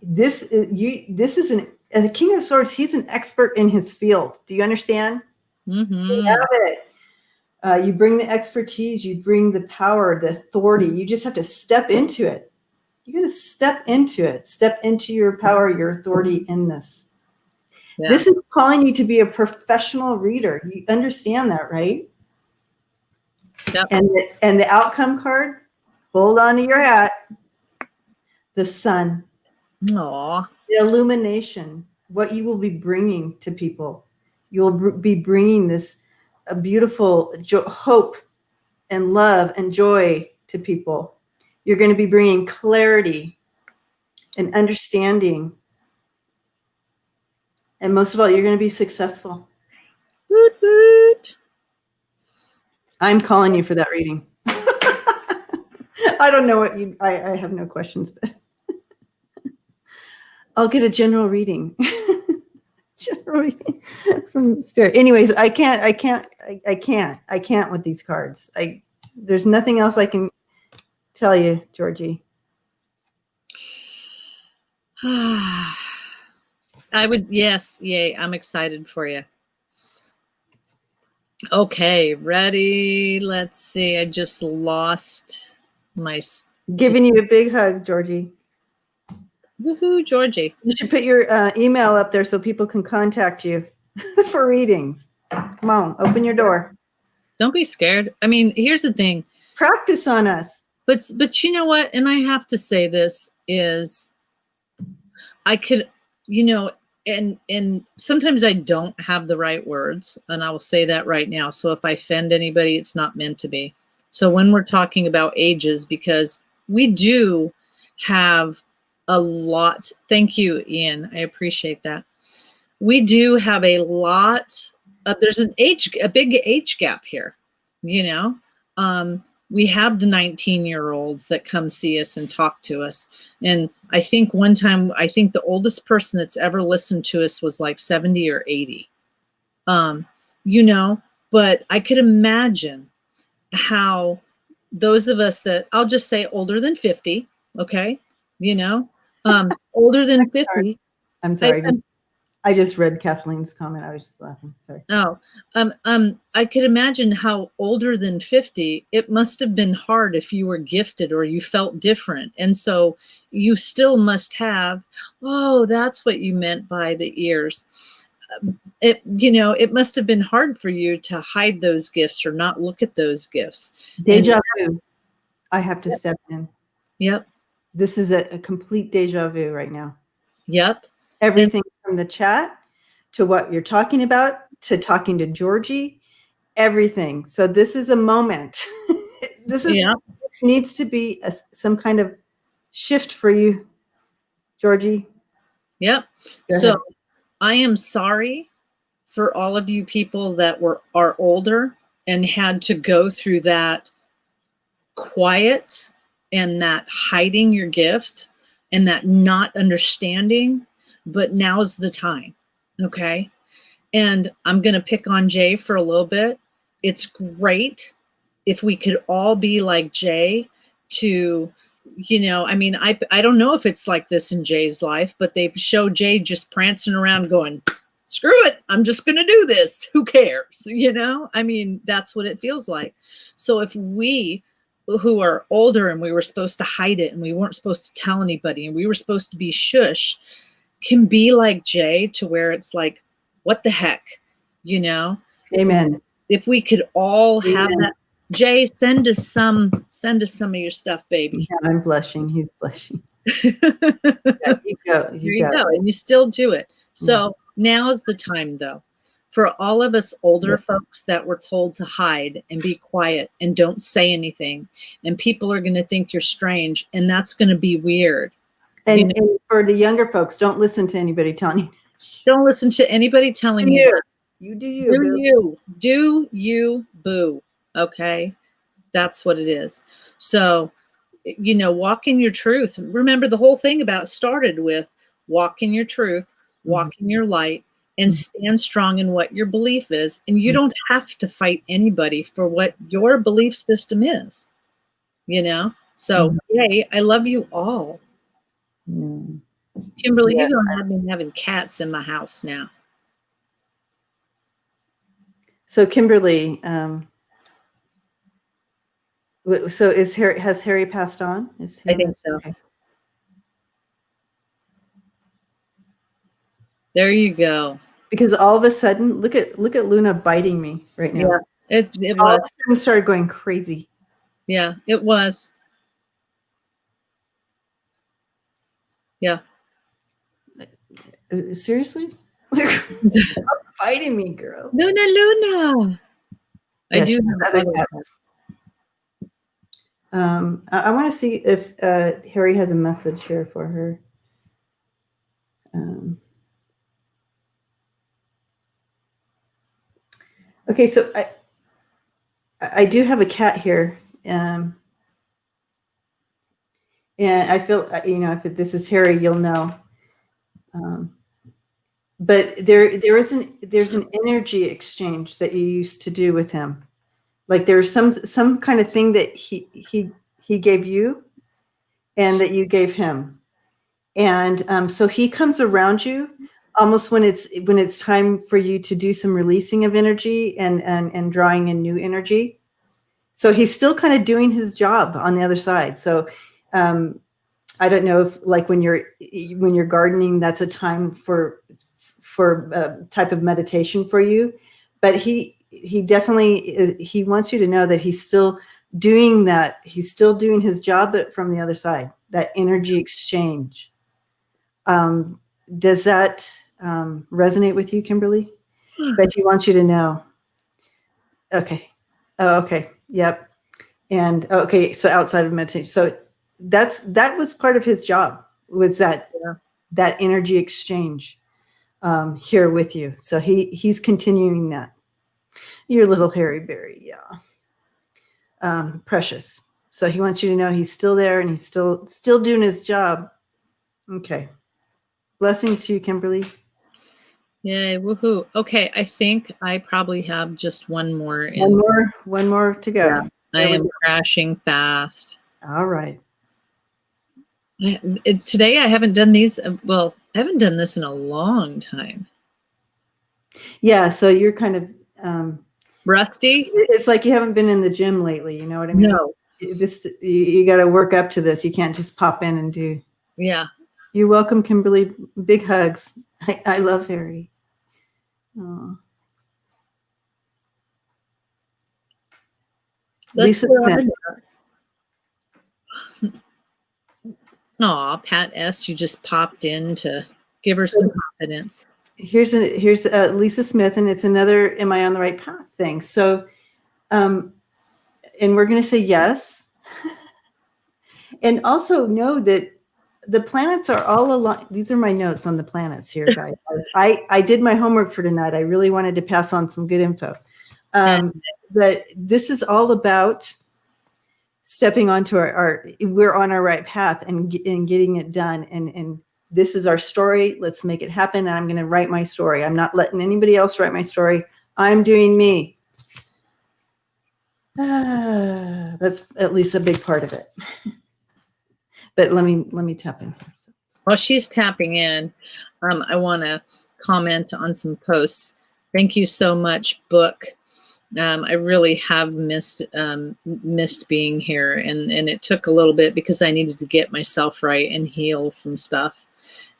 [SPEAKER 1] This is a King of Swords. He's an expert in his field. Do you understand? You have it. You bring the expertise. You bring the power, the authority. You just have to step into it. You got to step into it. Step into your power, your authority in this. Yeah. This is calling you to be a professional reader. You understand that, right? Yep. And the outcome card, hold on to your hat. The sun.
[SPEAKER 2] Aww.
[SPEAKER 1] The illumination, what you will be bringing to people. You will be bringing this beautiful hope and love and joy to people. You're going to be bringing clarity and understanding. And most of all, you're going to be successful.
[SPEAKER 2] Boot, boot.
[SPEAKER 1] I'm calling you for that reading. I don't know what I have no questions, but I'll get a general reading. General reading from spirit. Anyways, I can't with these cards. There's nothing else I can tell you, Georgie.
[SPEAKER 2] Yes, yay, I'm excited for you. Okay, ready? Let's see. I just lost my...
[SPEAKER 1] Giving you a big hug, Georgie.
[SPEAKER 2] Woohoo, Georgie.
[SPEAKER 1] You should put your email up there so people can contact you for readings. Come on, open your door.
[SPEAKER 2] Don't be scared. I mean, here's the thing.
[SPEAKER 1] Practice on us.
[SPEAKER 2] But you know what? And I have to say this is I could, you know, and sometimes I don't have the right words, and I will say that right now. So if I offend anybody, it's not meant to be. So when we're talking about ages, because we do have a lot. Thank you, Ian. I appreciate that. We do have a lot. There's a big age gap here, you know. We have the 19-year-olds that come see us and talk to us. And I think one time, the oldest person that's ever listened to us was like 70 or 80. You know, but I could imagine how those of us that, I'll just say older than 50, okay, you know, older than 50.
[SPEAKER 1] I'm sorry. I just read Kathleen's comment. I was just laughing. Sorry.
[SPEAKER 2] Oh, I could imagine how older than 50, it must have been hard if you were gifted or you felt different. And so you still must have, oh, that's what you meant by the ears. You know, it must have been hard for you to hide those gifts or not look at those gifts.
[SPEAKER 1] Deja vu. I have to step in.
[SPEAKER 2] Yep.
[SPEAKER 1] This is a complete deja vu right now.
[SPEAKER 2] Yep.
[SPEAKER 1] Everything from the chat to what you're talking about to talking to Georgie, everything. So this is a moment. This needs to be some kind of shift for you, Georgie.
[SPEAKER 2] Yep. So I am sorry for all of you people that are older and had to go through that quiet and that hiding your gift and that not understanding, but now's the time. Okay. And I'm going to pick on Jay for a little bit. It's great if we could all be like Jay to, I mean, I don't know if it's like this in Jay's life, but they show Jay just prancing around going, screw it, I'm just going to do this. Who cares? I mean, that's what it feels like. So if we who are older and we were supposed to hide it and we weren't supposed to tell anybody and we were supposed to be shush, can be like Jay to where it's like, what the heck,
[SPEAKER 1] Amen.
[SPEAKER 2] If we could all have that. Jay, send us some of your stuff, baby.
[SPEAKER 1] Yeah, I'm blushing. He's blushing.
[SPEAKER 2] Yeah,
[SPEAKER 1] you go.
[SPEAKER 2] You go. And you still do it. So now is the time, though, for all of us older folks that were told to hide and be quiet and don't say anything. And people are going to think you're strange. And that's going to be weird.
[SPEAKER 1] And for the younger folks, don't listen to anybody telling you.
[SPEAKER 2] Don't listen to anybody telling you that.
[SPEAKER 1] You do you.
[SPEAKER 2] Do you, boo. Okay? That's what it is. So, walk in your truth. Remember, the whole thing started with walk in your truth, walk in your light, and stand strong in what your belief is. And you don't have to fight anybody for what your belief system is, So, yay, I love you all. Kimberly, you don't have me having cats in my house now.
[SPEAKER 1] So Kimberly, so has Harry passed on?
[SPEAKER 2] I think so. Okay. There you go.
[SPEAKER 1] Because all of a sudden, look at Luna biting me right now.
[SPEAKER 2] Yeah, it
[SPEAKER 1] all
[SPEAKER 2] was.
[SPEAKER 1] Of a sudden started going crazy.
[SPEAKER 2] Yeah, it was. Yeah.
[SPEAKER 1] Seriously? Stop biting me, girl.
[SPEAKER 2] Luna. I do have other
[SPEAKER 1] cats. I want to see if Harry has a message here for her. Okay, so I do have a cat here, and I feel if this is Harry, you'll know. But there's an energy exchange that you used to do with him. Like there's some kind of thing that he gave you, and that you gave him, and so he comes around you almost when it's time for you to do some releasing of energy and drawing in new energy. So he's still kind of doing his job on the other side. So I don't know if like when you're gardening, that's a time for type of meditation for you, but he definitely he wants you to know that he's still doing that. He's still doing his job, but from the other side, that energy exchange. Does that resonate with you, Kimberly? But he wants you to know. Okay. Oh, okay. Yep. And okay. So outside of meditation, so that was part of his job, was that energy exchange here with you. So he's continuing that. Your little Harry Berry, yeah. Precious. So he wants you to know he's still there and he's still doing his job. Okay. Blessings to you, Kimberly.
[SPEAKER 2] Yay, woohoo. Okay, I think I probably have just one more.
[SPEAKER 1] One more to go.
[SPEAKER 2] Yeah, I am crashing fast.
[SPEAKER 1] All right.
[SPEAKER 2] Today I haven't done these. Well, I haven't done this in a long time.
[SPEAKER 1] Yeah, so you're kind of
[SPEAKER 2] rusty.
[SPEAKER 1] It's like you haven't been in the gym lately. You know what I mean?
[SPEAKER 2] No.
[SPEAKER 1] You got to work up to this. You can't just pop in and do.
[SPEAKER 2] Yeah.
[SPEAKER 1] You're welcome, Kimberly. Big hugs. I love Harry. Lisa Smith.
[SPEAKER 2] Aw, Pat S., you just popped in to give her some confidence.
[SPEAKER 1] Here's Lisa Smith, and it's another "Am I on the right path?" thing. So, and we're going to say yes, and also know that the planets are all aligned. These are my notes on the planets here, guys. I did my homework for tonight. I really wanted to pass on some good info. But this is all about stepping onto we're on our right path and getting it done. And this is our story. Let's make it happen. And I'm going to write my story. I'm not letting anybody else write my story. I'm doing me. That's at least a big part of it. But let me tap in here. So.
[SPEAKER 2] While she's tapping in, I want to comment on some posts. Thank you so much, book. I really have missed being here, and it took a little bit because I needed to get myself right and heal some stuff.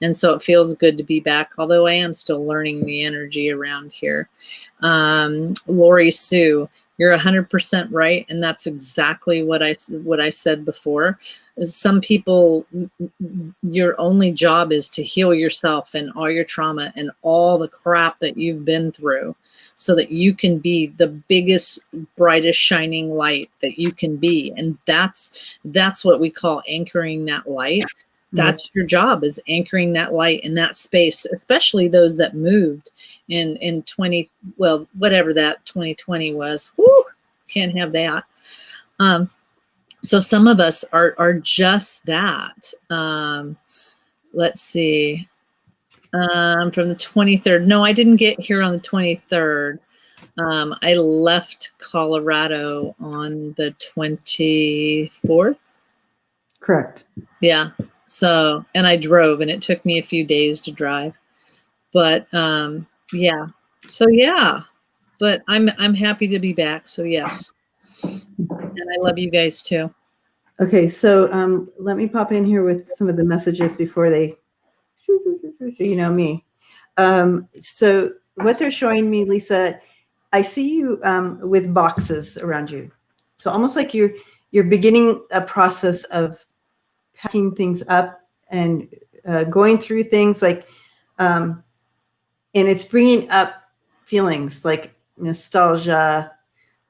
[SPEAKER 2] And so it feels good to be back, although I am still learning the energy around here. Lori Sue, you're 100% right, and that's exactly what I said before. Some people, your only job is to heal yourself and all your trauma and all the crap that you've been through, so that you can be the biggest, brightest, shining light that you can be. And that's what we call anchoring that light. That's your job, is anchoring that light in that space, especially those that moved in 20, well, whatever that 2020 was. Whoo, can't have that. So some of us are just that. Let's see. From the 23rd. No, I didn't get here on the 23rd. I left Colorado on the 24th.
[SPEAKER 1] Correct.
[SPEAKER 2] Yeah. So, and I drove, and it took me a few days to drive, but, yeah. So yeah, but I'm happy to be back. So yes. And I love you guys too.
[SPEAKER 1] Okay. So, let me pop in here with some of the messages before they, you know me. So what they're showing me, Lisa, I see you, with boxes around you. So almost like you're beginning a process of packing things up and going through things like, and it's bringing up feelings like nostalgia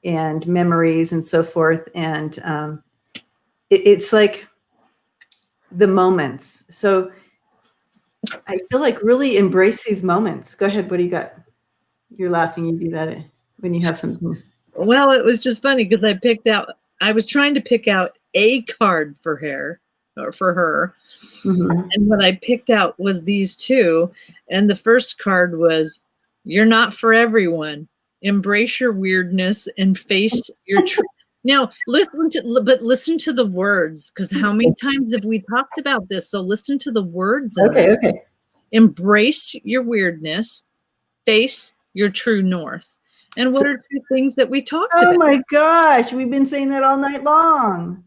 [SPEAKER 1] and memories and so forth. And it's like the moments. So I feel like really embrace these moments. Go ahead. What do you got? You're laughing. You do that when you have something.
[SPEAKER 2] Well, it was just funny because I was trying to pick out a card for her. Mm-hmm. And what I picked out was these two. And the first card was, "You're not for everyone. Embrace your weirdness and face your truth." Now, listen to the words, because how many times have we talked about this? So listen to the words.
[SPEAKER 1] Okay.
[SPEAKER 2] Embrace your weirdness, face your true north. And what are two things that we talked about?
[SPEAKER 1] Oh my gosh, we've been saying that all night long.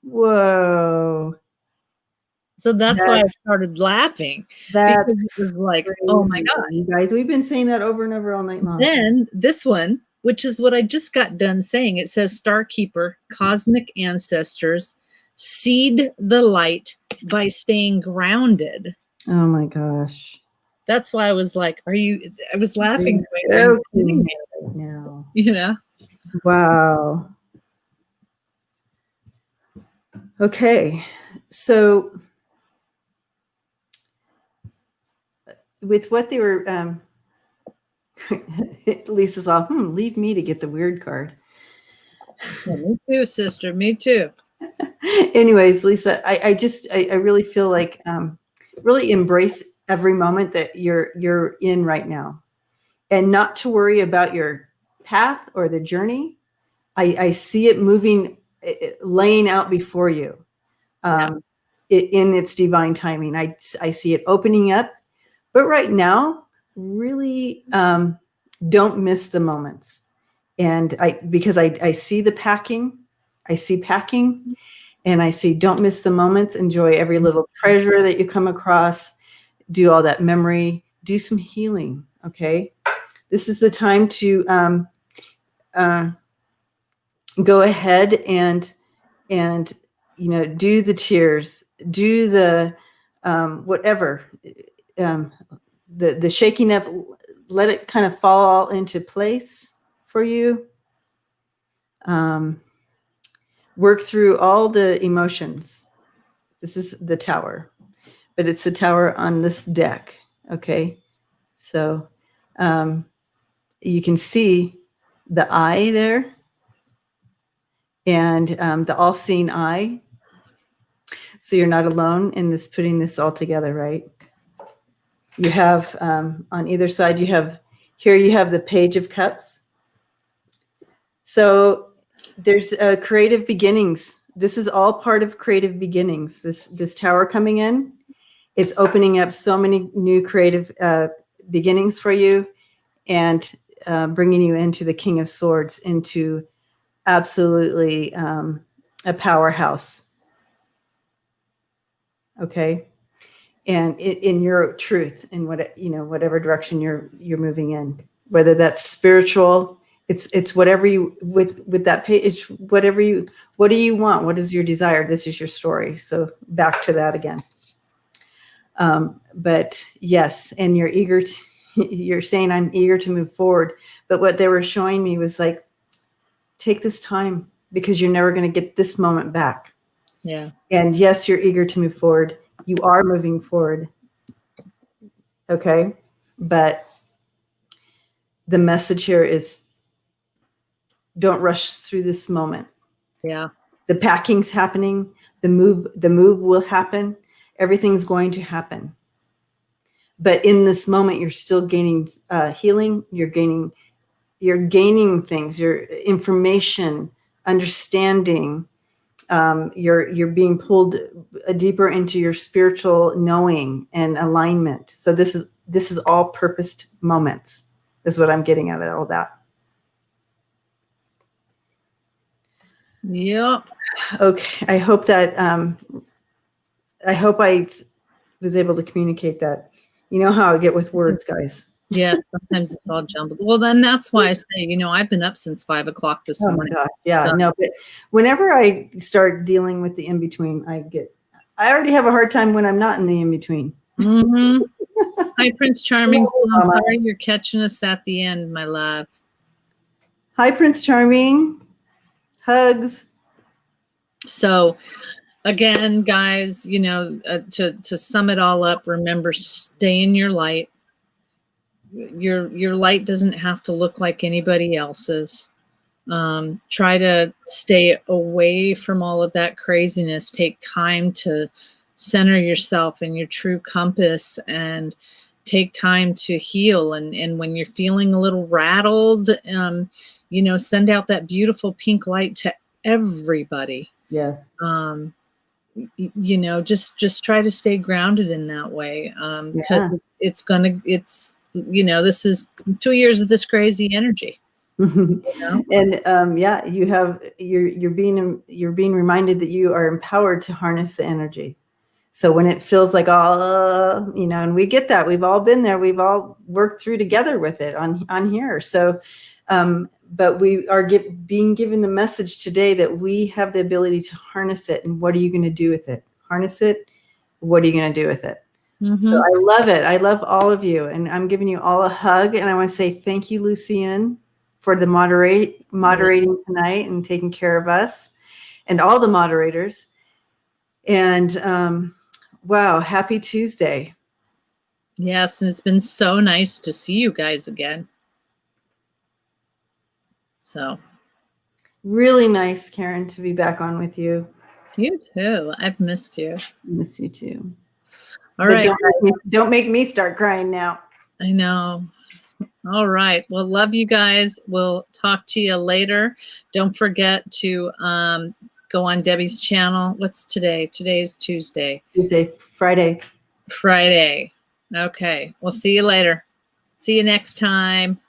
[SPEAKER 1] Whoa.
[SPEAKER 2] So that's why I started laughing. Because it was like, crazy. Oh my God.
[SPEAKER 1] You guys, we've been saying that over and over all night long.
[SPEAKER 2] Then this one, which is what I just got done saying, it says, "Star Keeper, cosmic ancestors, seed the light by staying grounded."
[SPEAKER 1] Oh my gosh.
[SPEAKER 2] That's why I was like, I was laughing.
[SPEAKER 1] Now.
[SPEAKER 2] You know?
[SPEAKER 1] Wow. Okay. So with what they were, Lisa's all, leave me to get the weird card.
[SPEAKER 2] Yeah, me too, sister. Me too.
[SPEAKER 1] Anyways, Lisa, I really feel like, really embrace every moment that you're in right now, and not to worry about your path or the journey. I see it moving, laying out before you, in its divine timing. I see it opening up, but right now, really, don't miss the moments. And because I see the packing, and I see, don't miss the moments. Enjoy every little treasure that you come across. Do all that memory. Do some healing. Okay, this is the time to go ahead and do the tears, do the whatever, the shaking up. Let it kind of fall into place for you. Work through all the emotions This is the tower, but it's the tower on this deck. Okay. So you can see the eye there, and the all-seeing eye. So you're not alone in this, putting this all together, right? You have on either side, you have the Page of Cups. So there's creative beginnings. This is all part of creative beginnings. This tower coming in, it's opening up so many new creative beginnings for you, and bringing you into the King of Swords, into absolutely a powerhouse. Okay. And in your truth, in whatever direction you're moving in, whether that's spiritual, it's whatever you, with that page, what do you want? What is your desire? This is your story. So back to that again. But yes, and you're saying, I'm eager to move forward. But what they were showing me was like, take this time, because you're never going to get this moment back.
[SPEAKER 2] Yeah.
[SPEAKER 1] And yes, you're eager to move forward. You are moving forward. Okay. But the message here is, don't rush through this moment.
[SPEAKER 2] Yeah.
[SPEAKER 1] The packing's happening. The move will happen. Everything's going to happen. But in this moment, you're still gaining healing. You're gaining things, your information, understanding. You're being pulled deeper into your spiritual knowing and alignment. So this is all purposed moments, is what I'm getting out of all that.
[SPEAKER 2] Yep.
[SPEAKER 1] Okay. I hope that I was able to communicate that. You know how I get with words, guys.
[SPEAKER 2] Yeah, sometimes it's all jumbled. Well, then that's why I say, I've been up since 5 o'clock this morning.
[SPEAKER 1] Oh my God. Yeah, no, but whenever I start dealing with the in-between, I already have a hard time when I'm not in the in-between.
[SPEAKER 2] Mm-hmm. Hi, Prince Charming. I'm sorry you're catching us at the end, my love.
[SPEAKER 1] Hi, Prince Charming. Hugs.
[SPEAKER 2] So again, guys, to sum it all up, remember, stay in your light. Your light doesn't have to look like anybody else's. Try to stay away from all of that craziness. Take time to center yourself in your true compass, and take time to heal. And when you're feeling a little rattled, send out that beautiful pink light to everybody.
[SPEAKER 1] Yes.
[SPEAKER 2] Just try to stay grounded in that way. Because this is 2 years of this crazy energy.
[SPEAKER 1] And you're being reminded that you are empowered to harness the energy. So when it feels like and we get that, we've all been there, we've all worked through together with it on here. So but we are being given the message today that we have the ability to harness it. And what are you going to do with it? Harness it. What are you going to do with it? Mm-hmm. So I love it. I love all of you. And I'm giving you all a hug. And I want to say thank you, Lucienne, for the moderating tonight and taking care of us and all the moderators. And wow, happy Tuesday.
[SPEAKER 2] Yes, and it's been so nice to see you guys again. So
[SPEAKER 1] really nice, Karen, to be back on with you.
[SPEAKER 2] You too. I've missed you.
[SPEAKER 1] Miss you too.
[SPEAKER 2] All right.
[SPEAKER 1] Don't make me start crying now.
[SPEAKER 2] I know. All right. Well, love you guys. We'll talk to you later. Don't forget to go on Debbie's channel. What's today? Today's Tuesday.
[SPEAKER 1] Friday.
[SPEAKER 2] Okay. We'll see you later. See you next time.